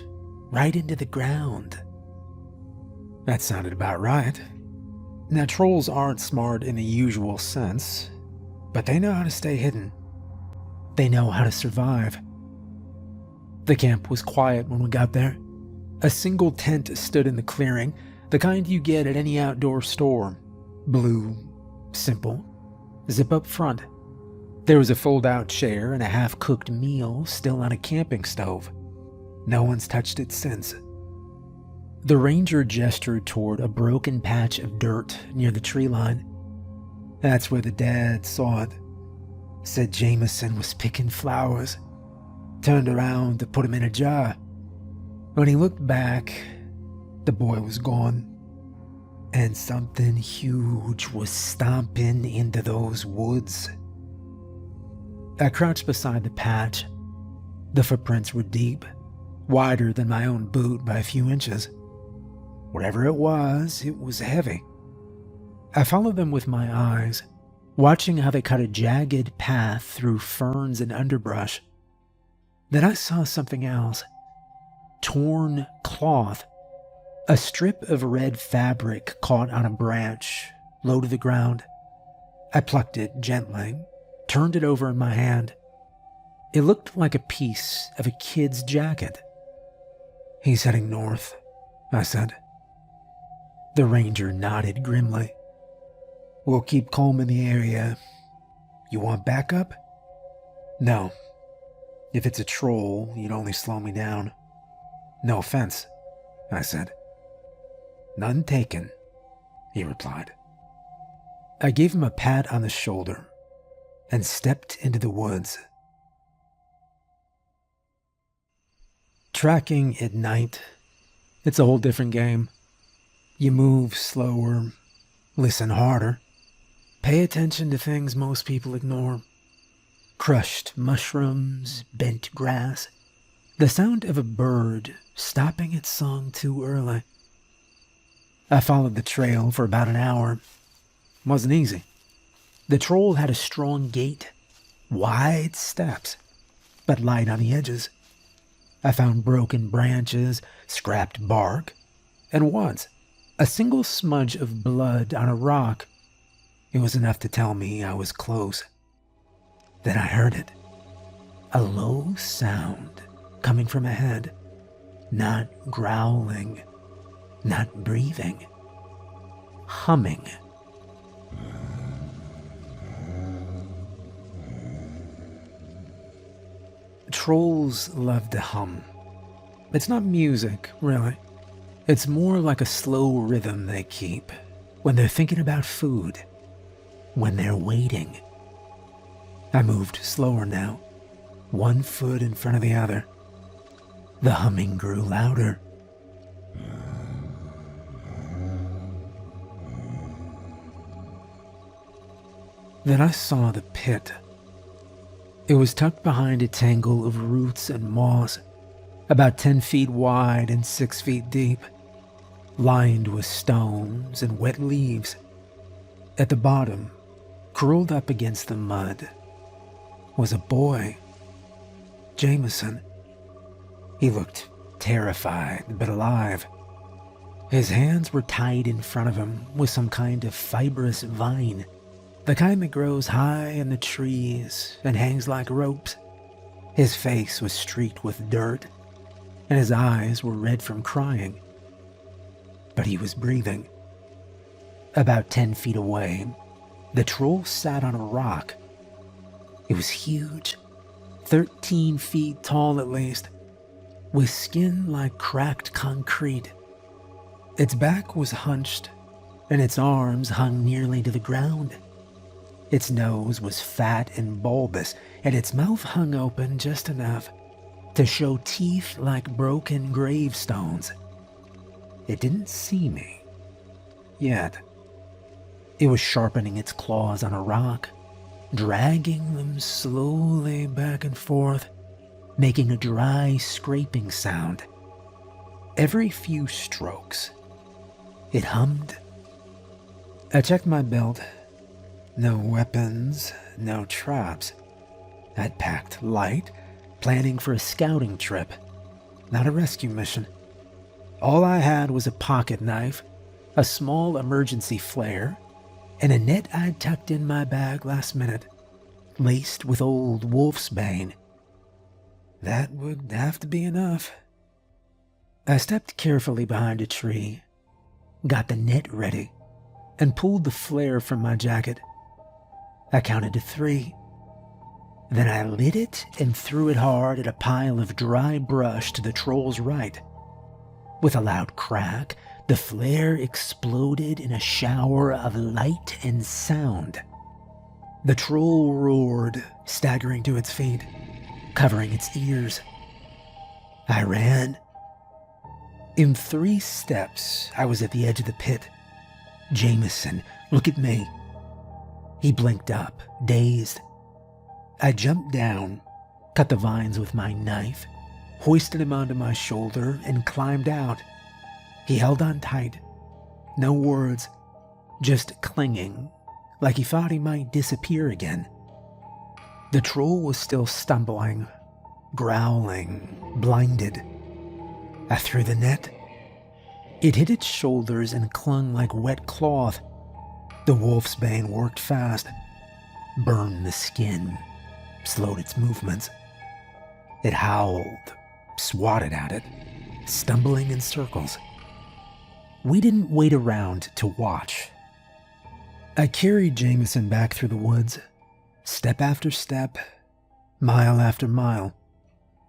right into the ground. That sounded about right. Now, trolls aren't smart in the usual sense, but they know how to stay hidden. They know how to survive. The camp was quiet when we got there. A single tent stood in the clearing, the kind you get at any outdoor store. Blue, simple, zip up front. There was a fold-out chair and a half-cooked meal still on a camping stove. No one's touched it since. The ranger gestured toward a broken patch of dirt near the tree line. That's where the dad saw it. Said Jameson was picking flowers. Turned around to put them in a jar. When he looked back, the boy was gone. And something huge was stomping into those woods. I crouched beside the patch. The footprints were deep, wider than my own boot by a few inches. Whatever it was heavy. I followed them with my eyes, watching how they cut a jagged path through ferns and underbrush. Then I saw something else. Torn cloth. A strip of red fabric caught on a branch, low to the ground. I plucked it gently, turned it over in my hand. It looked like a piece of a kid's jacket. He's heading north, I said. The ranger nodded grimly. We'll keep combing the area. You want backup? No. If it's a troll, you'd only slow me down. No offense, I said. None taken, he replied. I gave him a pat on the shoulder and stepped into the woods. Tracking at night, it's a whole different game. You move slower, listen harder, pay attention to things most people ignore. Crushed mushrooms, bent grass, The sound of a bird stopping its song too early. I followed the trail for about an hour. Wasn't easy. The troll had a strong gait, wide steps, but light on the edges. I found broken branches, scrapped bark, and once, a single smudge of blood on a rock. It was enough to tell me I was close. Then I heard it. A low sound coming from ahead. Not growling, not breathing. Humming. Trolls love to hum. It's not music, really. It's more like a slow rhythm they keep when they're thinking about food, when they're waiting. I moved slower now, one foot in front of the other. The humming grew louder. Then I saw the pit. It was tucked behind a tangle of roots and moss, about 10 feet wide and 6 feet deep, lined with stones and wet leaves. At the bottom, curled up against the mud, was a boy, Jameson. He looked terrified but alive. His hands were tied in front of him with some kind of fibrous vine, the kind that grows high in the trees and hangs like ropes. His face was streaked with dirt, and his eyes were red from crying. But he was breathing. About 10 feet away, the troll sat on a rock. It was huge, 13 feet tall at least, with skin like cracked concrete. Its back was hunched, and its arms hung nearly to the ground. Its nose was fat and bulbous, and its mouth hung open just enough to show teeth like broken gravestones. It didn't see me yet. It was sharpening its claws on a rock, dragging them slowly back and forth, making a dry scraping sound. Every few strokes, it hummed. I checked my belt. No weapons, no traps. I'd packed light, planning for a scouting trip, not a rescue mission. All I had was a pocket knife, a small emergency flare, and a net I'd tucked in my bag last minute, laced with old wolfsbane. That would have to be enough. I stepped carefully behind a tree, got the net ready, and pulled the flare from my jacket. I counted to 3. Then I lit it and threw it hard at a pile of dry brush to the troll's right. With a loud crack, the flare exploded in a shower of light and sound. The troll roared, staggering to its feet, covering its ears. I ran. In 3 steps, I was at the edge of the pit. Jameson, look at me. He blinked up, dazed. I jumped down, cut the vines with my knife, hoisted him onto my shoulder, and climbed out. He held on tight. No words, just clinging, like he thought he might disappear again. The troll was still stumbling, growling, blinded. I threw the net. It hit its shoulders and clung like wet cloth. The wolfsbane worked fast, burned the skin, slowed its movements. It howled, swatted at it, stumbling in circles. We didn't wait around to watch. I carried Jameson back through the woods, step after step, mile after mile,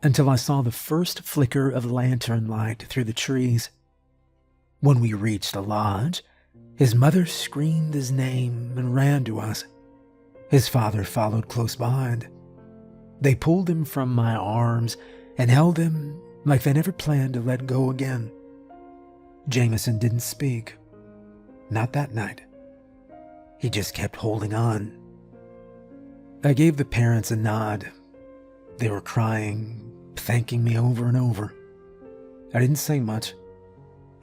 until I saw the first flicker of lantern light through the trees. When we reached a lodge, his mother screamed his name and ran to us. His father followed close behind. They pulled him from my arms and held him like they never planned to let go again. Jameson didn't speak. Not that night. He just kept holding on. I gave the parents a nod. They were crying, thanking me over and over. I didn't say much.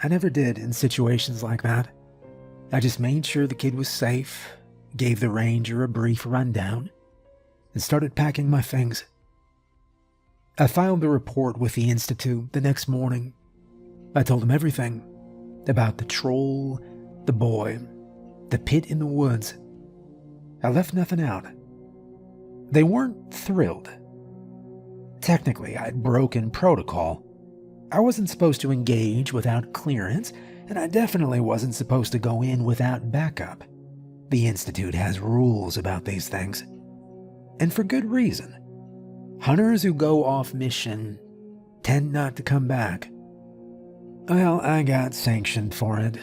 I never did in situations like that. I just made sure the kid was safe, gave the ranger a brief rundown, and started packing my things. I filed the report with the Institute the next morning. I told him everything about the troll, the boy, the pit in the woods. I left nothing out. They weren't thrilled. Technically, I'd broken protocol. I wasn't supposed to engage without clearance, and I definitely wasn't supposed to go in without backup. The Institute has rules about these things. And for good reason. Hunters who go off mission tend not to come back. Well, I got sanctioned for it.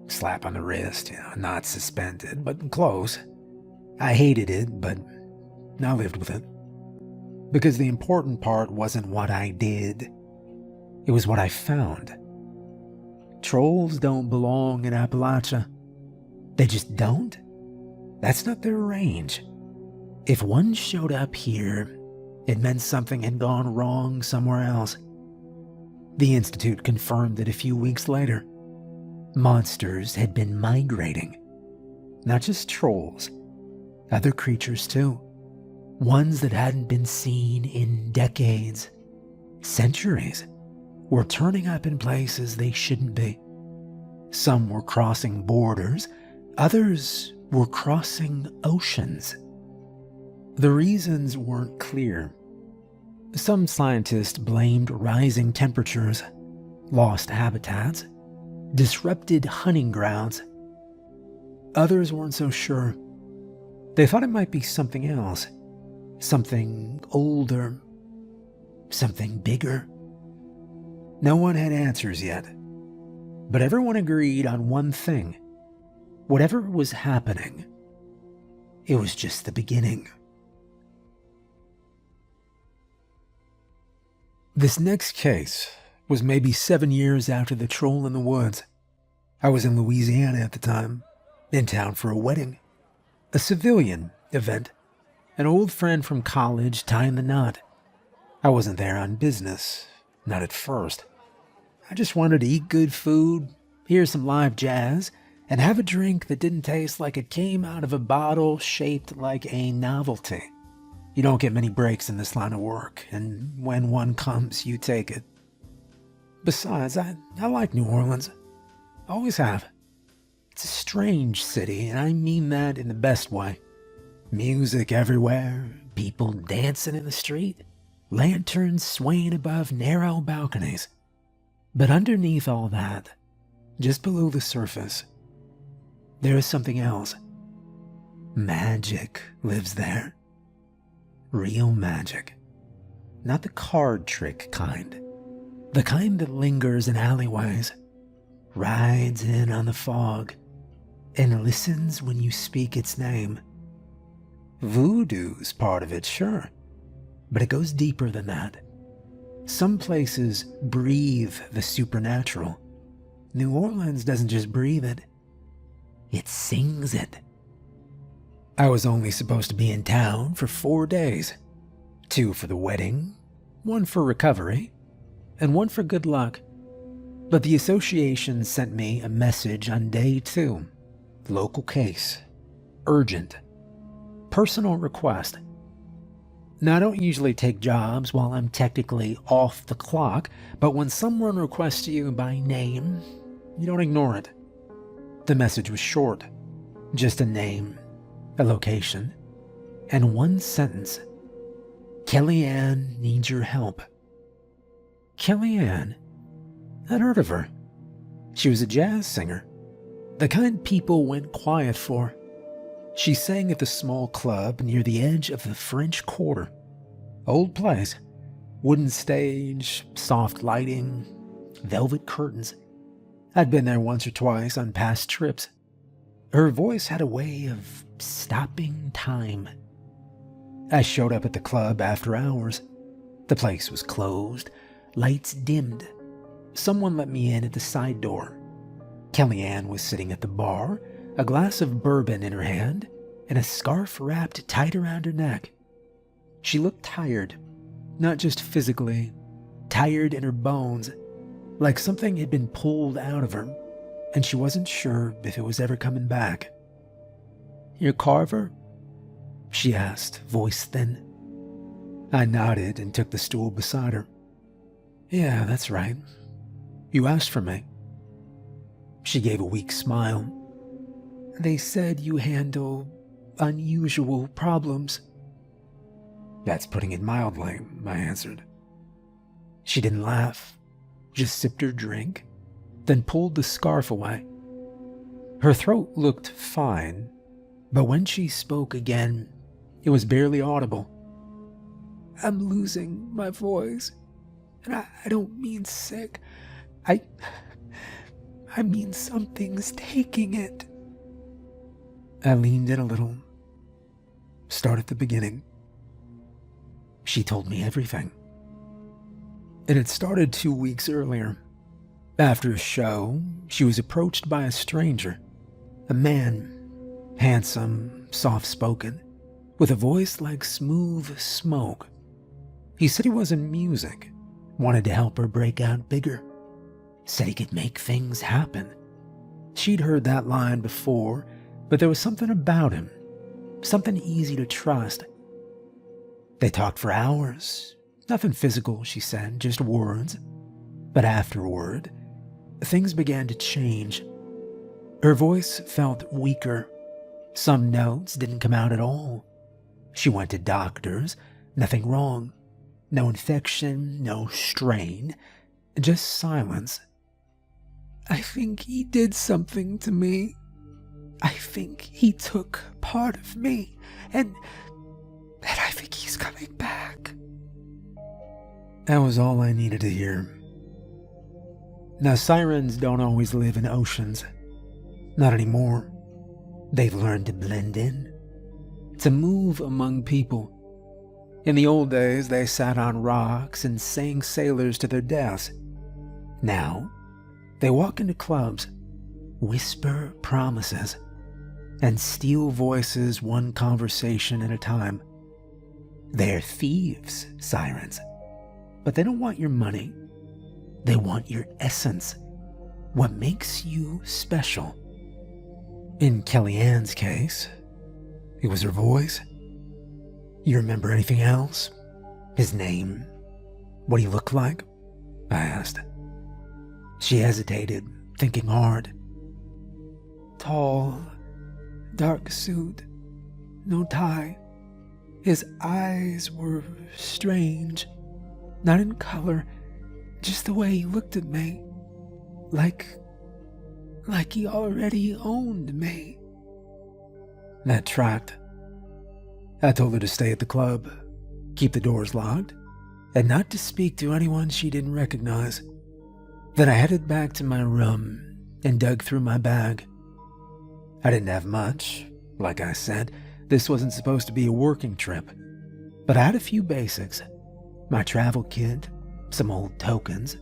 Slap on the wrist, not suspended, but close. I hated it, but I lived with it. Because the important part wasn't what I did. It was what I found. Trolls don't belong in Appalachia. They just don't. That's not their range. If one showed up here, it meant something had gone wrong somewhere else. The Institute confirmed it a few weeks later. Monsters had been migrating. Not just trolls, other creatures too. Ones that hadn't been seen in decades, centuries, were turning up in places they shouldn't be. Some were crossing borders, others were crossing oceans. The reasons weren't clear. Some scientists blamed rising temperatures, lost habitats, disrupted hunting grounds. Others weren't so sure. They thought it might be something else, something older, something bigger. No one had answers yet, but everyone agreed on one thing. Whatever was happening, it was just the beginning. This next case was maybe 7 years after the troll in the woods. I was in Louisiana at the time, in town for a wedding, a civilian event, an old friend from college tying the knot. I wasn't there on business, not at first. I just wanted to eat good food, hear some live jazz, and have a drink that didn't taste like it came out of a bottle shaped like a novelty. You don't get many breaks in this line of work, and when one comes, you take it. Besides, I like New Orleans. Always have. It's a strange city, and I mean that in the best way. Music everywhere, people dancing in the street, lanterns swaying above narrow balconies. But underneath all that, just below the surface, there is something else. Magic lives there. Real magic. Not the card trick kind. The kind that lingers in alleyways, rides in on the fog, and listens when you speak its name. Voodoo's part of it, sure, but it goes deeper than that. Some places breathe the supernatural. New Orleans doesn't just breathe it, it sings it. I was only supposed to be in town for 4 days. 2 for the wedding, 1 for recovery, and 1 for good luck. But the association sent me a message on day 2. Local case. Urgent. Personal request. Now, I don't usually take jobs while I'm technically off the clock, but when someone requests you by name, you don't ignore it. The message was short. Just a name, a location, and 1 sentence. Kellyanne needs your help. Kellyanne? I'd heard of her. She was a jazz singer, the kind people went quiet for. She sang at the small club near the edge of the French Quarter. Old place, wooden stage, soft lighting, velvet curtains. I'd been there once or twice on past trips. Her voice had a way of stopping time. I showed up at the club after hours. The place was closed, lights dimmed. Someone let me in at the side door. Kellyanne was sitting at the bar, a glass of bourbon in her hand, and a scarf wrapped tight around her neck. She looked tired, not just physically, tired in her bones, like something had been pulled out of her, and she wasn't sure if it was ever coming back. "You're Carver?" she asked, voice thin. I nodded and took the stool beside her. "Yeah, that's right. You asked for me." She gave a weak smile. "They said you handle unusual problems." "That's putting it mildly," I answered. She didn't laugh, just sipped her drink, then pulled the scarf away. Her throat looked fine, but when she spoke again, it was barely audible. "I'm losing my voice, and I don't mean sick. I mean something's taking it." I leaned in a little. "Start at the beginning." She told me everything. It had started 2 weeks earlier. After a show, she was approached by a stranger, a man, handsome, soft-spoken, with a voice like smooth smoke. He said he was in music, wanted to help her break out bigger, said he could make things happen. She'd heard that line before, but there was something about him, something easy to trust. They talked for hours. Nothing physical, she said, just words. But afterward, things began to change. Her voice felt weaker. Some notes didn't come out at all. She went to doctors. Nothing wrong. No infection, no strain, just silence. "I think he did something to me. I think he took part of me, and I think he's coming back." That was all I needed to hear. Now, sirens don't always live in oceans. Not anymore. They've learned to blend in, to move among people. In the old days, they sat on rocks and sang sailors to their deaths. Now, they walk into clubs, whisper promises, and steal voices one conversation at a time. They're thieves, sirens. But they don't want your money. They want your essence, what makes you special. In Kellyanne's case, it was her voice. "You remember anything else? His name? What he looked like?" I asked. She hesitated, thinking hard. "Tall, dark suit, no tie. His eyes were strange, not in color, just the way he looked at me, like he already owned me." That tracked. I told her to stay at the club, keep the doors locked, and not to speak to anyone she didn't recognize. Then I headed back to my room and dug through my bag. I didn't have much. Like I said, this wasn't supposed to be a working trip. But I had a few basics. My travel kit, some old tokens,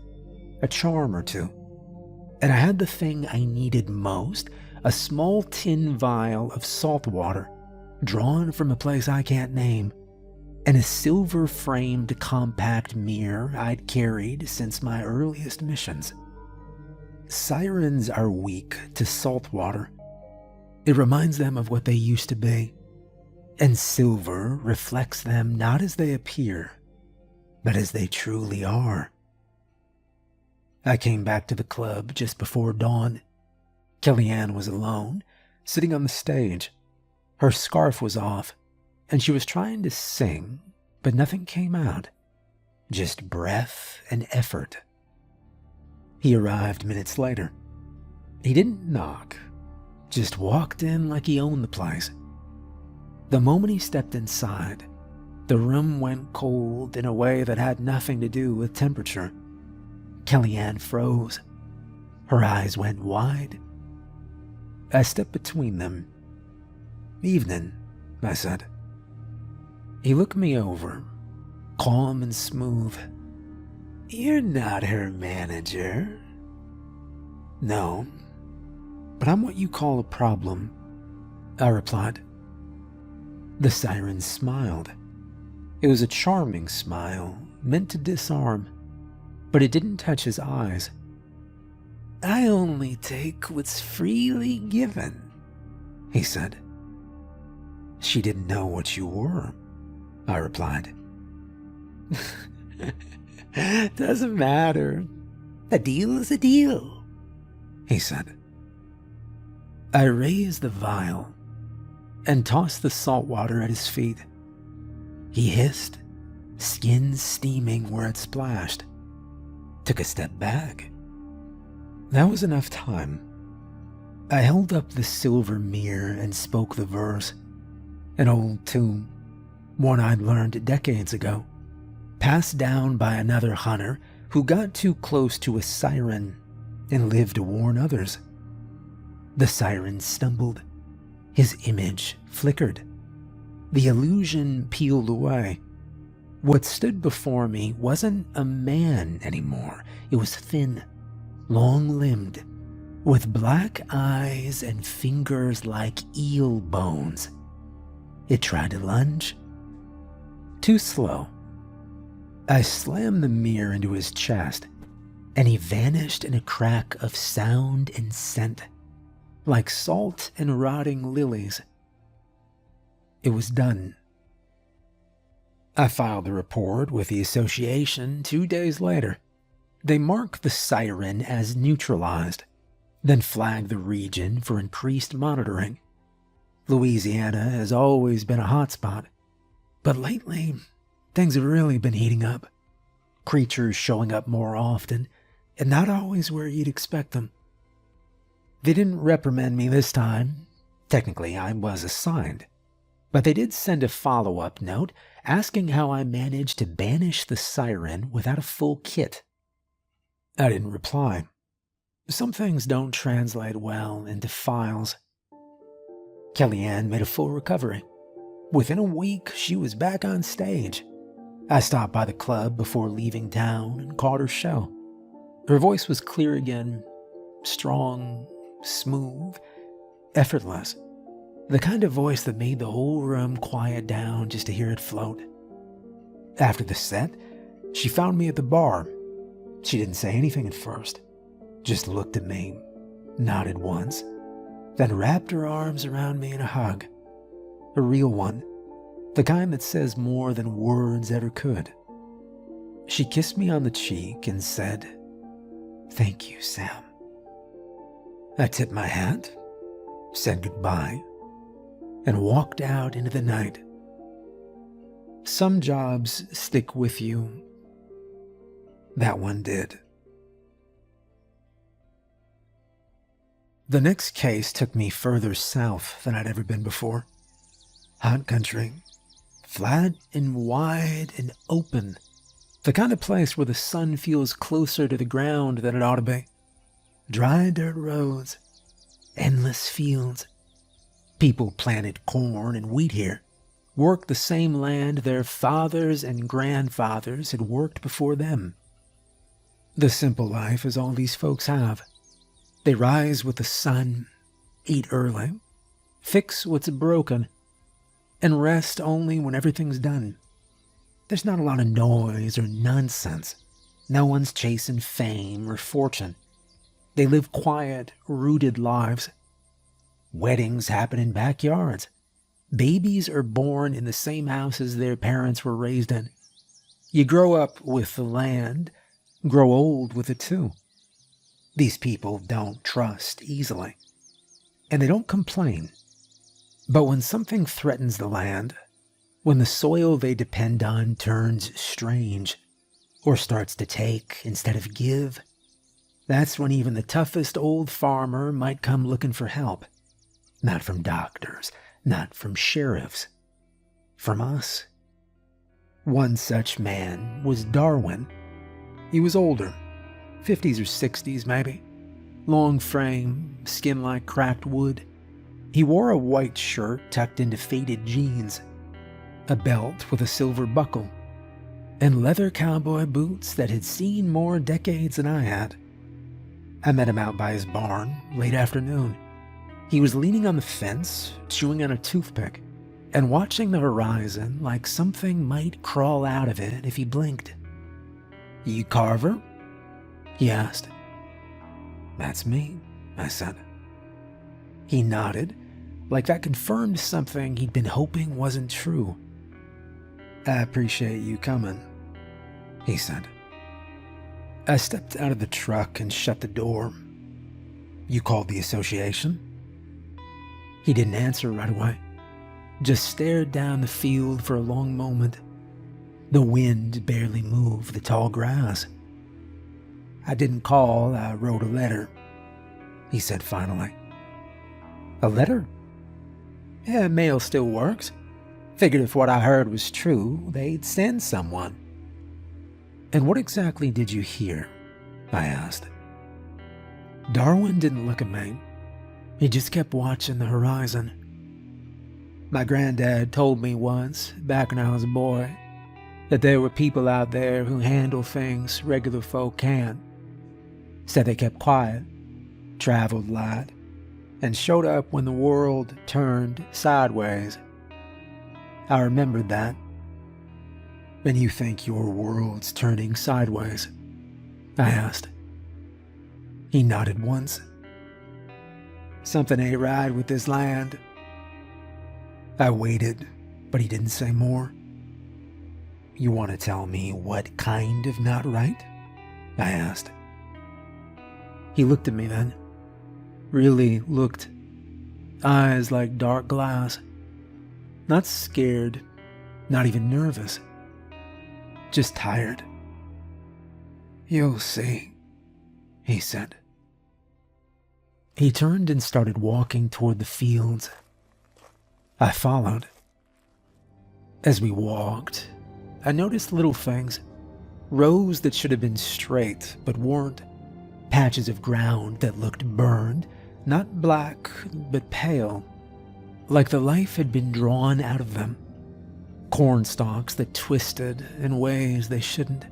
a charm or two. And I had the thing I needed most, a small tin vial of salt water, drawn from a place I can't name, and a silver-framed compact mirror I'd carried since my earliest missions. Sirens are weak to salt water. It reminds them of what they used to be, and silver reflects them not as they appear, but as they truly are. I came back to the club just before dawn. Kellyanne was alone, sitting on the stage. Her scarf was off, and she was trying to sing, but nothing came out. Just breath and effort. He arrived minutes later. He didn't knock, just walked in like he owned the place. The moment he stepped inside, the room went cold in a way that had nothing to do with temperature. Kellyanne froze. Her eyes went wide. I stepped between them. "Evening," I said. He looked me over, calm and smooth. "You're not her manager." "No, but I'm what you call a problem," I replied. The siren smiled. It was a charming smile, meant to disarm, but it didn't touch his eyes. "I only take what's freely given," he said. "She didn't know what you were," I replied. "Doesn't matter. A deal is a deal," he said. I raised the vial and tossed the salt water at his feet. He hissed, skin steaming where it splashed. Took a step back. That was enough time. I held up the silver mirror and spoke the verse, an old tune, one I'd learned decades ago, passed down by another hunter who got too close to a siren and lived to warn others. The siren stumbled. His image flickered. The illusion peeled away. What stood before me wasn't a man anymore. It was thin, long-limbed, with black eyes and fingers like eel bones. It tried to lunge. Too slow. I slammed the mirror into his chest, and he vanished in a crack of sound and scent, like salt and rotting lilies. It was done. I filed the report with the association 2 days later. They marked the siren as neutralized, then flagged the region for increased monitoring. Louisiana has always been a hotspot, but lately things have really been heating up. Creatures showing up more often, and not always where you'd expect them. They didn't reprimand me this time. Technically, I was assigned. But they did send a follow-up note asking how I managed to banish the siren without a full kit. I didn't reply. Some things don't translate well into files. Kellyanne made a full recovery. Within a week, she was back on stage. I stopped by the club before leaving town and caught her show. Her voice was clear again, strong, smooth, effortless. The kind of voice that made the whole room quiet down just to hear it float. After the set, she found me at the bar. She didn't say anything at first, just looked at me, nodded once, then wrapped her arms around me in a hug. A real one, the kind that says more than words ever could. She kissed me on the cheek and said, "Thank you, Sam." I tipped my hat, said goodbye, and walked out into the night. Some jobs stick with you. That one did. The next case took me further south than I'd ever been before. Hot country, flat and wide and open. The kind of place where the sun feels closer to the ground than it ought to be. Dry dirt roads, endless fields. People planted corn and wheat here, worked the same land their fathers and grandfathers had worked before them. The simple life is all these folks have. They rise with the sun, eat early, fix what's broken, and rest only when everything's done. There's not a lot of noise or nonsense. No one's chasing fame or fortune. They live quiet, rooted lives. Weddings happen in backyards. Babies are born in the same houses their parents were raised in. You grow up with the land, grow old with it too. These people don't trust easily, and they don't complain. But when something threatens the land, when the soil they depend on turns strange, or starts to take instead of give, that's when even the toughest old farmer might come looking for help. Not from doctors, not from sheriffs, from us. One such man was Darwin. He was older, 50s or 60s maybe. Long frame, skin like cracked wood. He wore a white shirt tucked into faded jeans, a belt with a silver buckle, and leather cowboy boots that had seen more decades than I had. I met him out by his barn late afternoon. He was leaning on the fence, chewing on a toothpick, and watching the horizon like something might crawl out of it if he blinked. You Carver? He asked. That's me, I said. He nodded, like that confirmed something he'd been hoping wasn't true. I appreciate you coming, he said. I stepped out of the truck and shut the door. You called the association? He didn't answer right away, just stared down the field for a long moment. The wind barely moved the tall grass. I didn't call, I wrote a letter, he said finally. A letter? Yeah, mail still works. Figured if what I heard was true, they'd send someone. And what exactly did you hear? I asked. Darwin didn't look at me. He just kept watching the horizon. My granddad told me once, back when I was a boy, that there were people out there who handle things regular folk can't. Said they kept quiet, traveled light, and showed up when the world turned sideways. I remembered that. And you think your world's turning sideways? I asked. He nodded once. Something ain't right with this land. I waited, but he didn't say more. You want to tell me what kind of not right? I asked. He looked at me then. Really looked. Eyes like dark glass. Not scared, not even nervous. Just tired. You'll see, he said. He turned and started walking toward the fields. I followed. As we walked, I noticed little things. Rows that should have been straight, but weren't. Patches of ground that looked burned, not black, but pale. Like the life had been drawn out of them. Corn stalks that twisted in ways they shouldn't.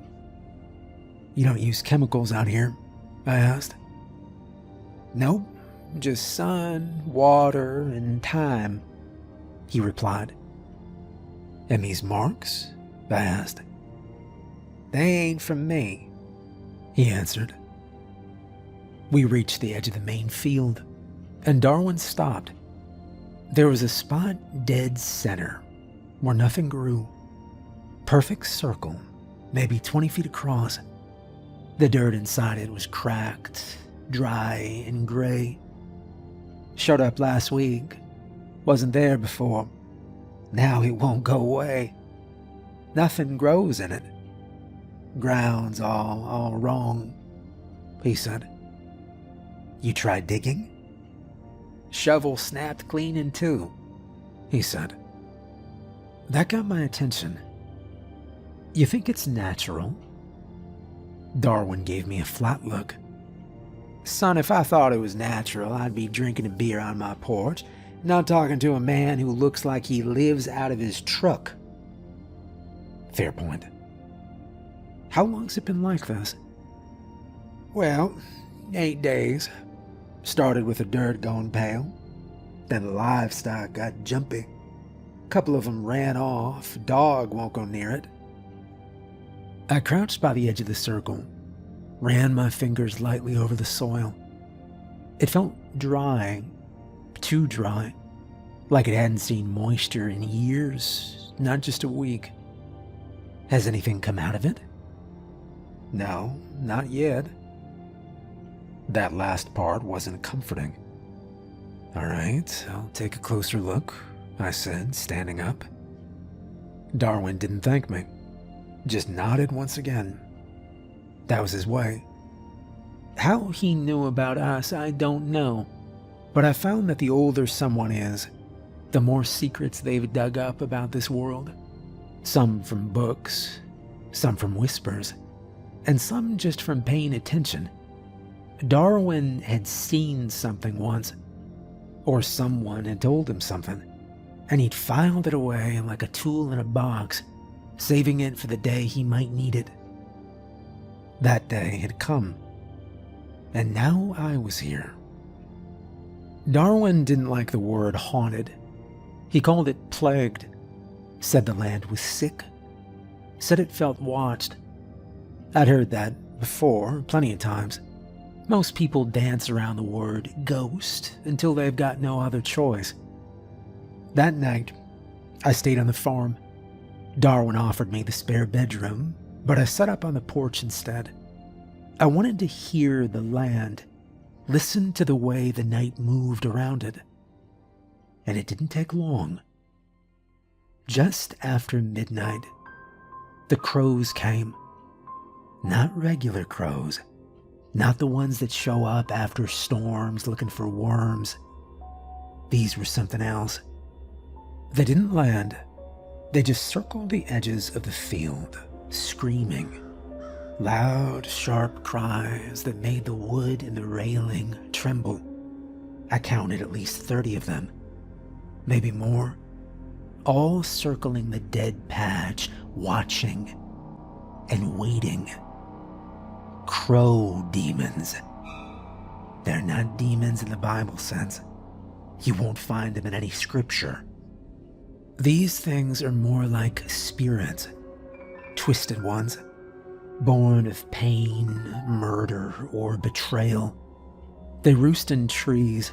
You don't use chemicals out here? I asked. Nope, just sun, water, and time, he replied. And these marks? I asked. They ain't from me, he answered. We reached the edge of the main field, and Darwin stopped. There was a spot dead center, where nothing grew. Perfect circle, maybe 20 feet across. The dirt inside it was cracked, dry, and gray. Showed up last week. Wasn't there before. Now it won't go away. Nothing grows in it. Ground's all wrong, he said. You tried digging? Shovel snapped clean in two, he said. That got my attention. You think it's natural? Darwin gave me a flat look. Son, if I thought it was natural, I'd be drinking a beer on my porch, not talking to a man who looks like he lives out of his truck. Fair point. How long's it been like this? Well, 8 days. Started with the dirt going pale. Then the livestock got jumpy. Couple of them ran off. Dog won't go near it. I crouched by the edge of the circle, ran my fingers lightly over the soil. It felt dry, too dry, like it hadn't seen moisture in years, not just a week. Has anything come out of it? No, not yet. That last part wasn't comforting. All right, I'll take a closer look, I said, standing up. Darwin didn't thank me, just nodded once again. That was his way. How he knew about us, I don't know, but I found that the older someone is, the more secrets they've dug up about this world. Some from books, some from whispers, and some just from paying attention. Darwin had seen something once, or someone had told him something, and he'd filed it away like a tool in a box, saving it for the day he might need it. That day had come, and now I was here. Darwin didn't like the word haunted. He called it plagued, said the land was sick, said it felt watched. I'd heard that before, plenty of times. Most people dance around the word ghost until they've got no other choice. That night, I stayed on the farm. Darwin offered me the spare bedroom, but I sat up on the porch instead. I wanted to hear the land, listen to the way the night moved around it. And it didn't take long. Just after midnight, the crows came. Not regular crows. Not the ones that show up after storms looking for worms. These were something else. They didn't land. They just circled the edges of the field, screaming. Loud, sharp cries that made the wood and the railing tremble. I counted at least 30 of them. Maybe more. All circling the dead patch, watching and waiting. Crow demons. They're not demons in the Bible sense. You won't find them in any scripture. These things are more like spirits, twisted ones, born of pain, murder, or betrayal. They roost in trees,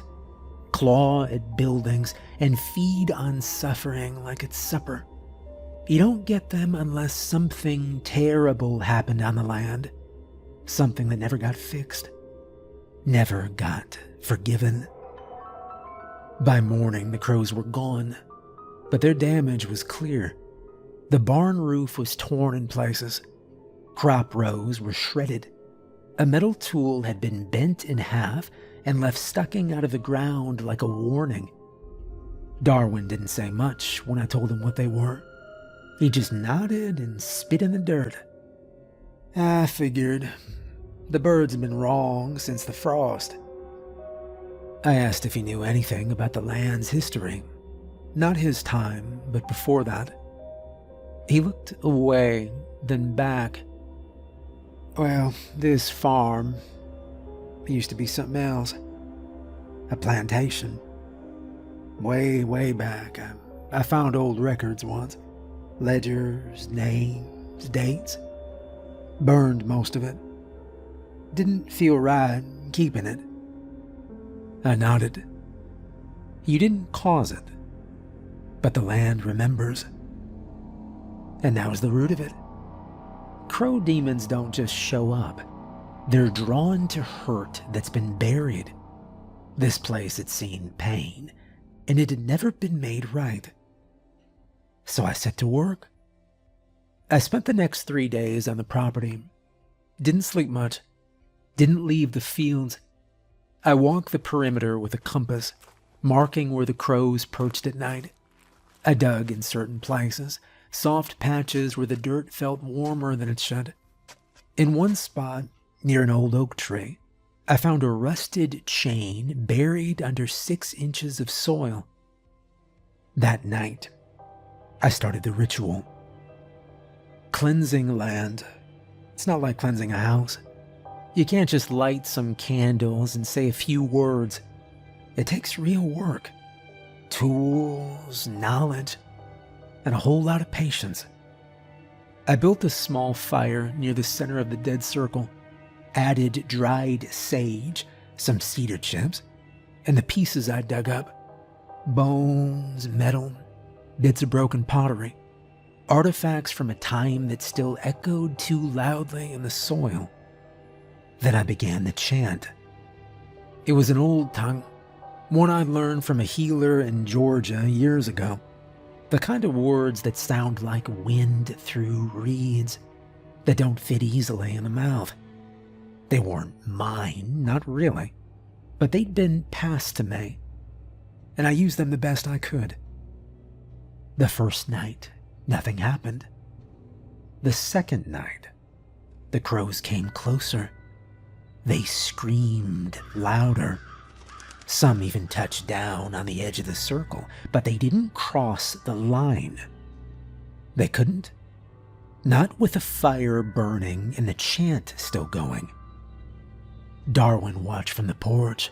claw at buildings, and feed on suffering like it's supper. You don't get them unless something terrible happened on the land. Something that never got fixed. Never got forgiven. By morning, the crows were gone, but their damage was clear. The barn roof was torn in places. Crop rows were shredded. A metal tool had been bent in half and left sticking out of the ground like a warning. Darwin didn't say much when I told him what they were. He just nodded and spit in the dirt. I figured. The birds had been wrong since the frost. I asked if he knew anything about the land's history. Not his time, but before that. He looked away, then back. Well, this farm used to be something else. A plantation. Way, way back. I found old records once. Ledgers, names, dates. Burned most of it. Didn't feel right keeping it. I nodded. You didn't cause it, but the land remembers. And that was the root of it. Crow demons don't just show up. They're drawn to hurt that's been buried. This place had seen pain, and it had never been made right. So I set to work. I spent the next 3 days on the property. Didn't sleep much. Didn't leave the fields. I walked the perimeter with a compass, marking where the crows perched at night. I dug in certain places, soft patches where the dirt felt warmer than it should. In one spot, near an old oak tree, I found a rusted chain buried under 6 inches of soil. That night, I started the ritual. Cleansing land. It's not like cleansing a house. You can't just light some candles and say a few words. It takes real work. Tools, knowledge, and a whole lot of patience. I built a small fire near the center of the dead circle, added dried sage, some cedar chips, and the pieces I dug up. Bones, metal, bits of broken pottery, artifacts from a time that still echoed too loudly in the soil. Then I began the chant. It was an old tongue, one I'd learned from a healer in Georgia years ago. The kind of words that sound like wind through reeds, that don't fit easily in the mouth. They weren't mine, not really, but they'd been passed to me, and I used them the best I could. The first night, nothing happened. The second night, the crows came closer. They screamed louder. Some even touched down on the edge of the circle, but they didn't cross the line. They couldn't. Not with the fire burning and the chant still going. Darwin watched from the porch,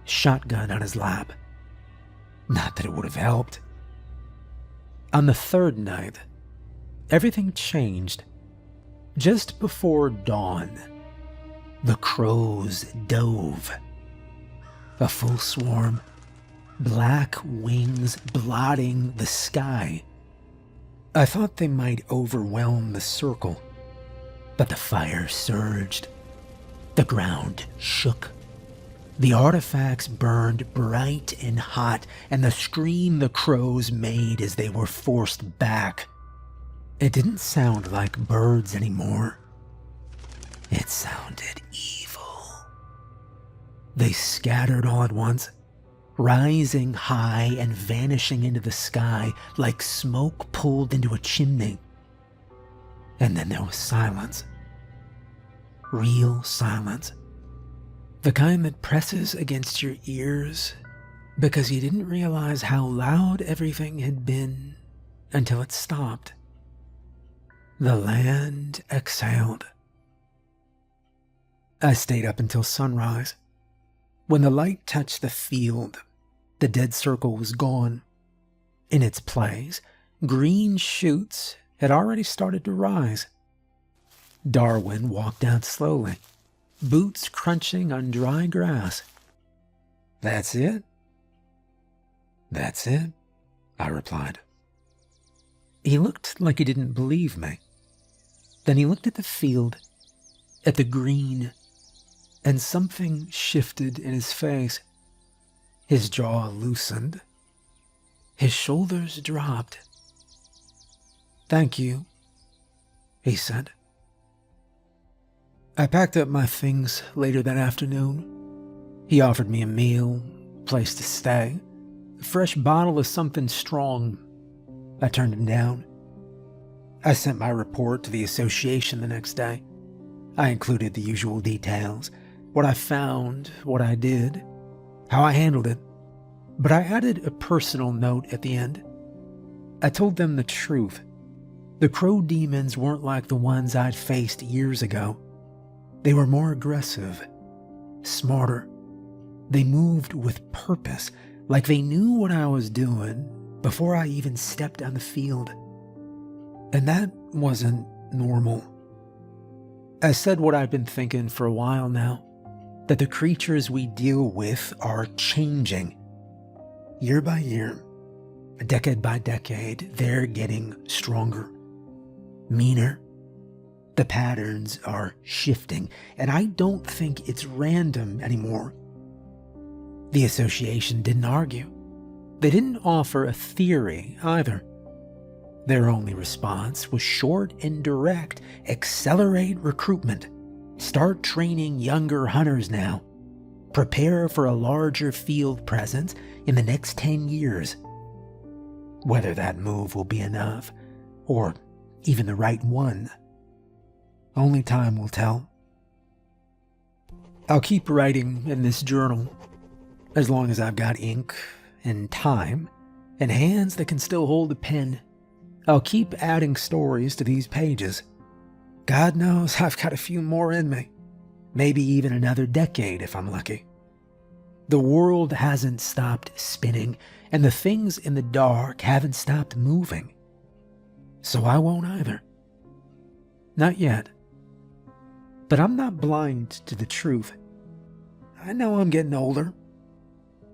shotgun on his lap. Not that it would have helped. On the third night, everything changed. Just before dawn, the crows dove. A full swarm, black wings blotting the sky. I thought they might overwhelm the circle, but the fire surged. The ground shook. The artifacts burned bright and hot, and the scream the crows made as they were forced back. It didn't sound like birds anymore. It sounded evil. They scattered all at once, rising high and vanishing into the sky like smoke pulled into a chimney. And then there was silence. Real silence. The kind that presses against your ears because you didn't realize how loud everything had been until it stopped. The land exhaled. I stayed up until sunrise. When the light touched the field, the dead circle was gone. In its place, green shoots had already started to rise. Darwin walked out slowly, boots crunching on dry grass. "That's it?" "That's it," I replied. He looked like he didn't believe me. Then he looked at the field, at the green, and something shifted in his face. His jaw loosened. His shoulders dropped. "Thank you," he said. I packed up my things later that afternoon. He offered me a meal, a place to stay, a fresh bottle of something strong. I turned him down. I sent my report to the association the next day. I included the usual details, what I found, what I did, how I handled it, but I added a personal note at the end. I told them the truth. The crow demons weren't like the ones I'd faced years ago. They were more aggressive, smarter. They moved with purpose, like they knew what I was doing before I even stepped on the field. And that wasn't normal. I said what I've been thinking for a while now, that the creatures we deal with are changing. Year by year, decade by decade, they're getting stronger, meaner. The patterns are shifting, and I don't think it's random anymore. The association didn't argue. They didn't offer a theory either. Their only response was short and direct: accelerate recruitment. Start training younger hunters now. Prepare for a larger field presence in the next 10 years. Whether that move will be enough, or even the right one, only time will tell. I'll keep writing in this journal, as long as I've got ink and time and hands that can still hold a pen. I'll keep adding stories to these pages. God knows I've got a few more in me. Maybe even another decade if I'm lucky. The world hasn't stopped spinning, and the things in the dark haven't stopped moving. So I won't either. Not yet. But I'm not blind to the truth. I know I'm getting older.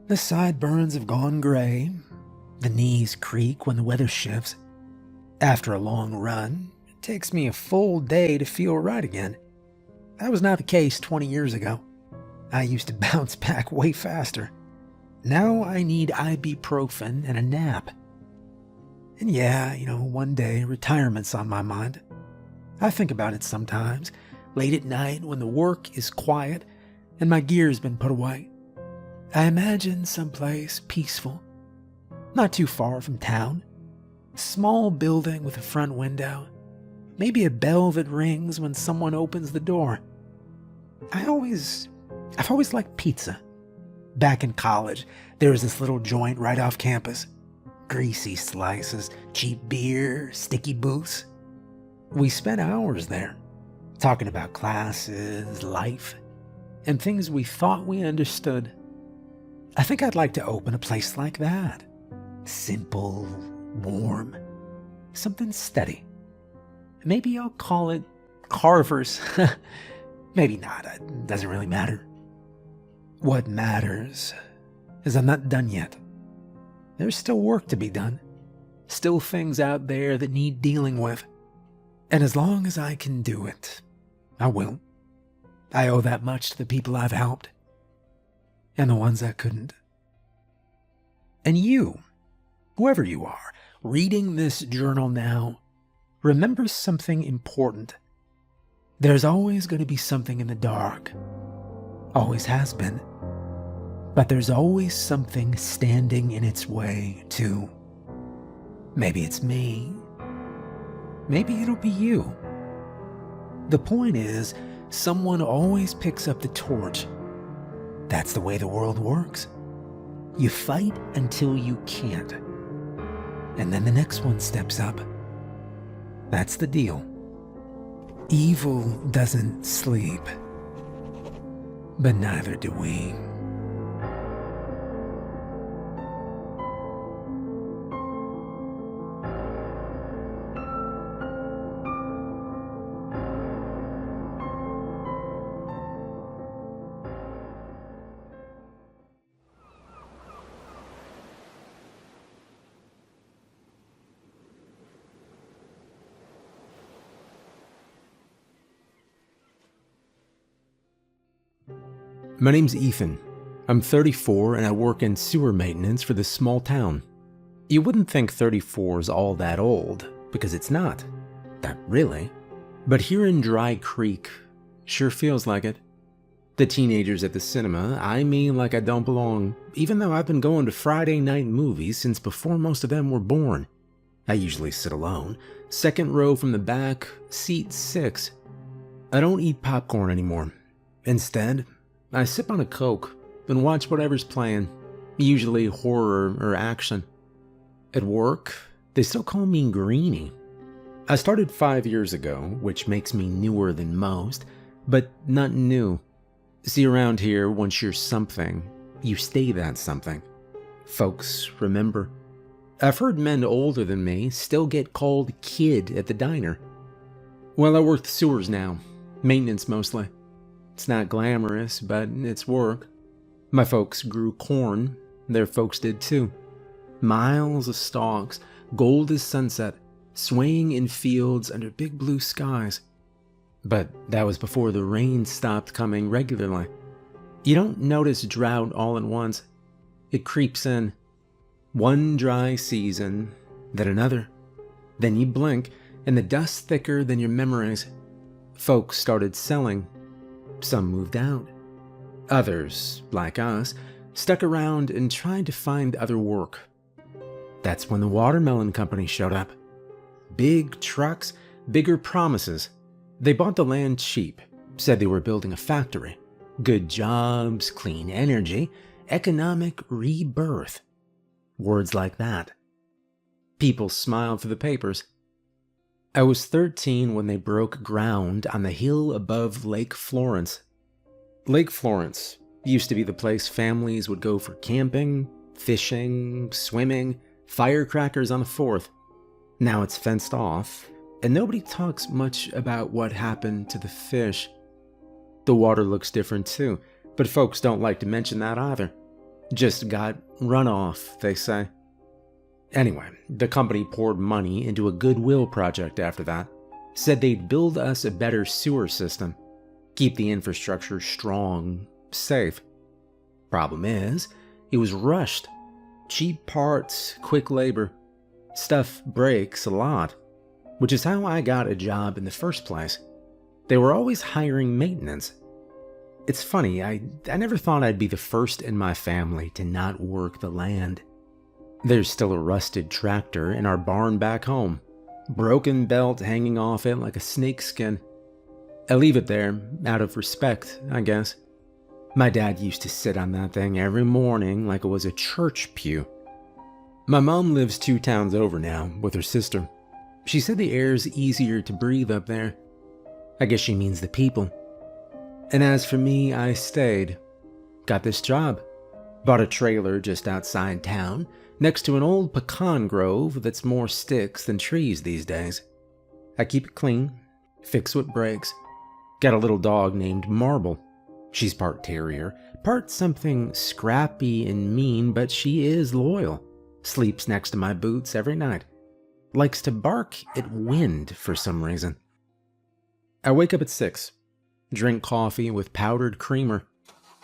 The sideburns have gone gray. The knees creak when the weather shifts. After a long run, it takes me a full day to feel right again. That was not the case 20 years ago. I used to bounce back way faster. Now I need ibuprofen and a nap. And yeah, one day retirement's on my mind. I think about it sometimes, late at night when the work is quiet and my gear's been put away. I imagine someplace peaceful, not too far from town. A small building with a front window, maybe a bell that rings when someone opens the door. I've always liked pizza. Back in college, there was this little joint right off campus. Greasy slices, cheap beer, sticky booths. We spent hours there, talking about classes, life, and things we thought we understood. I think I'd like to open a place like that. Simple, warm, something steady. Maybe I'll call it carvers. Maybe not, it doesn't really matter. What matters is I'm not done yet. There's still work to be done. Still things out there that need dealing with. And as long as I can do it, I will. I owe that much to the people I've helped. And the ones I couldn't. And you, whoever you are, reading this journal now, remember something important. There's always going to be something in the dark. Always has been. But there's always something standing in its way, too. Maybe it's me. Maybe it'll be you. The point is, someone always picks up the torch. That's the way the world works. You fight until you can't. And then the next one steps up. That's the deal. Evil doesn't sleep. But neither do we. My name's Ethan. I'm 34 and I work in sewer maintenance for this small town. You wouldn't think 34 is all that old, because it's not. Not really. But here in Dry Creek, sure feels like it. The teenagers at the cinema, I mean like I don't belong, even though I've been going to Friday night movies since before most of them were born. I usually sit alone, second row from the back, seat 6. I don't eat popcorn anymore. Instead, I sip on a Coke and watch whatever's playing, usually horror or action. At work, they still call me Greenie. I started 5 years ago, which makes me newer than most, but not new. See, around here, once you're something, you stay that something. Folks remember. I've heard men older than me still get called kid at the diner. Well, I work the sewers now, maintenance mostly. It's not glamorous, but it's work. My folks grew corn. Their folks did too. Miles of stalks, gold as sunset, swaying in fields under big blue skies. But that was before the rain stopped coming regularly. You don't notice drought all at once. It creeps in. One dry season, then another. Then you blink, and the dust's thicker than your memories. Folks started selling. Some moved out. Others, like us, stuck around and tried to find other work. That's when the watermelon company showed up. Big trucks, bigger promises. They bought the land cheap, said they were building a factory. Good jobs, clean energy, economic rebirth. Words like that. People smiled through the papers. I was 13 when they broke ground on the hill above Lake Florence. Lake Florence used to be the place families would go for camping, fishing, swimming, firecrackers on the 4th. Now it's fenced off, and nobody talks much about what happened to the fish. The water looks different too, but folks don't like to mention that either. Just got runoff, they say. Anyway, the company poured money into a goodwill project after that. Said they'd build us a better sewer system. Keep the infrastructure strong, safe. Problem is, it was rushed. Cheap parts, quick labor. Stuff breaks a lot. Which is how I got a job in the first place. They were always hiring maintenance. It's funny, I never thought I'd be the first in my family to not work the land. There's still a rusted tractor in our barn back home. Broken belt hanging off it like a snakeskin. I leave it there, out of respect, I guess. My dad used to sit on that thing every morning like it was a church pew. My mom lives 2 towns over now, with her sister. She said the air's easier to breathe up there. I guess she means the people. And as for me, I stayed. Got this job. Bought a trailer just outside town, next to an old pecan grove that's more sticks than trees these days. I keep it clean, fix what breaks. Got a little dog named Marble. She's part terrier, part something scrappy and mean, but she is loyal. Sleeps next to my boots every night. Likes to bark at wind for some reason. I wake up at 6, drink coffee with powdered creamer,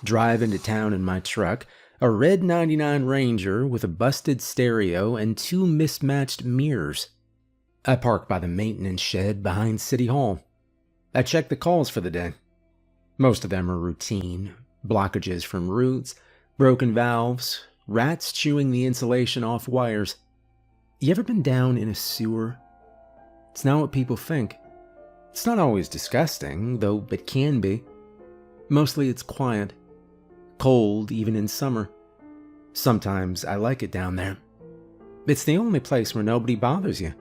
drive into town in my truck, a red 99 Ranger with a busted stereo and 2 mismatched mirrors. I park by the maintenance shed behind City Hall. I check the calls for the day. Most of them are routine, blockages from roots, broken valves, rats chewing the insulation off wires. You ever been down in a sewer? It's not what people think. It's not always disgusting, though it can be. Mostly it's quiet. Cold, even in summer. Sometimes I like it down there. It's the only place where nobody bothers you.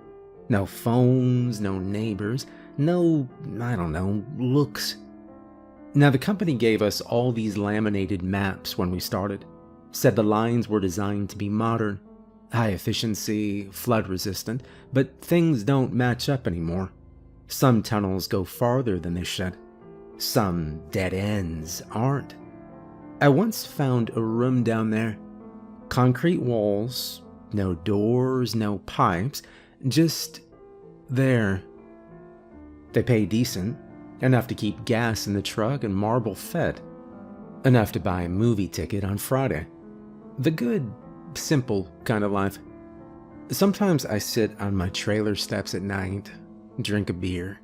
No phones, no neighbors, no, looks. Now, the company gave us all these laminated maps when we started. Said the lines were designed to be modern, high efficiency, flood resistant, but things don't match up anymore. Some tunnels go farther than they should. Some dead ends aren't. I once found a room down there. Concrete walls, no doors, no pipes, just there. They pay decent, enough to keep gas in the truck and Marble fed. Enough to buy a movie ticket on Friday. The good, simple kind of life. Sometimes I sit on my trailer steps at night, drink a beer,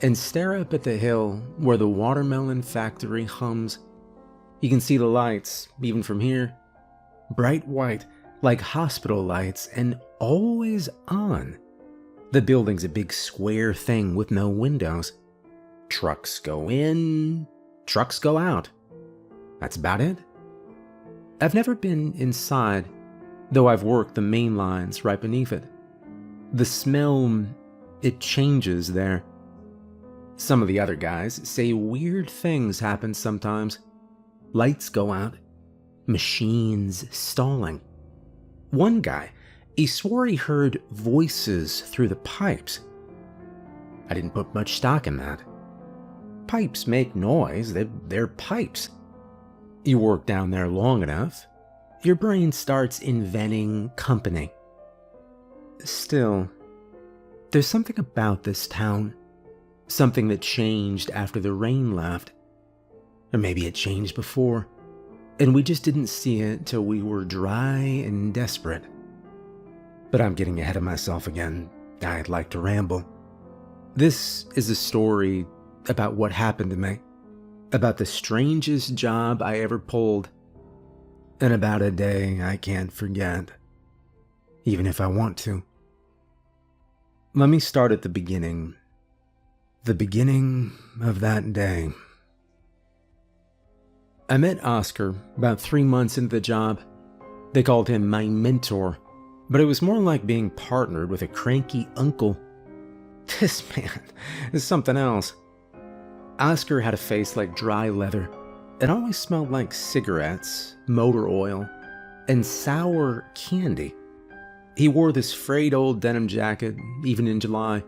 and stare up at the hill where the watermelon factory hums. You can see the lights, even from here. Bright white, like hospital lights, and always on. The building's a big square thing with no windows. Trucks go in, trucks go out. That's about it. I've never been inside, though I've worked the main lines right beneath it. The smell, it changes there. Some of the other guys say weird things happen sometimes. Lights go out. Machines stalling. One guy, he swore he heard voices through the pipes. I didn't put much stock in that. Pipes make noise, they're pipes. You work down there long enough, your brain starts inventing company. Still, there's something about this town. Something that changed after the rain left. Or maybe it changed before, and we just didn't see it till we were dry and desperate. But I'm getting ahead of myself again. I'd like to ramble. This is a story about what happened to me, about the strangest job I ever pulled, and about a day I can't forget, even if I want to. Let me start at the beginning. The beginning of that day. I met Oscar about 3 months into the job. They called him my mentor, but it was more like being partnered with a cranky uncle. This man is something else. Oscar had a face like dry leather. It always smelled like cigarettes, motor oil, and sour candy. He wore this frayed old denim jacket, even in July,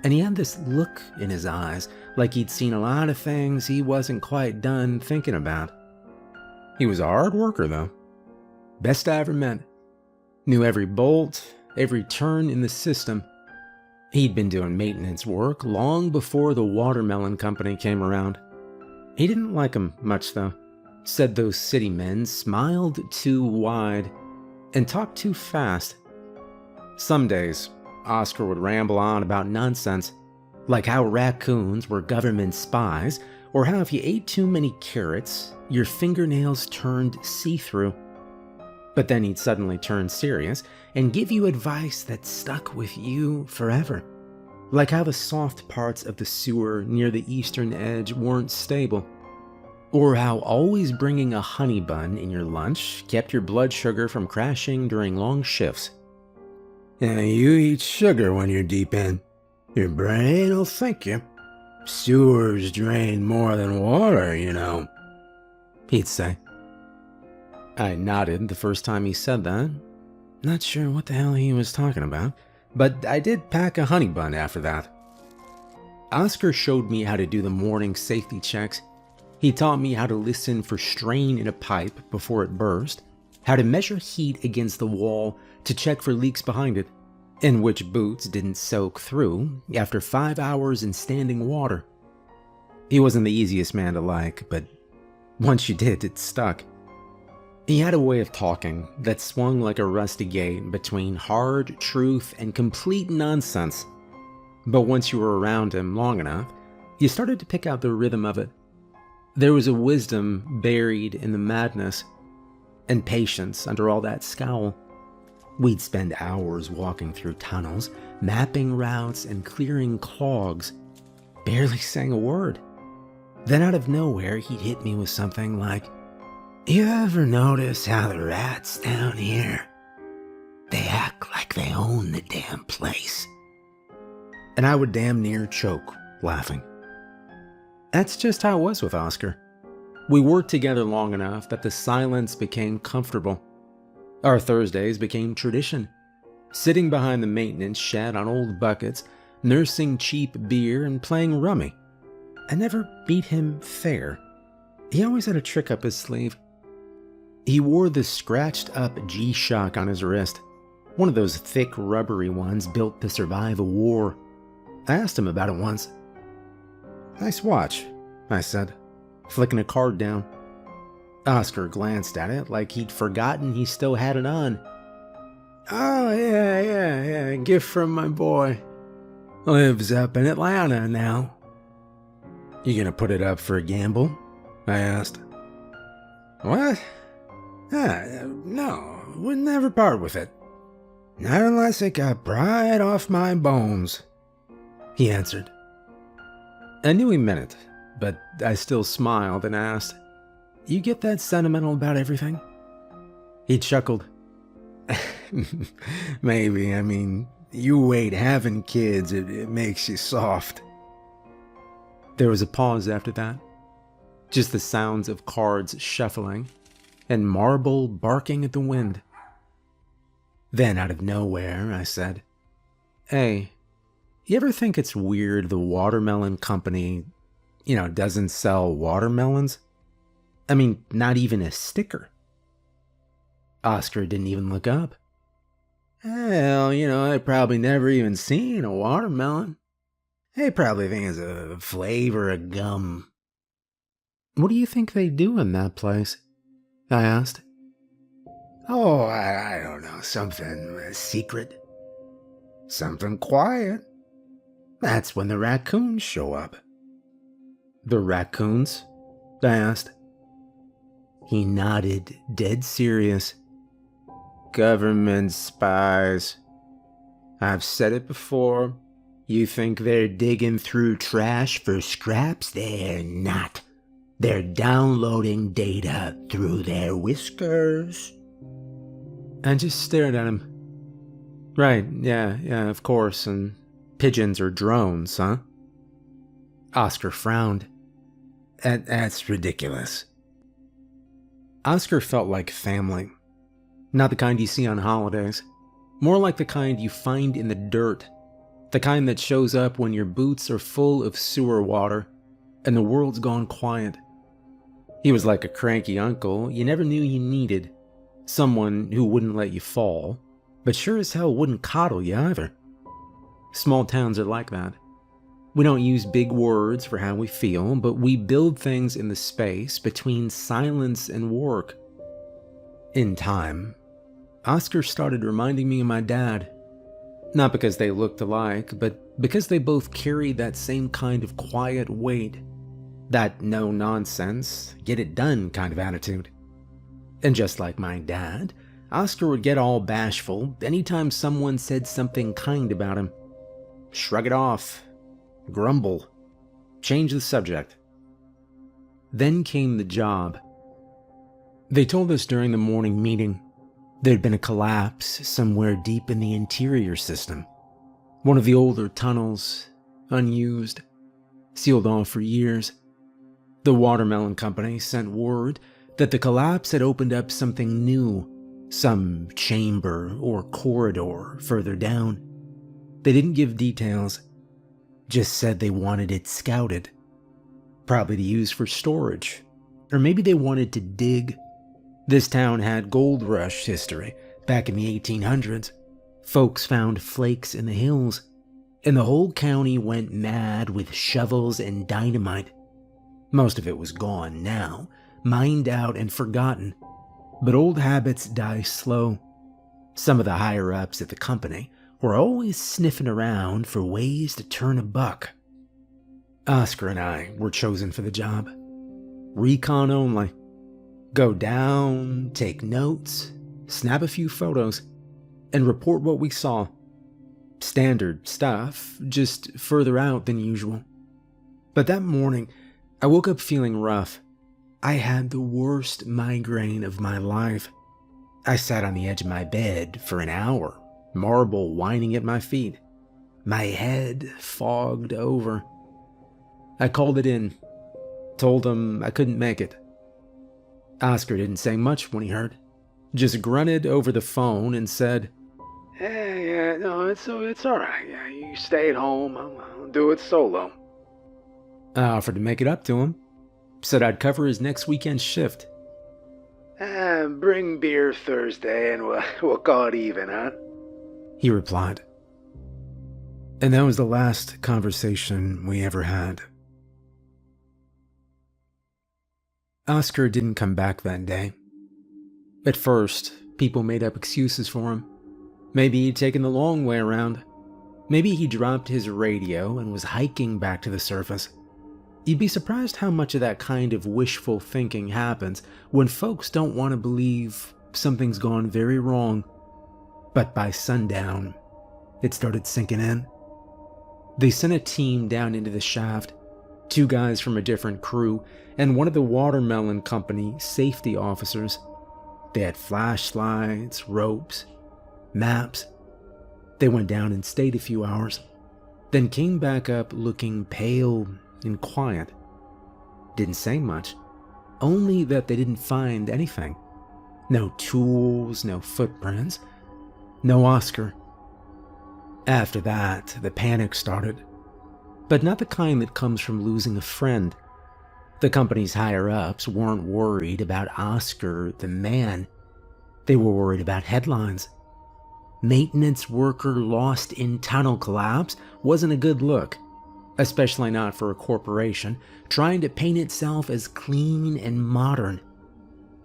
and he had this look in his eyes, like he'd seen a lot of things he wasn't quite done thinking about. He was a hard worker, though. Best I ever met. Knew every bolt, every turn in the system. He'd been doing maintenance work long before the watermelon company came around. He didn't like them much, though. Said those city men smiled too wide and talked too fast. Some days, Oscar would ramble on about nonsense, like how raccoons were government spies, or how if you ate too many carrots, your fingernails turned see-through. But then he'd suddenly turn serious and give you advice that stuck with you forever. Like how the soft parts of the sewer near the eastern edge weren't stable. Or how always bringing a honey bun in your lunch kept your blood sugar from crashing during long shifts. Yeah, you eat sugar when you're deep in. Your brain will thank you. Sewers drain more than water, you know, he'd say. I nodded the first time he said that. Not sure what the hell he was talking about, but I did pack a honey bun after that. Oscar showed me how to do the morning safety checks. He taught me how to listen for strain in a pipe before it burst, how to measure heat against the wall to check for leaks behind it, and which boots didn't soak through after 5 hours in standing water. He wasn't the easiest man to like, but once you did, it stuck. He had a way of talking that swung like a rusty gate between hard truth and complete nonsense. But once you were around him long enough, you started to pick out the rhythm of it. There was a wisdom buried in the madness, and patience under all that scowl. We'd spend hours walking through tunnels, mapping routes and clearing clogs, barely saying a word. Then out of nowhere, he'd hit me with something like, "You ever notice how the rats down here, they act like they own the damn place?" And I would damn near choke, laughing. That's just how it was with Oscar. We worked together long enough that the silence became comfortable. Our Thursdays became tradition. Sitting behind the maintenance shed on old buckets, nursing cheap beer and playing rummy. I never beat him fair. He always had a trick up his sleeve. He wore this scratched up G-Shock on his wrist, one of those thick rubbery ones built to survive a war. I asked him about it once. "Nice watch," I said, flicking a card down. Oscar glanced at it like he'd forgotten he still had it on. "Oh, yeah, gift from my boy. Lives up in Atlanta now." "You gonna put it up for a gamble?" I asked. "What? No, would never part with it. Not unless it got pried off my bones," he answered. I knew he meant it, but I still smiled and asked, "You get that sentimental about everything?" He chuckled. "Maybe, you wait, having kids, it makes you soft." There was a pause after that. Just the sounds of cards shuffling and marble barking at the wind. Then out of nowhere, I said, "Hey, you ever think it's weird the watermelon company, doesn't sell watermelons? Not even a sticker." Oscar didn't even look up. "Hell, I probably never even seen a watermelon. They probably think it's a flavor of gum." "What do you think they do in that place?" I asked. "Oh, I don't know, something secret. Something quiet. That's when the raccoons show up." "The raccoons?" I asked. He nodded, dead serious. "Government spies. I've said it before. You think they're digging through trash for scraps? They're not. They're downloading data through their whiskers." I just stared at him. "Right, yeah, of course, and pigeons or drones, huh?" Oscar frowned. That's ridiculous." Oscar felt like family. Not the kind you see on holidays. More like the kind you find in the dirt. The kind that shows up when your boots are full of sewer water and the world's gone quiet. He was like a cranky uncle you never knew you needed. Someone who wouldn't let you fall, but sure as hell wouldn't coddle you either. Small towns are like that. We don't use big words for how we feel, but we build things in the space between silence and work. In time, Oscar started reminding me of my dad. Not because they looked alike, but because they both carried that same kind of quiet weight. That no-nonsense, get-it-done kind of attitude. And just like my dad, Oscar would get all bashful anytime someone said something kind about him. Shrug it off. Grumble. Change the subject. Then came the job. They told us during the morning meeting there'd been a collapse somewhere deep in the interior system. One of the older tunnels, unused, sealed off for years. The watermelon company sent word that the collapse had opened up something new, some chamber or corridor further down. They didn't give details. just said they wanted it scouted, probably to use for storage, or maybe they wanted to dig. This town had gold rush history back in the 1800s. Folks found flakes in the hills, and the whole county went mad with shovels and dynamite. Most of it was gone now, mined out and forgotten, but old habits die slow. Some of the higher-ups at the company were always sniffing around for ways to turn a buck. Oscar and I were chosen for the job. Recon only. Go down, take notes, snap a few photos, and report what we saw. Standard stuff, just further out than usual. But that morning, I woke up feeling rough. I had the worst migraine of my life. I sat on the edge of my bed for an hour, marble whining at my feet. My head fogged over. I called it in, told him I couldn't make it. Oscar didn't say much when he heard, just grunted over the phone and said, "Hey, no, it's all right. Yeah, you stay at home. I'll do it solo." I offered to make it up to him, said I'd cover his next weekend shift. "Bring beer Thursday and we'll call it even, huh?" he replied. And that was the last conversation we ever had. Oscar didn't come back that day. At first, people made up excuses for him. Maybe he'd taken the long way around. Maybe he dropped his radio and was hiking back to the surface. You'd be surprised how much of that kind of wishful thinking happens when folks don't want to believe something's gone very wrong. But by sundown, it started sinking in. They sent a team down into the shaft, 2 guys from a different crew, and one of the Watermelon Company safety officers. They had flashlights, ropes, maps. They went down and stayed a few hours, then came back up looking pale and quiet. Didn't say much, only that they didn't find anything. No tools, no footprints, no Oscar. After that, the panic started, but not the kind that comes from losing a friend. The company's higher-ups weren't worried about Oscar, the man. They were worried about headlines. Maintenance worker lost in tunnel collapse wasn't a good look, especially not for a corporation trying to paint itself as clean and modern.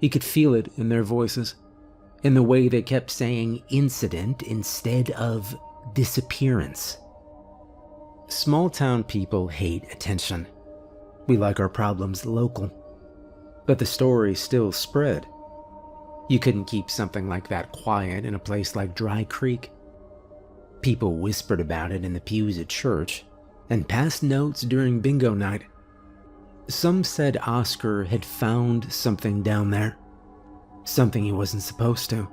You could feel it in their voices, in the way they kept saying incident instead of disappearance. Small-town people hate attention. We like our problems local. But the story still spread. You couldn't keep something like that quiet in a place like Dry Creek. People whispered about it in the pews at church and passed notes during bingo night. Some said Oscar had found something down there, something he wasn't supposed to.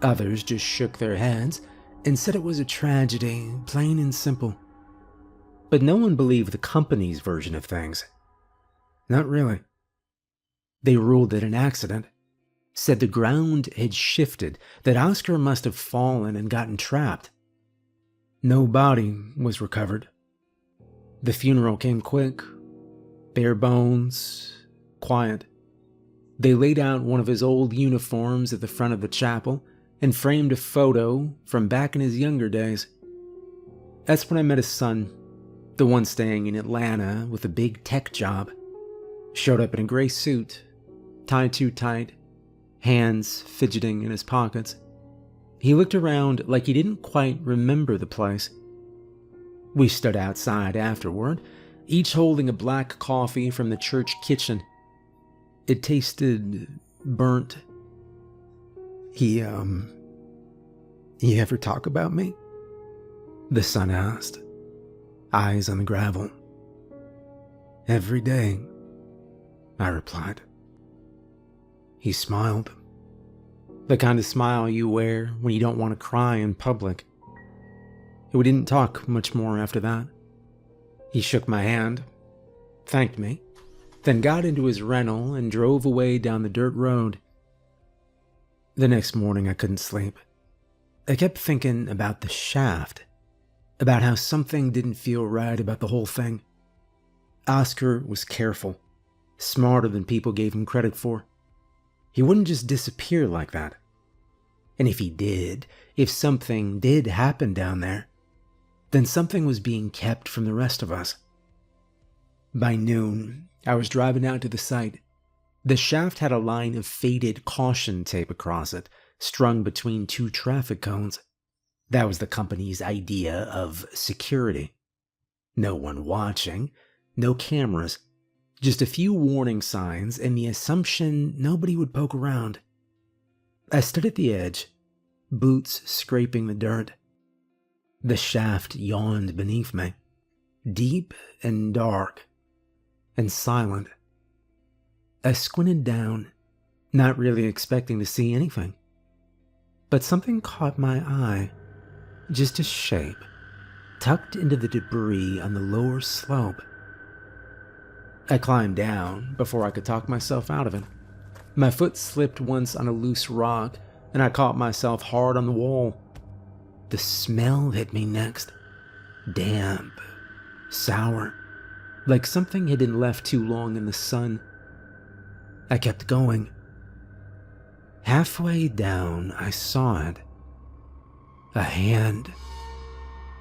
Others just shook their heads and said it was a tragedy, plain and simple. But no one believed the company's version of things. Not really. They ruled it an accident, said the ground had shifted, that Oscar must have fallen and gotten trapped. No body was recovered. The funeral came quick, bare bones, quiet. They laid out one of his old uniforms at the front of the chapel and framed a photo from back in his younger days. That's when I met his son, the one staying in Atlanta with a big tech job. Showed up in a gray suit, tied too tight, hands fidgeting in his pockets. He looked around like he didn't quite remember the place. We stood outside afterward, each holding a black coffee from the church kitchen. It tasted burnt. He ever talk about me?" the son asked, eyes on the gravel. "Every day," I replied. He smiled. The kind of smile you wear when you don't want to cry in public. We didn't talk much more after that. He shook my hand, thanked me, then got into his rental and drove away down the dirt road. The next morning I couldn't sleep. I kept thinking about the shaft. about how something didn't feel right about the whole thing. Oscar was careful, smarter than people gave him credit for. He wouldn't just disappear like that. And if he did, if something did happen down there, then something was being kept from the rest of us. By noon, I was driving out to the site. The shaft had a line of faded caution tape across it, strung between two traffic cones. That was the company's idea of security. No one watching, no cameras, just a few warning signs and the assumption nobody would poke around. I stood at the edge, boots scraping the dirt. The shaft yawned beneath me, deep and dark and silent. I squinted down, not really expecting to see anything. But something caught my eye, just a shape, tucked into the debris on the lower slope. I climbed down before I could talk myself out of it. My foot slipped once on a loose rock, and I caught myself hard on the wall. The smell hit me next. Damp, sour, like something had been left too long in the sun. I kept going. Halfway down, I saw it. A hand.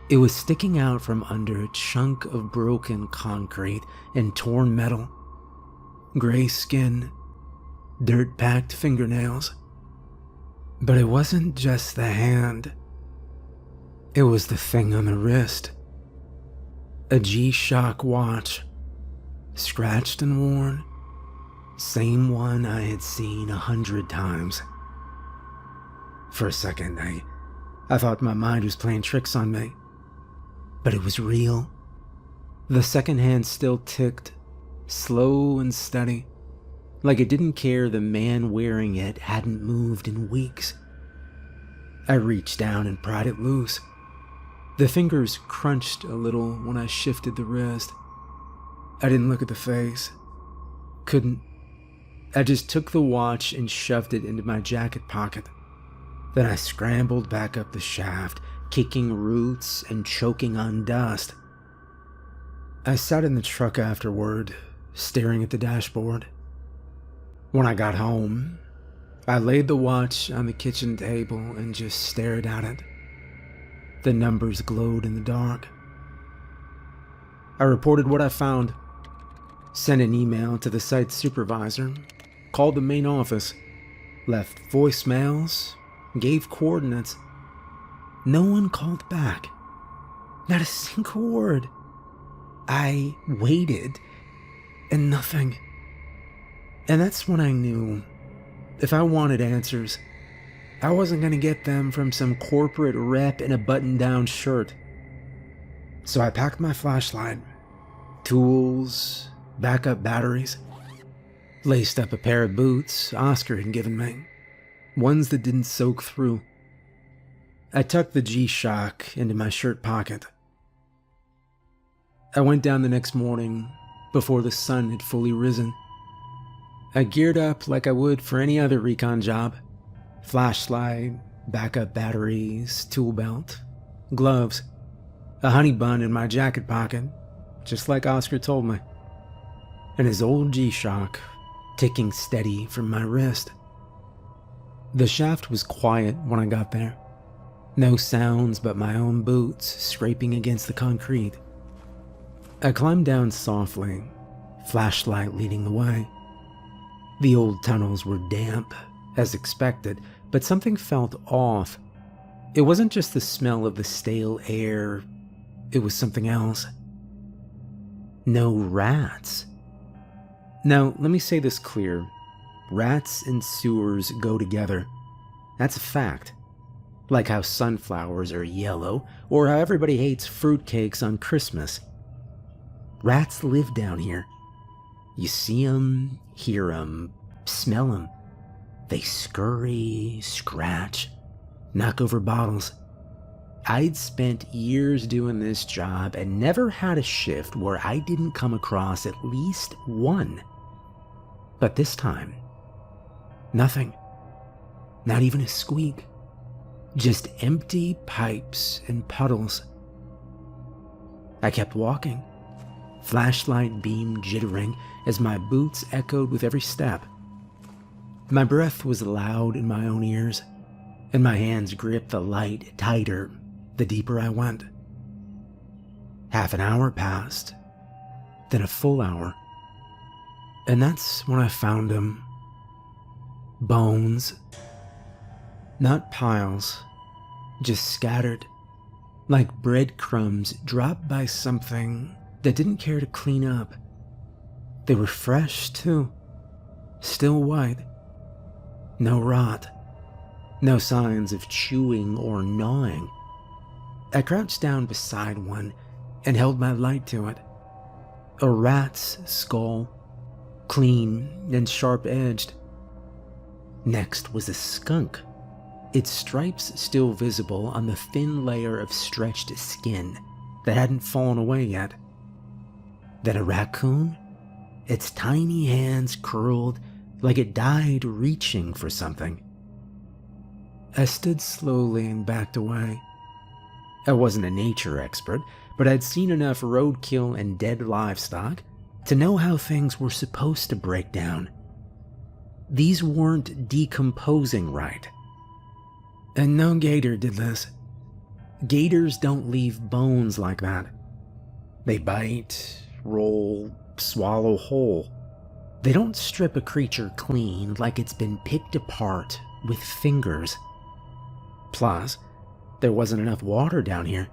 It was sticking out from under a chunk of broken concrete and torn metal. Gray skin, dirt-packed fingernails. But it wasn't just the hand. It was the thing on the wrist. A G-Shock watch, scratched and worn. Same one I had seen 100 times. For a second, I thought my mind was playing tricks on me. But it was real. The second hand still ticked, slow and steady, like it didn't care the man wearing it hadn't moved in weeks. I reached down and pried it loose. The fingers crunched a little when I shifted the wrist. I didn't look at the face. Couldn't. I just took the watch and shoved it into my jacket pocket. Then I scrambled back up the shaft, kicking roots and choking on dust. I sat in the truck afterward, staring at the dashboard. When I got home, I laid the watch on the kitchen table and just stared at it. The numbers glowed in the dark. I reported what I found, sent an email to the site supervisor, called the main office, left voicemails, gave coordinates. No one called back. Not a single word. I waited, and nothing. And that's when I knew, if I wanted answers, I wasn't going to get them from some corporate rep in a button-down shirt. So I packed my flashlight, tools, backup batteries, laced up a pair of boots Oscar had given me, ones that didn't soak through. I tucked the G-Shock into my shirt pocket. I went down the next morning before the sun had fully risen. I geared up like I would for any other recon job. Flashlight, backup batteries, tool belt, gloves, a honey bun in my jacket pocket, just like Oscar told me, and his old G-Shock ticking steady from my wrist. The shaft was quiet when I got there. No sounds but my own boots scraping against the concrete. I climbed down softly, flashlight leading the way. The old tunnels were damp, as expected, but something felt off. It wasn't just the smell of the stale air, it was something else. No rats. Now, let me say this clear. Rats and sewers go together. That's a fact. Like how sunflowers are yellow, or how everybody hates fruitcakes on Christmas. Rats live down here. You see them, hear them, smell them. They scurry, scratch, knock over bottles. I'd spent years doing this job and never had a shift where I didn't come across at least one. But this time, nothing. Not even a squeak. Just empty pipes and puddles. I kept walking, flashlight beam jittering as my boots echoed with every step. My breath was loud in my own ears, and my hands gripped the light tighter the deeper I went. Half an hour passed, then a full hour, and that's when I found them. Bones. Not piles, just scattered, like breadcrumbs dropped by something that didn't care to clean up. They were fresh, too, still white. No rot, no signs of chewing or gnawing. I crouched down beside one and held my light to it. A rat's skull, clean and sharp-edged. Next was a skunk, its stripes still visible on the thin layer of stretched skin that hadn't fallen away yet. Then a raccoon, its tiny hands curled like it died reaching for something. I stood slowly and backed away. I wasn't a nature expert, but I'd seen enough roadkill and dead livestock to know how things were supposed to break down. These weren't decomposing right. And no gator did this. Gators don't leave bones like that. They bite, roll, swallow whole. They don't strip a creature clean like it's been picked apart with fingers. Plus, there wasn't enough water down here.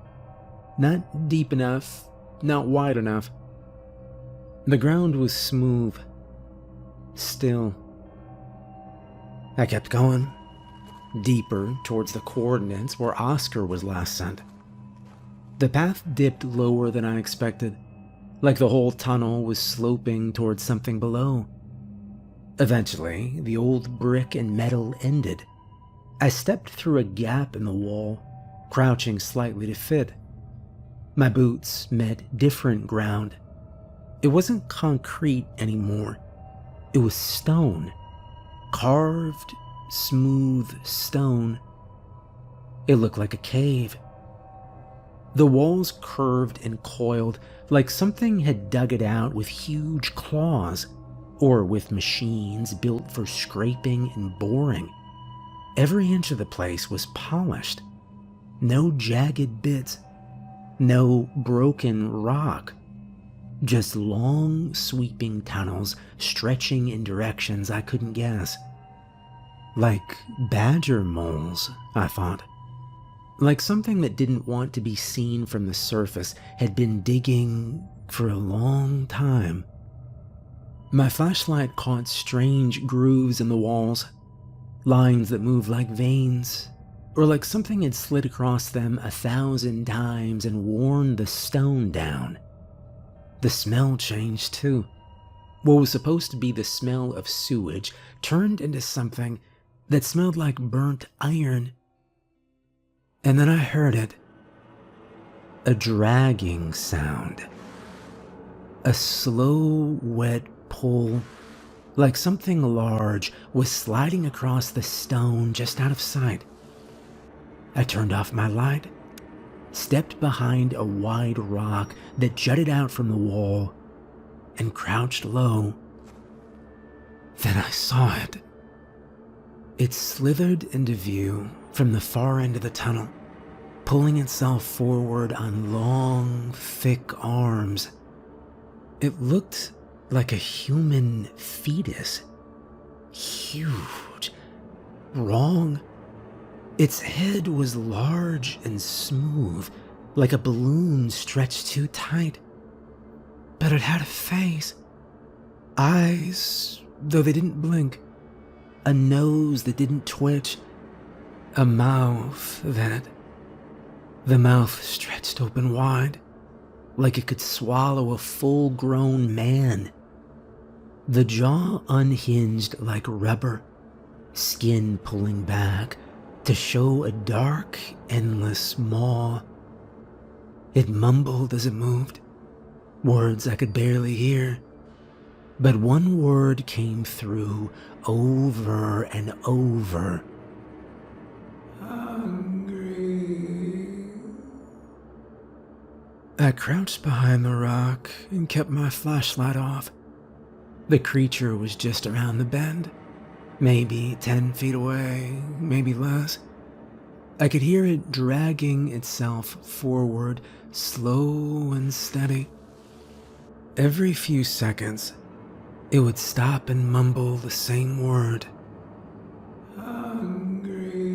Not deep enough, not wide enough. The ground was smooth, still. I kept going, deeper towards the coordinates where Oscar was last sent. The path dipped lower than I expected, like the whole tunnel was sloping towards something below. Eventually, the old brick and metal ended. I stepped through a gap in the wall, crouching slightly to fit. My boots met different ground. It wasn't concrete anymore. It was stone. Carved, smooth stone. It looked like a cave. The walls curved and coiled like something had dug it out with huge claws, or with machines built for scraping and boring. Every inch of the place was polished. No jagged bits. No broken rock. Just long, sweeping tunnels stretching in directions I couldn't guess. Like badger moles, I thought. Like something that didn't want to be seen from the surface had been digging for a long time. My flashlight caught strange grooves in the walls, lines that moved like veins, or like something had slid across them 1,000 times and worn the stone down. The smell changed too. What was supposed to be the smell of sewage turned into something that smelled like burnt iron. And then I heard it. A dragging sound. A slow, wet pull, like something large was sliding across the stone just out of sight. I turned off my light, stepped behind a wide rock that jutted out from the wall, and crouched low. Then I saw it. It slithered into view from the far end of the tunnel, pulling itself forward on long, thick arms. It looked like a human fetus. Huge. Wrong. Its head was large and smooth, like a balloon stretched too tight. But it had a face. Eyes, though they didn't blink. A nose that didn't twitch. A mouth that... The mouth stretched open wide, like it could swallow a full-grown man. The jaw unhinged like rubber, skin pulling back to show a dark, endless maw. It mumbled as it moved, words I could barely hear. But one word came through over and over. Hungry. I crouched behind the rock and kept my flashlight off. The creature was just around the bend, maybe 10 feet away, maybe less. I could hear it dragging itself forward, slow and steady. Every few seconds, it would stop and mumble the same word. Hungry.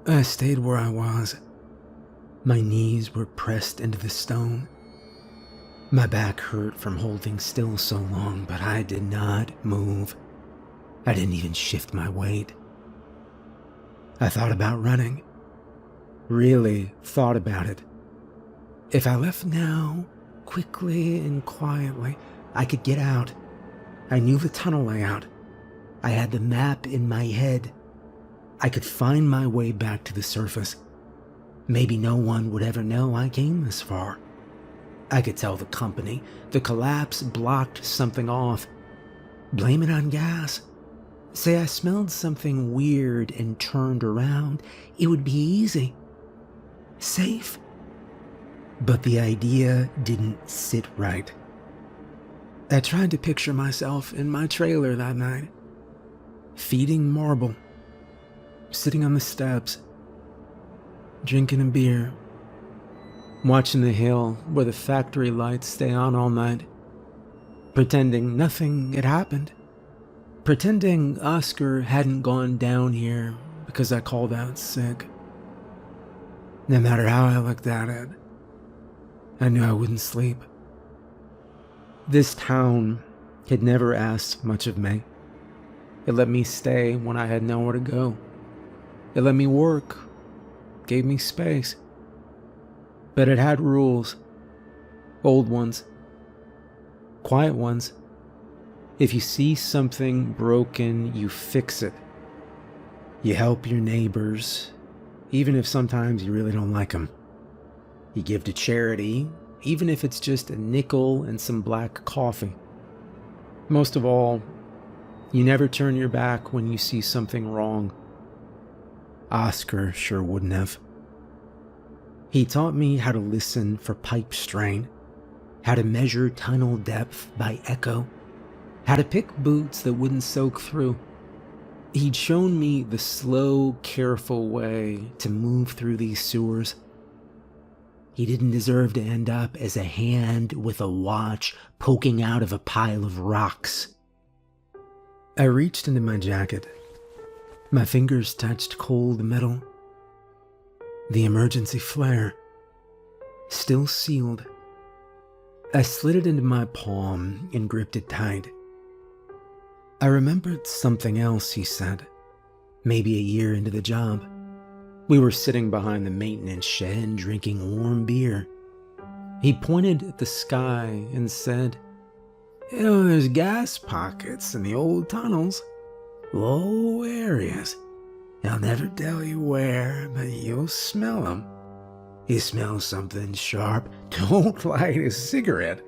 I stayed where I was. My knees were pressed into the stone. My back hurt from holding still so long, but I did not move. I didn't even shift my weight. I thought about running. Really thought about it. If I left now, quickly and quietly, I could get out. I knew the tunnel layout. I had the map in my head. I could find my way back to the surface. Maybe no one would ever know I came this far. I could tell the company the collapse blocked something off. Blame it on gas. Say I smelled something weird and turned around. It would be easy. Safe. But the idea didn't sit right. I tried to picture myself in my trailer that night, feeding marble, sitting on the steps, drinking a beer, watching the hill where the factory lights stay on all night, pretending nothing had happened, pretending Oscar hadn't gone down here because I called out sick. No matter how I looked at it, I knew I wouldn't sleep. This town had never asked much of me. It let me stay when I had nowhere to go. It let me work, gave me space. But it had rules. Old ones. Quiet ones. If you see something broken, you fix it. You help your neighbors, even if sometimes you really don't like them. You give to charity, even if it's just a nickel and some black coffee. Most of all, you never turn your back when you see something wrong. Oscar sure wouldn't have. He taught me how to listen for pipe strain, how to measure tunnel depth by echo, how to pick boots that wouldn't soak through. He'd shown me the slow, careful way to move through these sewers. He didn't deserve to end up as a hand with a watch poking out of a pile of rocks. I reached into my jacket. My fingers touched cold metal. The emergency flare, still sealed. I slid it into my palm and gripped it tight. I remembered something else he said, maybe a year into the job. We were sitting behind the maintenance shed drinking warm beer. He pointed at the sky and said, there's gas pockets in the old tunnels, low areas. I'll never tell you where, but you'll smell them. You smell something sharp, don't light a cigarette.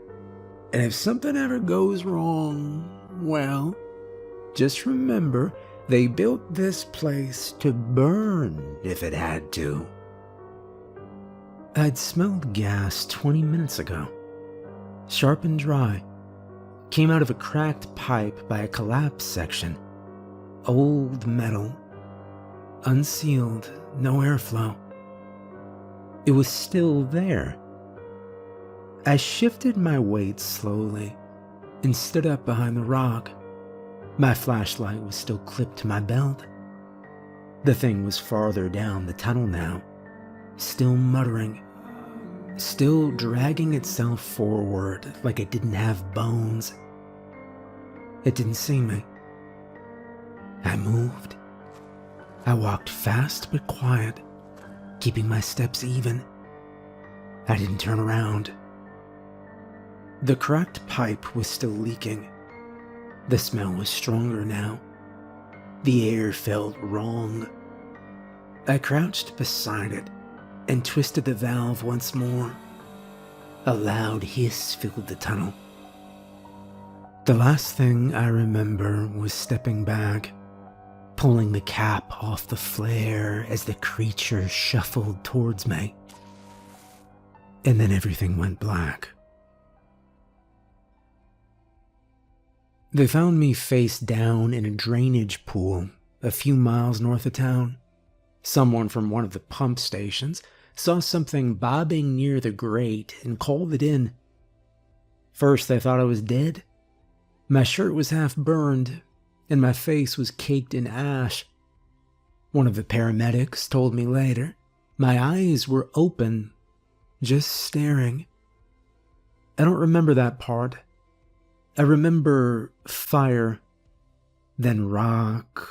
And if something ever goes wrong, well, just remember they built this place to burn if it had to. I'd smelled gas 20 minutes ago. Sharp and dry. Came out of a cracked pipe by a collapsed section. Old metal. Unsealed, no airflow. It was still there. I shifted my weight slowly and stood up behind the rock. My flashlight was still clipped to my belt. The thing was farther down the tunnel now, still muttering, still dragging itself forward like it didn't have bones. It didn't see me. I moved. I walked fast but quiet, keeping my steps even. I didn't turn around. The cracked pipe was still leaking. The smell was stronger now. The air felt wrong. I crouched beside it and twisted the valve once more. A loud hiss filled the tunnel. The last thing I remember was stepping back, pulling the cap off the flare as the creature shuffled towards me. and then everything went black. They found me face down in a drainage pool a few miles north of town. Someone from one of the pump stations saw something bobbing near the grate and called it in. First, they thought I was dead. My shirt was half burned, and my face was caked in ash. One of the paramedics told me later my eyes were open, just staring. I don't remember that part. I remember fire, then rock,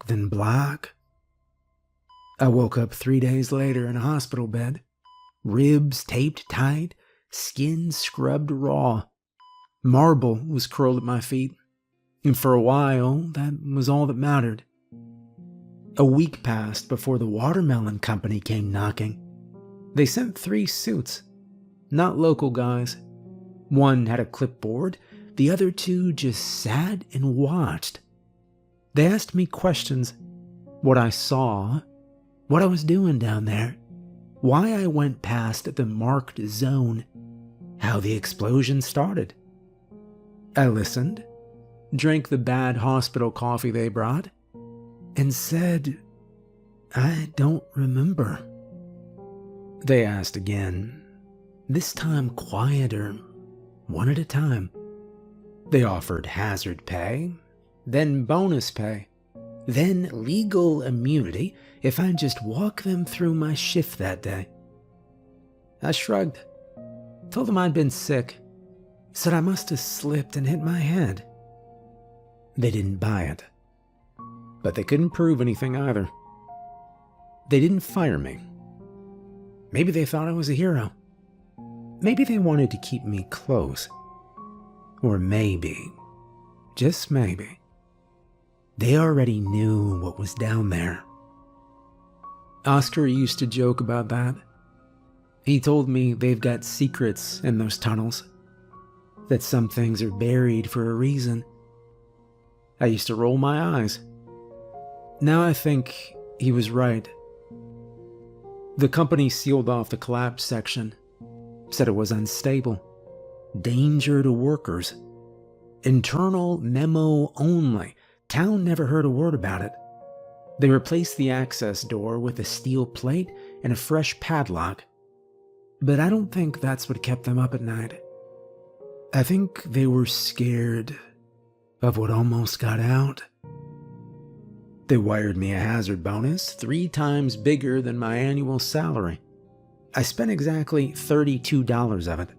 then black. I woke up 3 days later in a hospital bed, ribs taped tight, skin scrubbed raw. Marble was curled at my feet, and for a while, that was all that mattered. A week passed before the watermelon company came knocking. They sent 3 suits, not local guys. One had a clipboard, the other 2 just sat and watched. They asked me questions, what I saw, what I was doing down there, why I went past the marked zone, how the explosion started. I listened, drank the bad hospital coffee they brought, and said, I don't remember. They asked again, this time quieter, one at a time. They offered hazard pay, then bonus pay, then legal immunity if I'd just walk them through my shift that day. I shrugged, told them I'd been sick, said I must have slipped and hit my head. They didn't buy it, but they couldn't prove anything either. They didn't fire me. Maybe they thought I was a hero. Maybe they wanted to keep me close. Or maybe, just maybe, they already knew what was down there. Oscar used to joke about that. He told me they've got secrets in those tunnels, that some things are buried for a reason. I used to roll my eyes. Now I think he was right. The company sealed off the collapse section, said it was unstable, danger to workers, internal memo only. Town never heard a word about it. They replaced the access door with a steel plate and a fresh padlock. But I don't think that's what kept them up at night. I think they were scared of what almost got out. They wired me a hazard bonus 3 times bigger than my annual salary. I spent exactly $32 of it.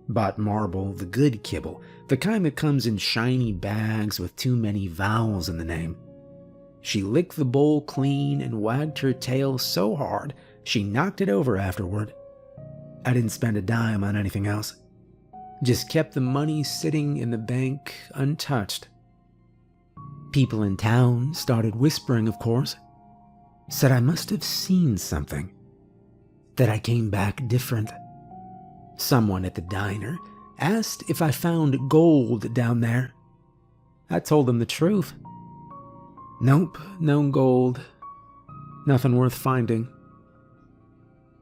Bought marble, the good kibble, the kind that comes in shiny bags with too many vowels in the name. She licked the bowl clean and wagged her tail so hard she knocked it over afterward. I didn't spend a dime on anything else. Just kept the money sitting in the bank untouched. People in town started whispering, of course. Said I must have seen something. That I came back different. Someone at the diner asked if I found gold down there. I told them the truth. Nope, no gold. Nothing worth finding.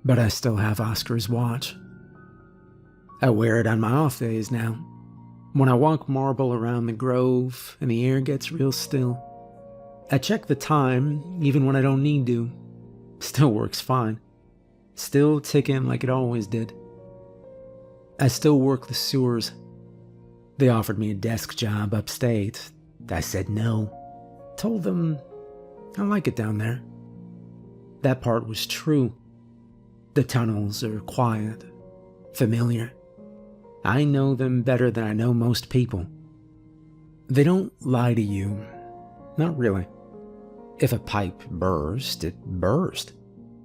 But I still have Oscar's watch. I wear it on my off days now, when I walk marble around the grove and the air gets real still. I check the time even when I don't need to. Still works fine. Still ticking like it always did. I still work the sewers. They offered me a desk job upstate. I said no. Told them I like it down there. That part was true. The tunnels are quiet, familiar. I know them better than I know most people. They don't lie to you. Not really. If a pipe burst, it burst.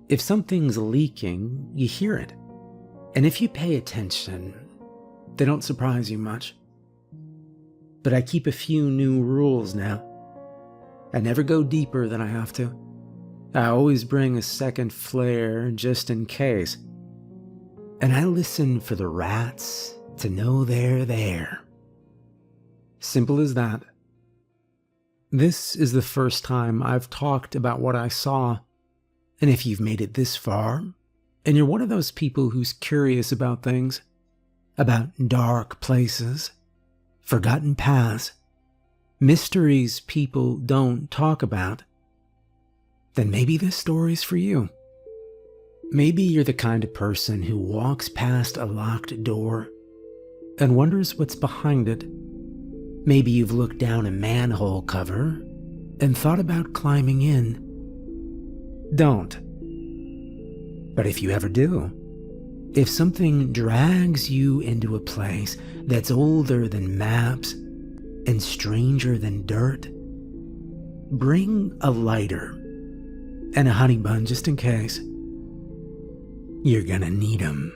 If something's leaking, you hear it. And if you pay attention, they don't surprise you much. But I keep a few new rules now. I never go deeper than I have to. I always bring a second flare just in case. And I listen for the rats to know they're there. Simple as that. This is the first time I've talked about what I saw. And if you've made it this far, and you're one of those people who's curious about things, about dark places, forgotten paths, mysteries people don't talk about, then maybe this story's for you. Maybe you're the kind of person who walks past a locked door and wonders what's behind it. Maybe you've looked down a manhole cover and thought about climbing in. Don't. But if you ever do, if something drags you into a place that's older than maps and stranger than dirt, bring a lighter and a honey bun just in case. You're gonna need 'em.